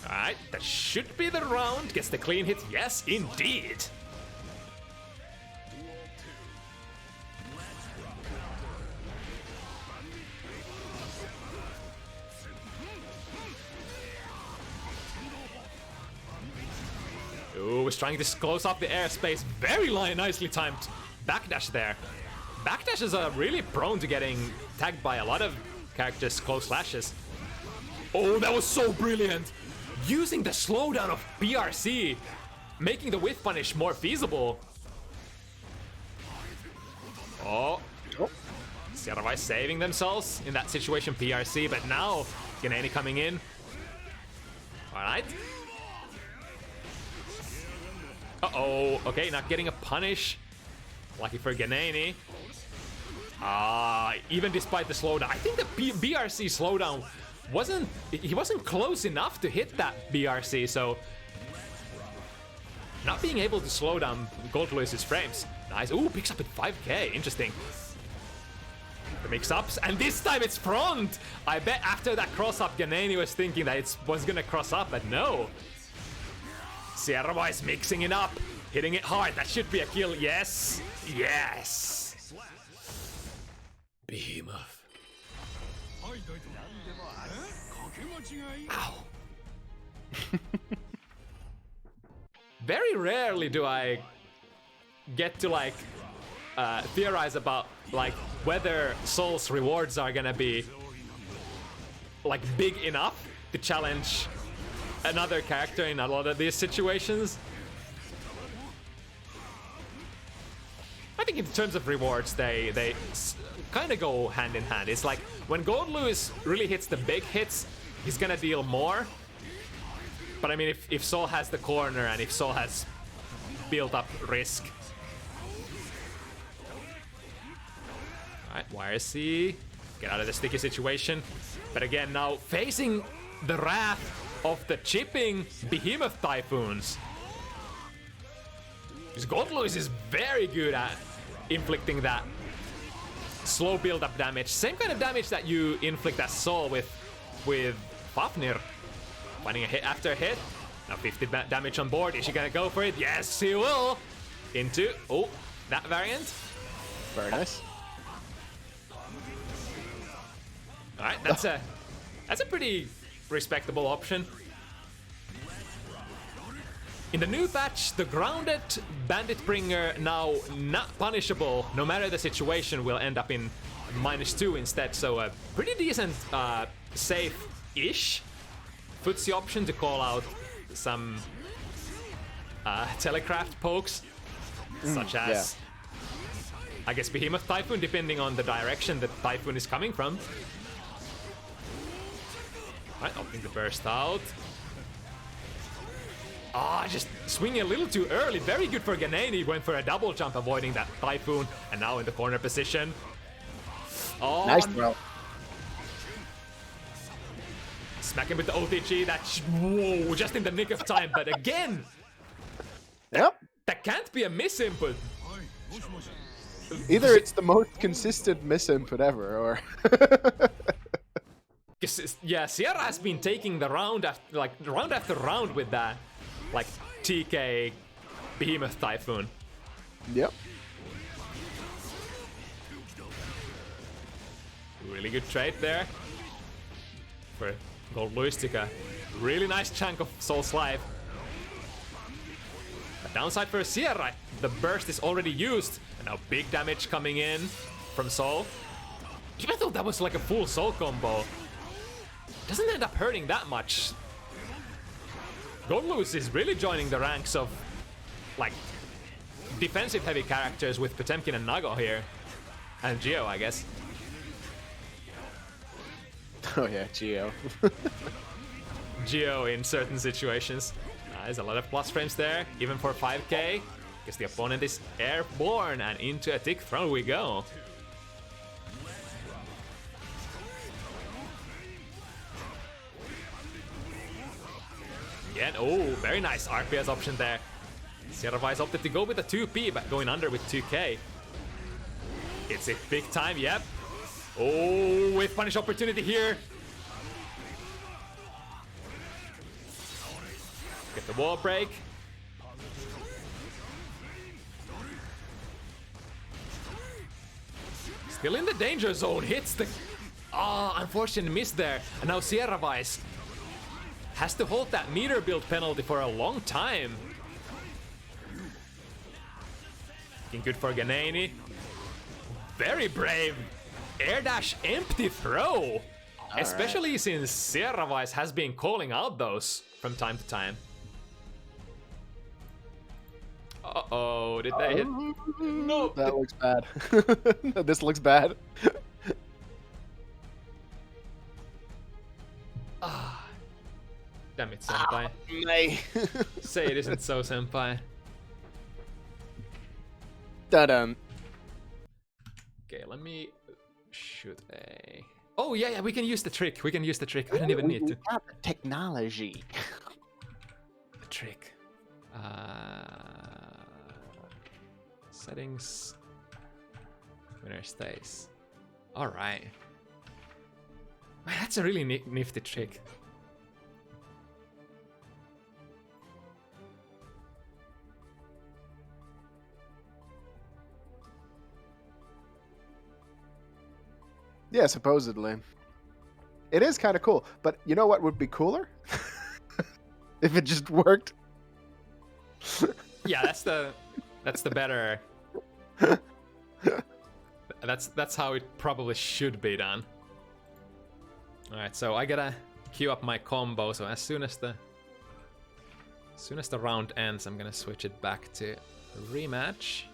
Alright, that should be the round. Gets the clean hit. Yes, indeed. Ooh, was trying to close off the airspace. Very nicely timed backdash there. Backdashes are really prone to getting tagged by a lot of characters' close slashes. Oh, that was so brilliant! Using the slowdown of PRC, making the whiff punish more feasible. Oh. Sierra Vice saving themselves in that situation, PRC, but now Ganainy coming in. Alright. Uh-oh. Okay, not getting a punish. Lucky for Ganainy. Even despite the slowdown, I think the BRC slowdown he wasn't close enough to hit that BRC, so not being able to slow down Goldluis's frames. Nice. Ooh, picks up at 5k. Interesting. The mix-ups, and this time it's front! I bet after that cross-up, Ganainy was thinking that it was gonna cross up, but no. Sierra Vice mixing it up, hitting it hard. That should be a kill. Yes. Yes. Behemoth. Ow. Very rarely do I get to like theorize about like whether Soul's rewards are gonna be like big enough to challenge another character in a lot of these situations. I think in terms of rewards, they kind of go hand in hand. It's like when Goldluis really hits the big hits, he's gonna deal more. But I mean, if Soul has the corner and if Soul has built up risk. Alright, YRC, get out of the sticky situation. But again, now facing the wrath of the chipping Behemoth Typhoons. Because Goldluis is very good at inflicting that slow build-up damage. Same kind of damage that you inflict as Soul with Fafnir. Finding a hit after hit. Now 50 damage on board. Is she gonna go for it? Yes, she will. Into that variant.
Very nice.
All right, that's a pretty respectable option. In the new patch, the grounded Bandit Bringer, now not punishable, no matter the situation, will end up in -2 instead. So a pretty decent, safe-ish footsie option to call out some Telecraft pokes, such as, I guess, Behemoth Typhoon, depending on the direction the Typhoon is coming from. Alright, opting the burst out. Just swinging a little too early. Very good for Ganainy. Went for a double jump, avoiding that Typhoon, and now in the corner position. Oh,
Nice throw.
Smack him with the OTG. Whoa, just in the nick of time. But again,
Yep.
that can't be a misinput.
Either it's the most consistent misinput ever, or
Yeah, Sierra has been taking the round after round with that, like TK Behemoth Typhoon.
yep.
Really good trade there for Gold Luis. Took a really nice chunk of Soul's life. The downside for Sierra, the burst is already used, and now big damage coming in from Soul. Even though that was like a full Soul combo, doesn't end up hurting that much. Gold Luis is really joining the ranks of like defensive heavy characters with Potemkin and Nago here, and Geo, I guess.
Oh yeah, Geo.
Geo in certain situations. There's a lot of plus frames there, even for 5k. Guess the opponent is airborne, and into a tick throw we go. Again, very nice RPS option there. Sierra Vice opted to go with a 2P, but going under with 2k. It's it big time, yep. With punish opportunity here. Get the wall break. Still in the danger zone, hits the... unfortunate miss there. And now Sierra Vice has to hold that meter build penalty for a long time. Looking good for Ganainy. Very brave. Air dash empty throw. Especially since Sierra Vice has been calling out those from time to time. Uh-oh, did they hit? No.
That looks bad. This looks bad.
Damn it, senpai.
Nay.
Say it isn't so, senpai.
Dun.
Okay, let me shoot a... Oh, yeah, we can use the trick. We can use the trick. I don't even need to.
Got the technology.
The trick. Settings. Winner stays. Alright. Man, that's a really nifty trick.
Yeah, supposedly. It is kind of cool, but you know what would be cooler? If it just worked.
Yeah, that's the better. That's how it probably should be done. All right, so I gotta queue up my combo. So as soon as the round ends, I'm gonna switch it back to rematch.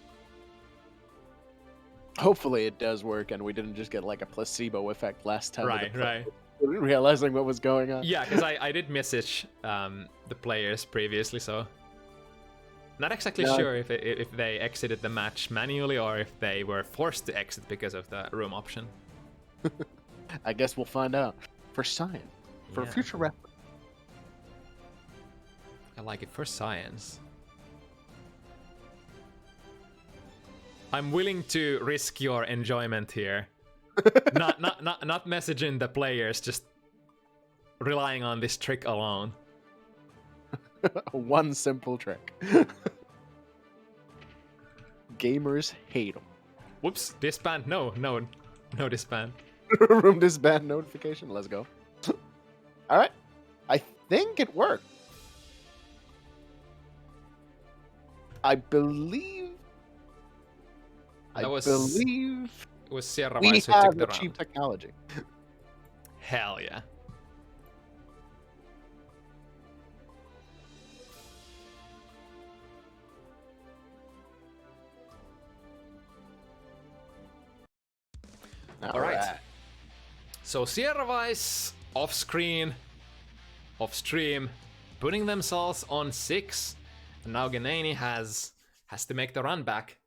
Hopefully it does work and we didn't just get like a placebo effect last time.
Right.
Realizing what was going on.
Yeah, because I did message the players previously, so not exactly sure if they exited the match manually or if they were forced to exit because of the room option.
I guess we'll find out. For science. For
Yeah.
future reference.
I like it for science. I'm willing to risk your enjoyment here. not messaging the players, just relying on this trick alone.
One simple trick. Gamers hate them.
Whoops, disband. No disband.
Room disband notification. Let's go. All right. I think it worked. I believe.
It was Sierra
we
Weiss who took
have
the
achieved
round.
technology.
Hell yeah. All right. So Sierra Weiss off screen, off stream, putting themselves on 6, and now Ganainy has to make the run back.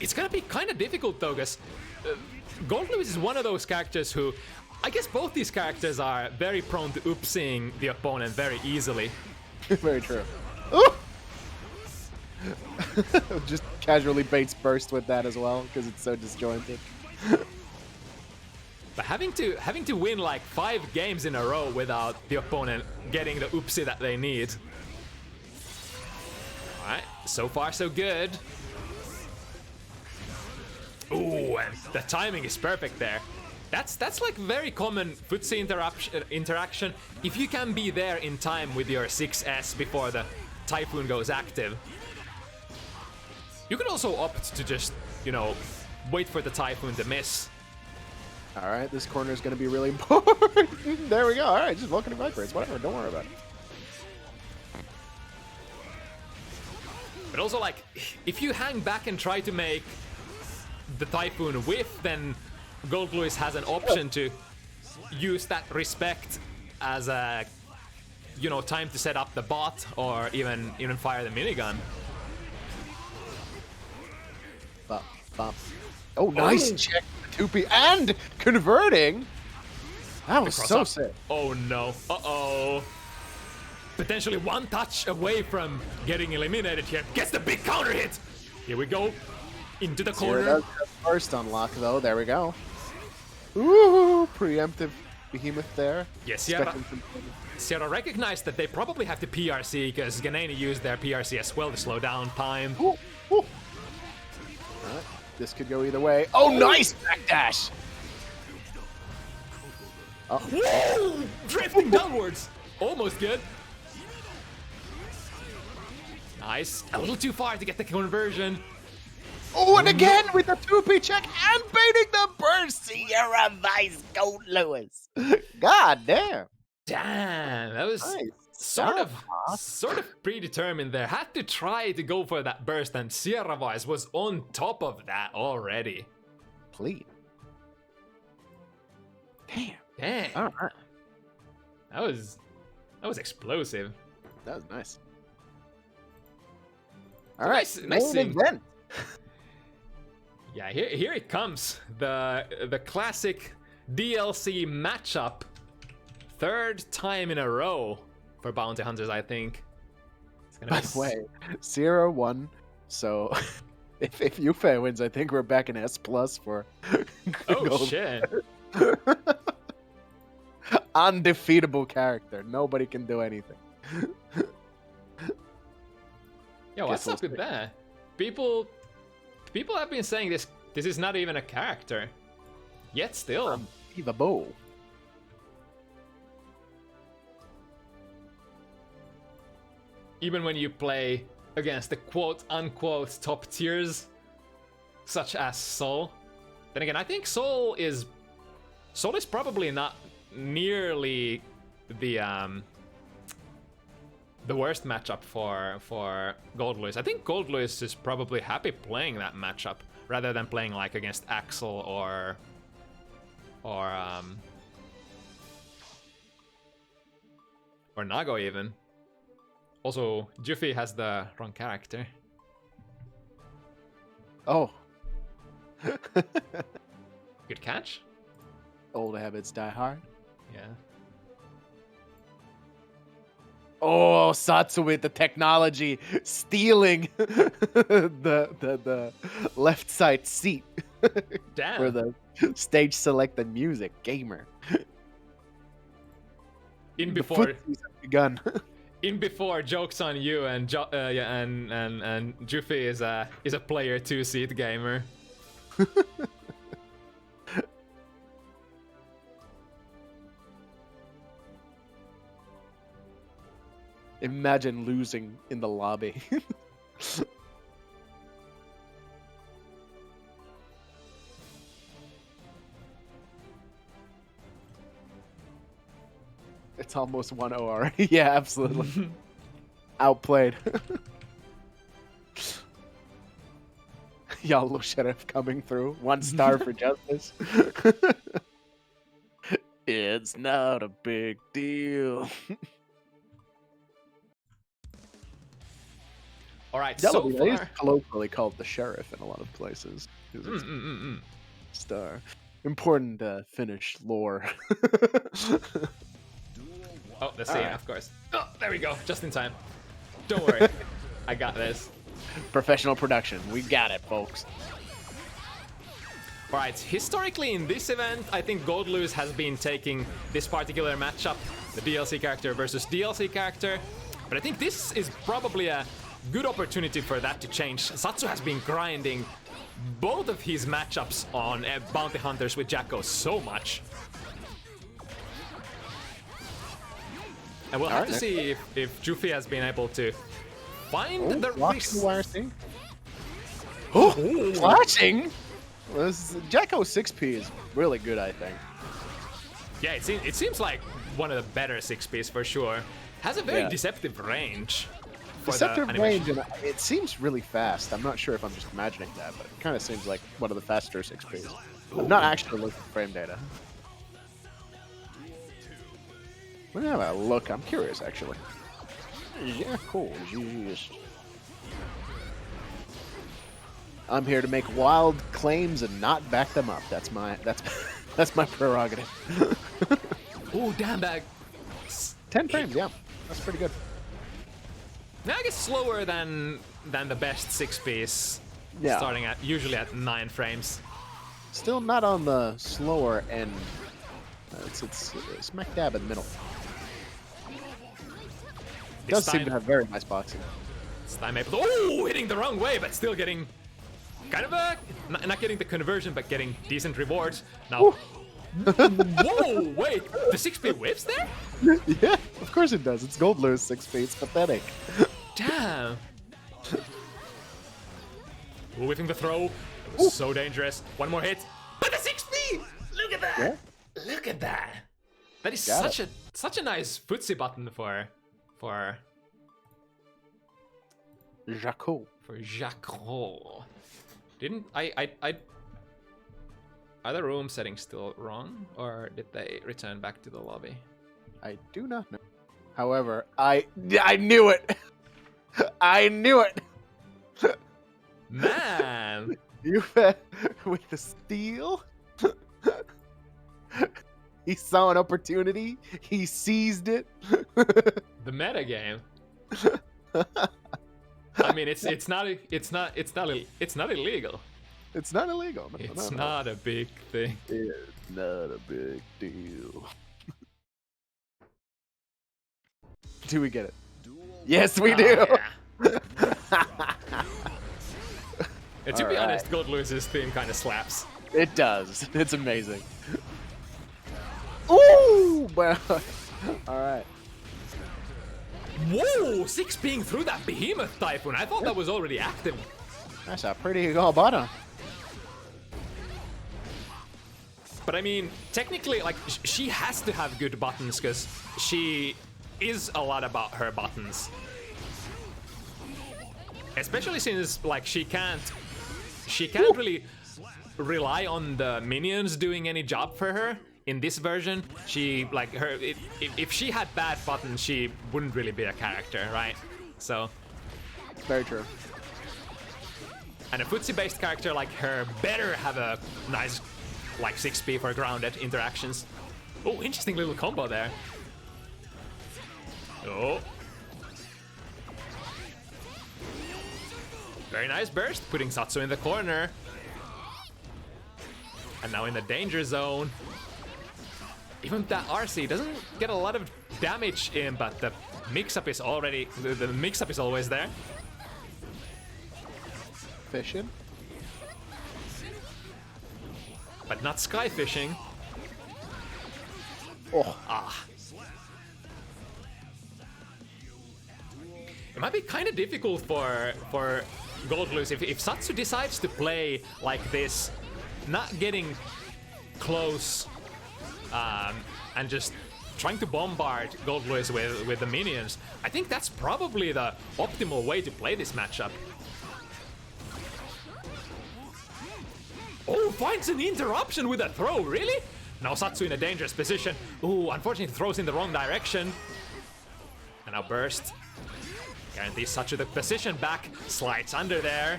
It's gonna be kind of difficult though, because Gold Lewis is one of those characters who, I guess both these characters are very prone to oopsing the opponent very easily.
Very true. Ooh! Just casually baits burst with that as well because it's so disjointed.
But having to win like 5 games in a row without the opponent getting the oopsie that they need. Alright, so far so good. Ooh, and the timing is perfect there. That's like very common footsie interaction. If you can be there in time with your 6S before the Typhoon goes active. You can also opt to just, you know, wait for the Typhoon to miss.
All right, this corner is going to be really important. There we go. All right, just welcome to Viper. It's whatever. Don't worry about it.
But also, like, if you hang back and try to make the Typhoon whiff, then Gold Lewis has an option to use that respect as a, you know, time to set up the bot or even fire the minigun.
Bop, bop. Oh, nice check. 2P and converting. That was so sick.
Oh no. Uh-oh. Potentially one touch away from getting eliminated here. Gets the big counter hit. Here we go. Into the corner.
Does have first unlock though. There we go. Ooh, preemptive behemoth there.
Yes, Sierra recognized that they probably have to PRC because Ganainy used their PRC as well to slow down time.
Ooh, ooh. Alright, this could go either way. Oh, nice backdash! Oh.
Whoa! Drifting downwards. Almost good. Nice. A little too far to get the conversion.
Oh, and again with the 2P check and baiting the burst. Sierra Weiss Gold Lewis. God damn.
Damn, that was
Nice.
sort of predetermined there. Had to try to go for that burst, and Sierra Weiss was on top of that already.
Please. Damn.
Damn.
All right.
That was explosive.
That was nice. All right.
Nice
main event.
Yeah, here it comes. The classic DLC matchup. 3rd time in a row for Bounty Hunters, I think. It's gonna
By the way, Sierra won, so if Jufee wins, I think we're back in S+ for
Oh
gold.
shit.
Undefeatable character. Nobody can do anything.
Yo, what's
Guess
up with that? People have been saying this is not even a character. Yet still.
The bow.
Even when you play against the quote-unquote top tiers, such as Soul. Then again, I think Soul is probably not nearly the worst matchup for Gold Lewis. I think Gold Lewis is probably happy playing that matchup rather than playing like against Axel or Nago even. Also, Jufee has the wrong character.
Oh.
Good catch.
Old habits die hard.
Yeah.
Oh, Satsu with the technology, stealing the left side seat
Damn.
for the stage selected music. Gamer.
in before
footsies have begun.
in before jokes on you and Jufee is a player 2-seat gamer.
Imagine losing in the lobby. It's almost 1-0 already. Yeah, absolutely. Outplayed. Yellow Sheriff coming through. 1 star for justice. It's not a big deal.
All right,
Yellow
so
is
far,
colloquially called the sheriff in a lot of places. Star. Important Finnish lore.
oh, the scene, of course. Oh, there we go, just in time. Don't worry, I got this.
Professional production. We got it, folks.
All right, historically in this event, I think Goldlose has been taking this particular matchup, the DLC character versus DLC character, but I think this is probably a good opportunity for that to change. Satsu has been grinding both of his matchups on Bounty Hunters with Jacko so much. And we'll have to see if Jufee has been able to find the risks.
Oh, flashing! Jacko 6P is really good, I think.
Yeah, it seems like one of the better 6Ps for sure. Has a very deceptive range.
Deceptive range, and it seems really fast. I'm not sure if I'm just imagining that, but it kind of seems like one of the faster 6Ps. I'm not actually looking at frame data. Let me have a look. I'm curious, actually. Yeah, cool. GGST. I'm here to make wild claims and not back them up. That's my prerogative.
Ooh, damn that.
10 frames, yeah. That's pretty good.
Now I guess slower than the best 6Ps.
Yeah.
Starting at usually at 9 frames.
Still not on the slower end. It's smack dab in the middle. It does seem to have very nice boxing.
This time able to, oh, hitting the wrong way, but still getting kind of a not getting the conversion, but getting decent rewards. Now, whoa, wait, the 6P whiffs there?
Yeah, of course it does. It's Goldlose 6P. It's pathetic.
Damn. Ooh, whiffing the throw. It was so dangerous. One more hit. But the 6P! Look at that!
Yeah.
Look at that! That is such a nice footsie button for
Jacko.
For Jacko. Didn't I are the room settings still wrong, or did they return back to the lobby?
I do not know. However, I knew it. I knew it.
Man,
You with the steal. He saw an opportunity. He seized it.
the meta game. I mean, it's not illegal.
It's not illegal.
It's not a big thing.
It's not a big deal. Do we get it? Yes, we do.
Yeah. And to be honest, Goldlose's theme kind of slaps.
It does. It's amazing. Ooh! Well, all right.
Whoa! 6 being through that behemoth typhoon. I thought that was already active.
That's a pretty good button.
But I mean, technically, like, she has to have good buttons because she is a lot about her buttons. Especially since, like, she can't really rely on the minions doing any job for her. In this version, she, like, if she had bad buttons, she wouldn't really be a character, right? So,
Very true.
and a footsie-based character like her better have a nice, like, 6P for grounded interactions. Oh, interesting little combo there. Oh. Very nice burst, putting Satsu in the corner. And now in the danger zone. Even that RC doesn't get a lot of damage in, but the mix-up is already... The mix-up is always there.
Fishing.
But not sky fishing.
Oh.
Ah. It might be kind of difficult for Goldlewis if Satsu decides to play like this, not getting close and just trying to bombard Goldlewis with the minions. I think that's probably the optimal way to play this matchup. Oh, finds an interruption with a throw, really? Now Satsu in a dangerous position. Ooh, unfortunately throws in the wrong direction. And now burst. Guarantees Satsu the position back. Slides under there.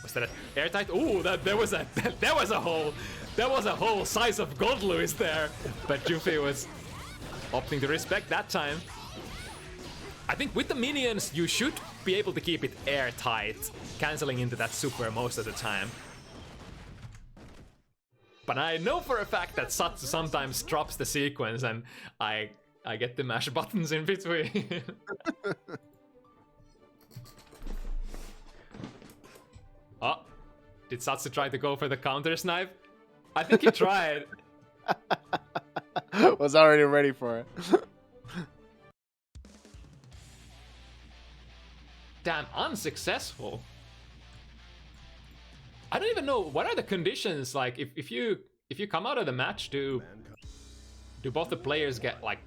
Was that an airtight? Ooh, there was a whole size of Goldlewis there. But Jufee was opting to respect that time. I think with the minions, you should be able to keep it airtight, canceling into that super most of the time. But I know for a fact that Satsu sometimes drops the sequence and I get to mash buttons in between. Oh, did Satsu try to go for the counter snipe? I think he tried.
Was already ready for it.
Damn, unsuccessful. I don't even know what are the conditions. Like, if you come out of the match, do both the players get like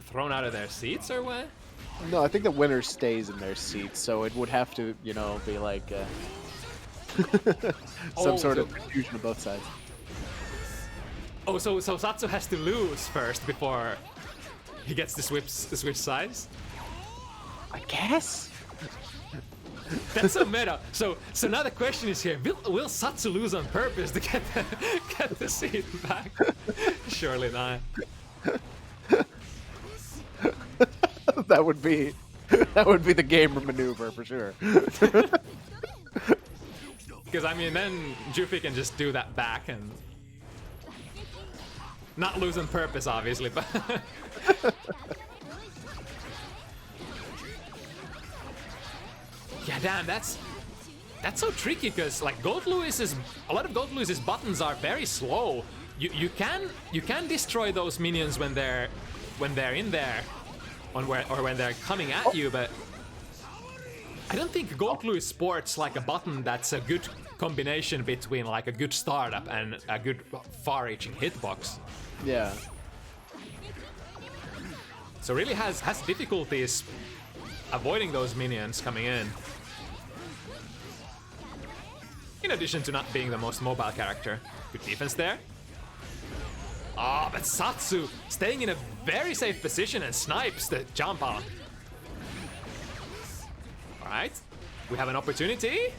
thrown out of their seats or what?
No, I think the winner stays in their seats, so it would have to, you know, be like some sort of confusion on both sides.
Oh, so Satsu has to lose first before he gets to switch sides?
I guess.
That's so meta. So now the question is here: Will Satsu lose on purpose to get the seat back? Surely not.
That would be the gamer maneuver for sure.
Because I mean, then Jufee can just do that back and not lose on purpose, obviously, but. Yeah, damn, that's so tricky because like a lot of Goldlewis's buttons are very slow. You can destroy those minions when they're in there, or when they're coming at you, but I don't think Goldlewis sports like a button that's a good combination between like a good startup and a good far-reaching hitbox.
Yeah.
So really has difficulties avoiding those minions coming in. In addition to not being the most mobile character. Good defense there. Ah, but Satsu staying in a very safe position and snipes the jump out. Alright, we have an opportunity.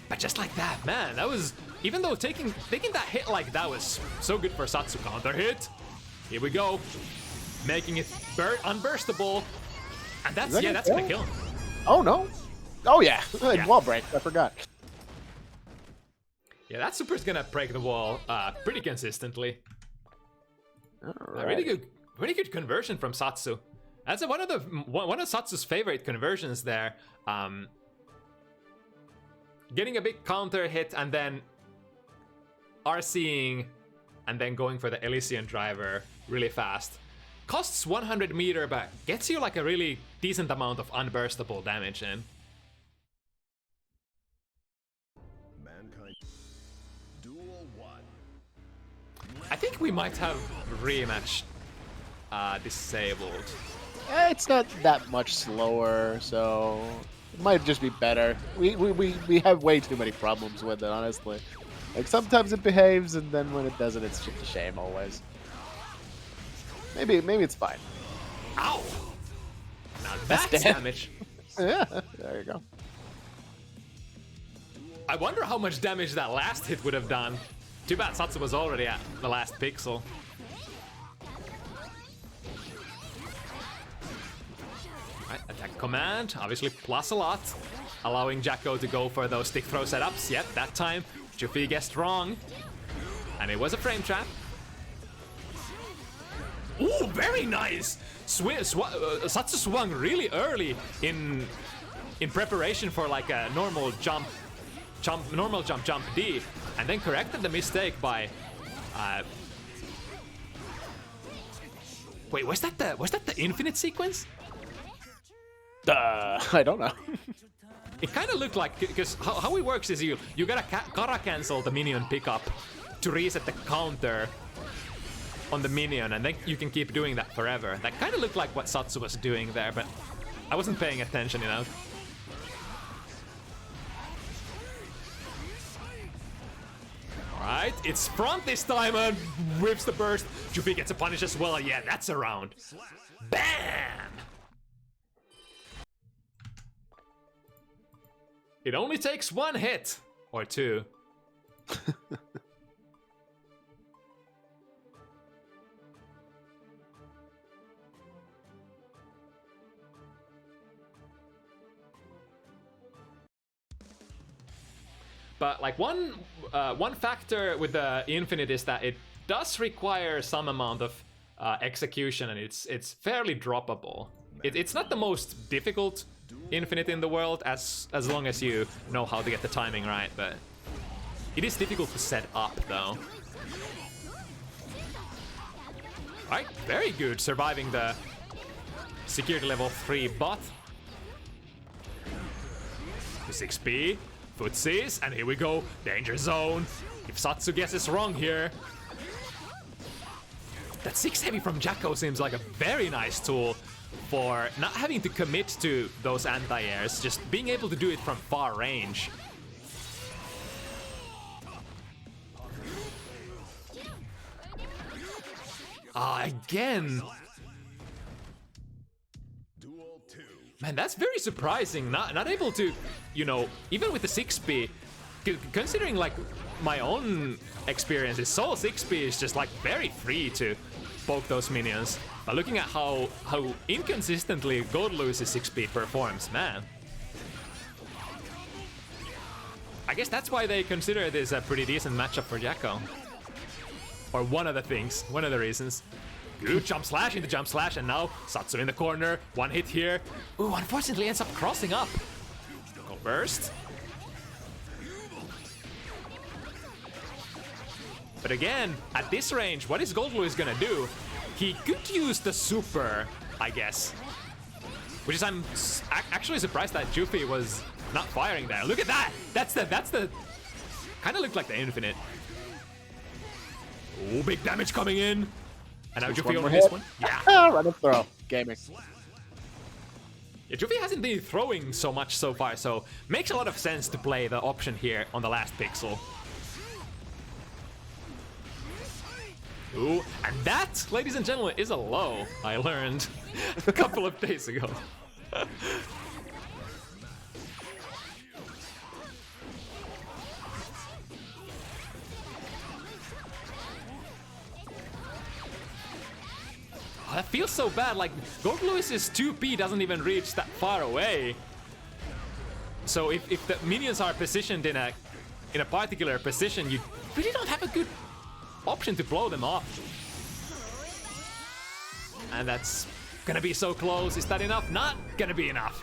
But just like that, man, that was... Even though taking that hit like that was so good for Satsu. Counter hit. Here we go. Making it unburstable. And that's gonna kill him.
Oh no. Oh yeah.
Yeah.
Wall break. I forgot.
Yeah, that super's gonna break the wall pretty consistently.
Right.
Really good conversion from Satsu. That's one of Satsu's favorite conversions there. Getting a big counter hit and then RCing and then going for the Elysian driver really fast. Costs 100 meter, but gets you like a really decent amount of unburstable damage in. I think we might have rematch disabled.
It's not that much slower, so it might just be better. We have way too many problems with it, honestly. Like sometimes it behaves, and then when it doesn't, it's just a shame always. Maybe it's fine.
Ow! Now that's damage.
Yeah, there you go.
I wonder how much damage that last hit would have done. Too bad Satsu was already at the last pixel. Right, attack command, obviously plus a lot. Allowing Jacko to go for those stick throw setups. Yep, that time Jufee guessed wrong. And it was a frame trap. Ooh, very nice! Satsu swung really early in preparation for like a normal jump D, and then corrected the mistake by. Wait, was that the infinite sequence?
I don't know.
It kind of looked like, because how it works is you gotta cancel the minion pickup to reset the counter on the minion, and then you can keep doing that forever. That kind of looked like what Satsu was doing there, but I wasn't paying attention enough. Alright, it's front this time and whips the burst. Jufee gets a punish as well. Yeah, that's a round. Bam! It only takes one hit. Or two. But like one factor with the infinite is that it does require some amount of execution, and it's fairly droppable. It's not the most difficult infinite in the world as long as you know how to get the timing right, but it is difficult to set up though. Right, very good, surviving the security level 3 bot. 6p. Footsies, and here we go, danger zone. If Satsu guesses wrong here. That 6 heavy from Jacko seems like a very nice tool for not having to commit to those anti-airs, just being able to do it from far range. Again. Man, that's very surprising. Not able to, you know, even with the 6p, considering like my own experiences, Soul 6p is just like very free to poke those minions. But looking at how inconsistently Gold Lewis's 6p performs, man. I guess that's why they consider this a pretty decent matchup for Jacko. Or one of the reasons. Good jump slash into jump slash, and now Satsu in the corner. One hit here. Ooh, unfortunately ends up crossing up. Go burst. But again, at this range, what is Gold Lewis gonna do? He could use the super, I guess. Which is, I'm actually surprised that Jufee was not firing there. Look at that! That's the kind of looked like the infinite. Ooh, big damage coming in. And now Jufee over this one. Yeah.
Run up throw. Gaming.
Yeah, Jufee hasn't been throwing so much so far, so makes a lot of sense to play the option here on the last pixel. Ooh, and that, ladies and gentlemen, is a low I learned a couple of days ago. That feels so bad, like Gold Lewis's 2p doesn't even reach that far away. So if the minions are positioned in a particular position, you really don't have a good option to blow them off. And that's gonna be so close. Is that enough? Not gonna be enough.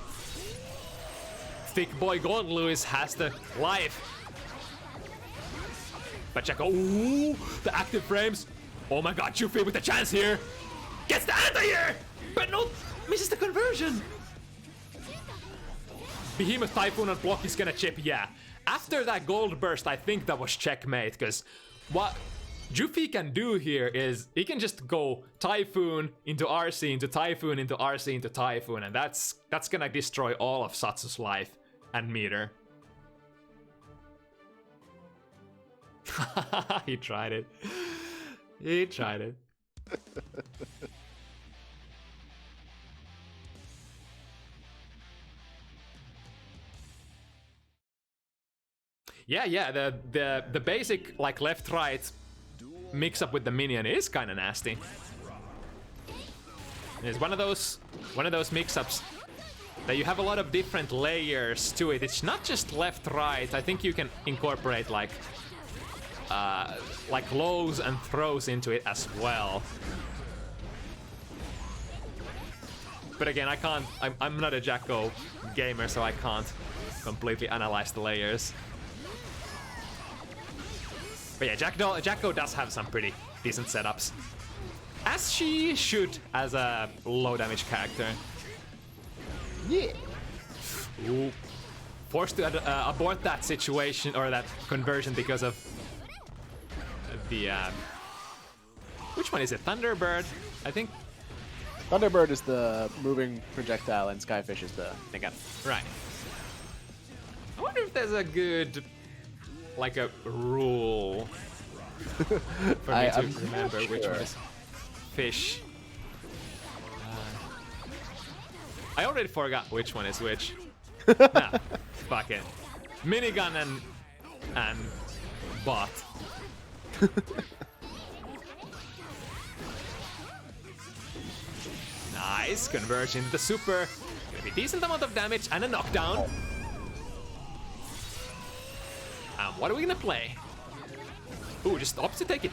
Thick boy Gold Lewis has the life. But check out, ooh, the active frames. Oh my god, Jufee with a chance here. Gets the anti-air, but no, misses the conversion. Behemoth Typhoon on block is gonna chip, yeah. After that gold burst, I think that was checkmate, because what Jufee can do here is he can just go Typhoon into RC into Typhoon into RC into Typhoon, and that's gonna destroy all of Satsu's life and meter. He tried it. He tried it. Yeah, the basic like left-right mix-up with the minion is kind of nasty. It's one of those mix-ups that you have a lot of different layers to it. It's not just left-right. I think you can incorporate like lows and throws into it as well. But again, I can't. I'm not a Jacko gamer, so I can't completely analyze the layers. But yeah, Jacko does have some pretty decent setups, as she should as a low damage character.
Yeah.
Ooh. Forced to abort that situation or that conversion because of the which one is it? Thunderbird, I think.
Thunderbird is the moving projectile, and Skyfish is the Negan.
Right. I wonder if there's a good, like a rule for me to remember which one is fish. I already forgot which one is which. Nah, fuck it. Minigun and bot. Nice conversion. The super. Gonna be decent amount of damage and a knockdown. What are we gonna play? Ooh, just opts to take it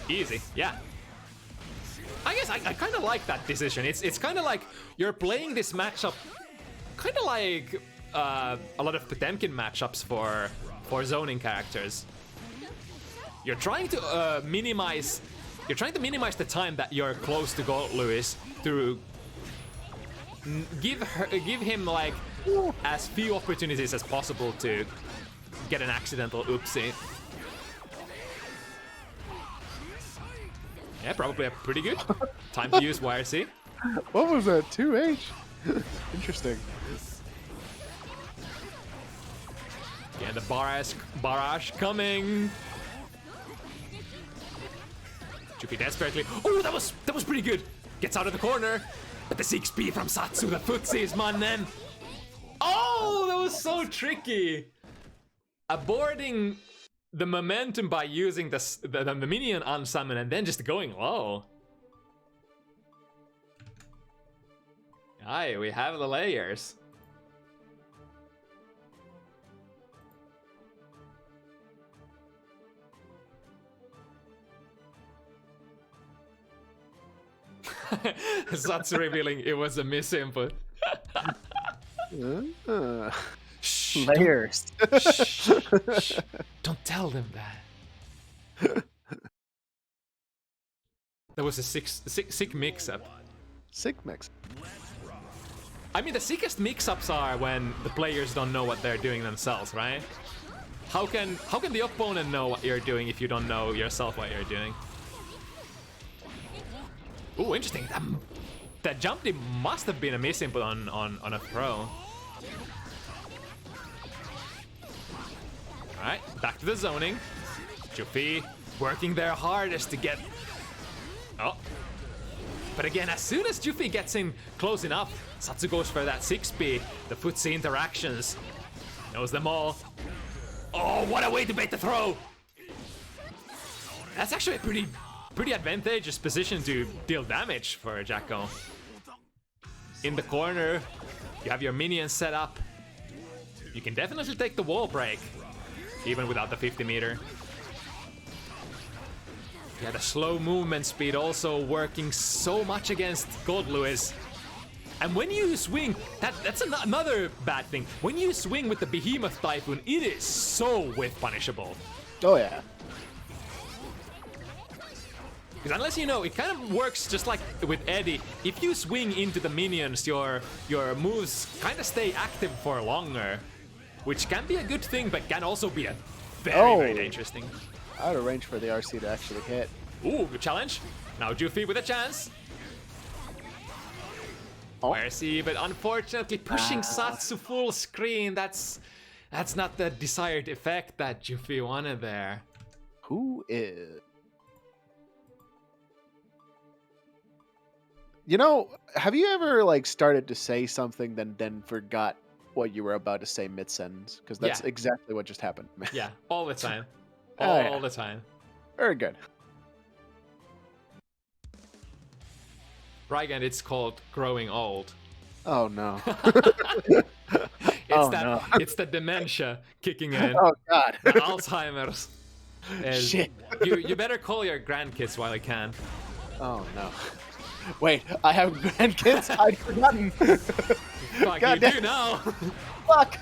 easy. Yeah. I guess I kind of like that decision. It's kind of like you're playing this matchup, kind of like a lot of Potemkin matchups for zoning characters. You're trying to minimize the time that you're close to Gold Lewis to give him like as few opportunities as possible to get an accidental oopsie. Yeah, probably a pretty good time to use YRC.
What was that? 2H? Interesting.
Yeah, the barrage coming. Jufee desperately. Oh, that was pretty good. Gets out of the corner, but the 6B from Satsu, the footsies, man. Then. Oh, that was so tricky. Aborting the momentum by using the minion unsummon and then just going low. Aye, we have the layers. Satsu revealing it was a misinput. Shh,
Layers.
Shh. Don't tell them that. That was a sick mix-up.
Sick mix.
I mean, the sickest mix-ups are when the players don't know what they're doing themselves, right? How can the opponent know what you're doing if you don't know yourself what you're doing? Ooh, interesting. That jump tip must have been a misinput on a throw. Alright, back to the zoning. Jufee working their hardest to get... Oh. But again, as soon as Jufee gets in close enough, Satsu goes for that 6B. The footsie interactions. Knows them all. Oh, what a way to bait the throw! That's actually a pretty advantageous position to deal damage for Jacko. In the corner, you have your minions set up. You can definitely take the wall break, even without the 50 meter. Yeah, the slow movement speed also working so much against Gold Lewis. And when you swing, that's another bad thing. When you swing with the Behemoth Typhoon, it is so whiff punishable.
Oh yeah.
Because unless you know, it kind of works just like with Eddie. If you swing into the minions, your moves kind of stay active for longer, which can be a good thing, but can also be a very dangerous thing.
Out of range for the RC to actually hit.
Ooh, good challenge. Now Jufee with a chance.
Oh.
RC, but unfortunately pushing Satsu full screen. That's not the desired effect that Jufee wanted there.
Who is? You know, have you ever like started to say something then forgot what you were about to say mid-sentence? Because that's exactly what just happened.
Yeah, all the time.
Oh,
all the time.
Very good.
Rygand, it's called growing old.
Oh no.
It's the dementia kicking in.
Oh god.
The Alzheimer's.
Shit.
You better call your grandkids while you can.
Oh no. Wait, I have grandkids? I'd forgotten.
Fuck,
God
you
damn.
do now.
Fuck.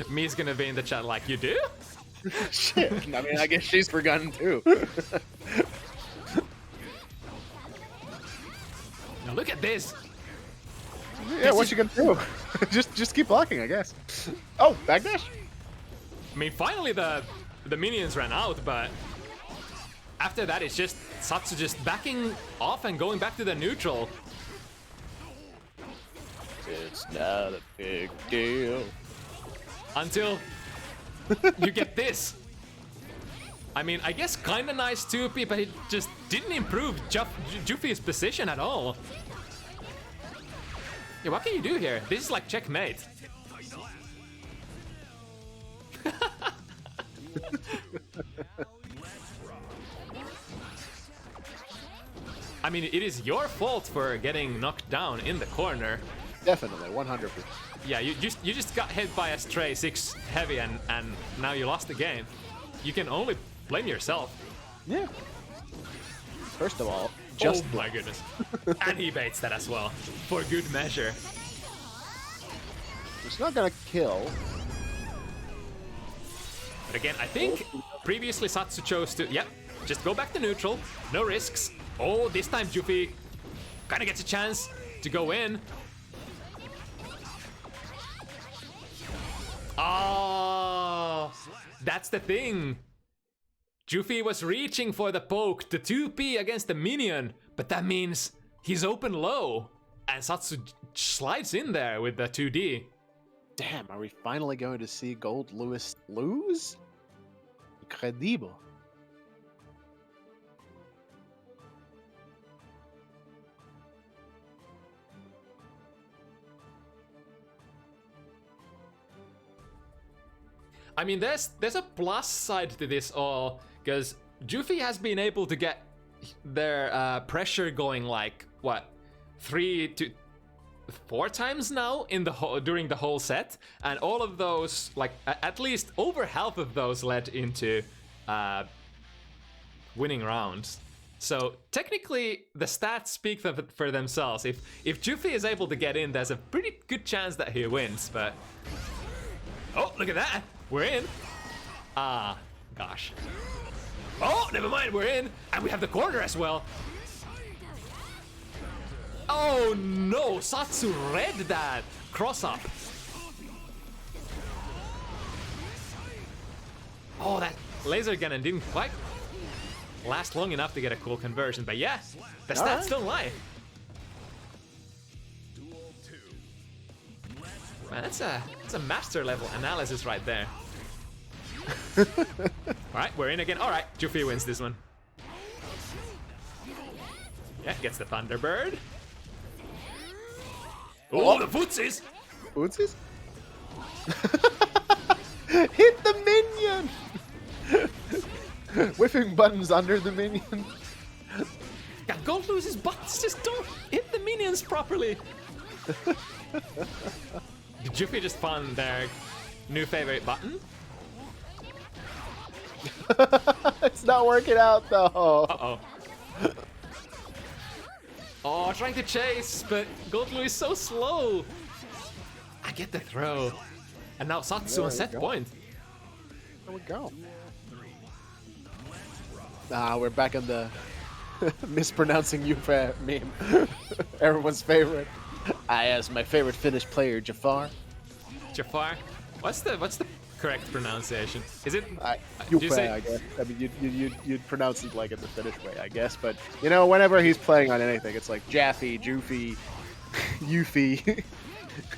Me's gonna be in the chat like, you do?
Shit. I mean, I guess she's forgotten too.
Now look at this.
Yeah, what you gonna do? just keep blocking, I guess. Oh, backdash.
I mean, finally the minions ran out, but after that it's just Satsu just backing off and going back to the neutral.
It's not a big deal.
Until you get this. I mean, I guess kinda nice 2P, but it just didn't improve Jufee's position at all. Yeah, what can you do here? This is like checkmate. I mean, it is your fault for getting knocked down in the corner.
Definitely, 100%.
Yeah, you just got hit by a stray 6 heavy and now you lost the game. You can only blame yourself.
Yeah. First of all,
Just oh my goodness. And he baits that as well, for good measure.
It's not gonna kill.
But again, I think previously Satsu chose to, yep, just go back to neutral, no risks. Oh, this time Jufee kinda gets a chance to go in. Oh, that's the thing. Jufee was reaching for the poke, the 2P against the minion, but that means he's open low, and Satsu slides in there with the 2D.
Damn, are we finally going to see Gold Lewis lose? Incredible.
I mean, there's a plus side to this all, because Jufee has been able to get their pressure going like, what, 3 to 4 times now in the during the whole set, and all of those, like at least over half of those led into winning rounds. So technically the stats speak for themselves. If Jufee is able to get in, there's a pretty good chance that he wins, but oh, look at that, we're in. Ah, gosh. Oh, never mind, we're in, and we have the corner as well. Oh no, Satsu read that cross up. Oh, that laser cannon didn't quite last long enough to get a cool conversion, but yeah, the stats don't lie. Man, that's a master level analysis right there. Alright, we're in again. Alright, Jufee wins this one. Yeah, gets the Thunderbird. Oh, the footsies!
Footsies? Hit the minion! Whiffing buttons under the minion.
God, Gold loses buttons, just don't hit the minions properly. Did Jufee just find their new favorite button?
It's not working out though.
Uh-oh. Oh, trying to chase, but Goldblue is so slow. I get the throw. And now Satsu on set point.
There we go. Ah, we're back on the mispronouncing Jufee meme. Everyone's favorite. Yes, my favorite Finnish player, Jafar.
Jafar? What's the correct pronunciation? Is it
Jufee, I guess. I mean, you'd pronounce it like in the Finnish way, I guess. But you know, whenever he's playing on anything, it's like Jaffe, Jufee, Jufee.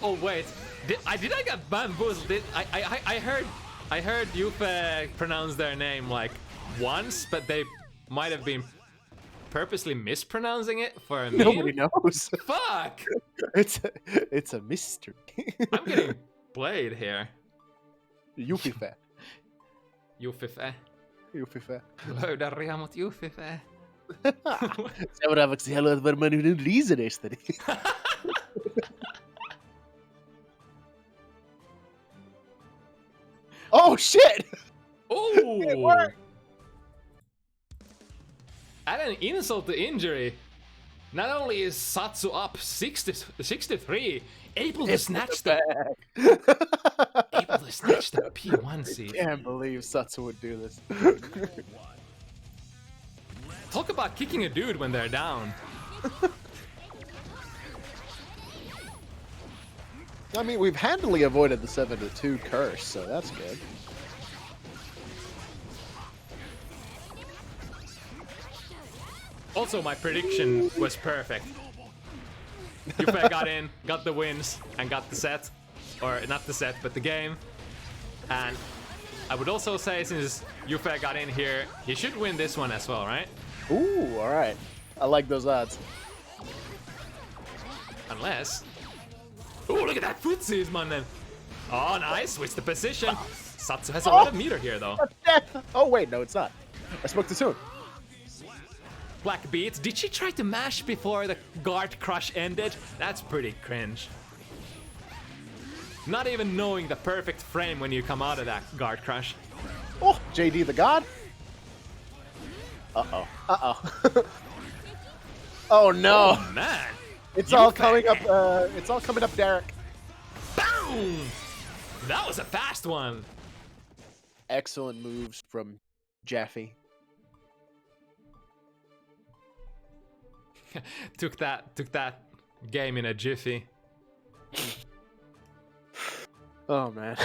Oh wait, did I get bamboozled? I heard Jufee pronounce their name like once, but they might have been purposely mispronouncing it for a meme.
Nobody knows.
Fuck!
It's a mystery.
I'm getting played here.
Jufee.
Jufee.
Jufee.
Löydä riemut Jufee.
Seuraavaksi haluat varmaan yhden liisenestani. Oh shit!
Oh!
It worked.
Add an insult to injury. Not only is Satsu up 63, able to snatch the P1 seed.
Can't believe Satsu would do this.
Talk about kicking a dude when they're down.
I mean, we've handily avoided the 7-2 curse, so that's good.
Also, my prediction was perfect. Jufee got in, got the wins, and got the set. Or not the set, but the game. And I would also say, since Jufee got in here, he should win this one as well, right?
Ooh, alright. I like those odds.
Unless... Ooh, look at that footsies, man! Oh, nice! Switch the position. Satsu has a lot of meter here, though.
Oh, wait, no, it's not. I spoke too soon.
Black beat. Did she try to mash before the guard crush ended? That's pretty cringe. Not even knowing the perfect frame when you come out of that guard crush.
Oh, JD the God. Uh-oh. Uh-oh. Oh, no.
Oh, man.
It's all coming up, Derek.
Boom! That was a fast one.
Excellent moves from Jufee.
took that game in a jiffy.
Oh man,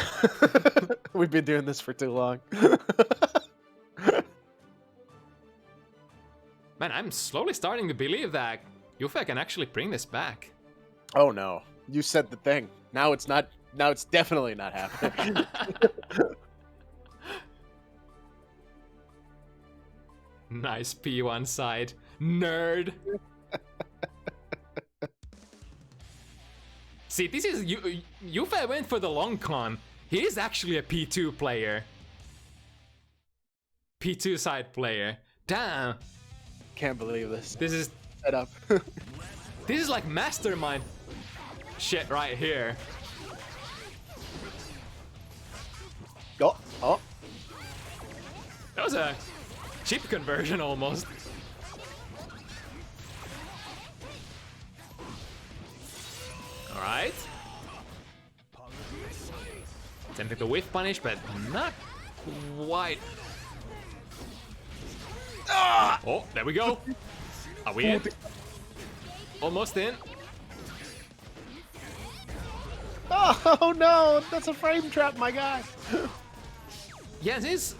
we've been doing this for too long.
Man, I'm slowly starting to believe that Jufee can actually bring this back.
Oh no, you said the thing. Now it's not. Now it's definitely not happening.
Nice P1 side, nerd. See, this is Jufee went for the long con. He is actually a P2 player. P2 side player. Damn.
Can't believe this.
This is
set up.
This is like mastermind shit right here.
Oh, oh.
That was a chip conversion almost. Alright. Attempting to whiff punish, but not quite.
Ah!
Oh, there we go. Are we in? Almost in.
Oh no, that's a frame trap, my guy.
Yeah, this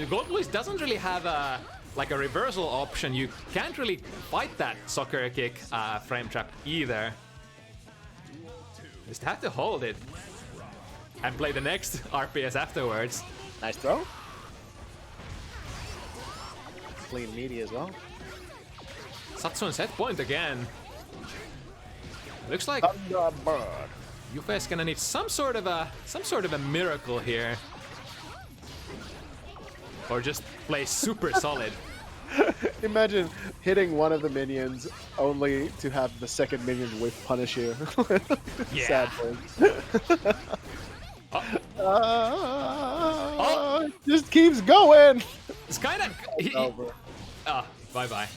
Gold Blues doesn't really have a like a reversal option. You can't really fight that soccer kick frame trap either. Just have to hold it and play the next RPS afterwards.
Nice throw. Clean meaty as well.
Satsu on set point again. Looks like Jufee's gonna need some sort of a miracle here, or just play super solid.
Imagine hitting one of the minions only to have the second minion whiff punish you.
Yeah.
Sad thing. Just keeps going.
It's kind of. Bye bye.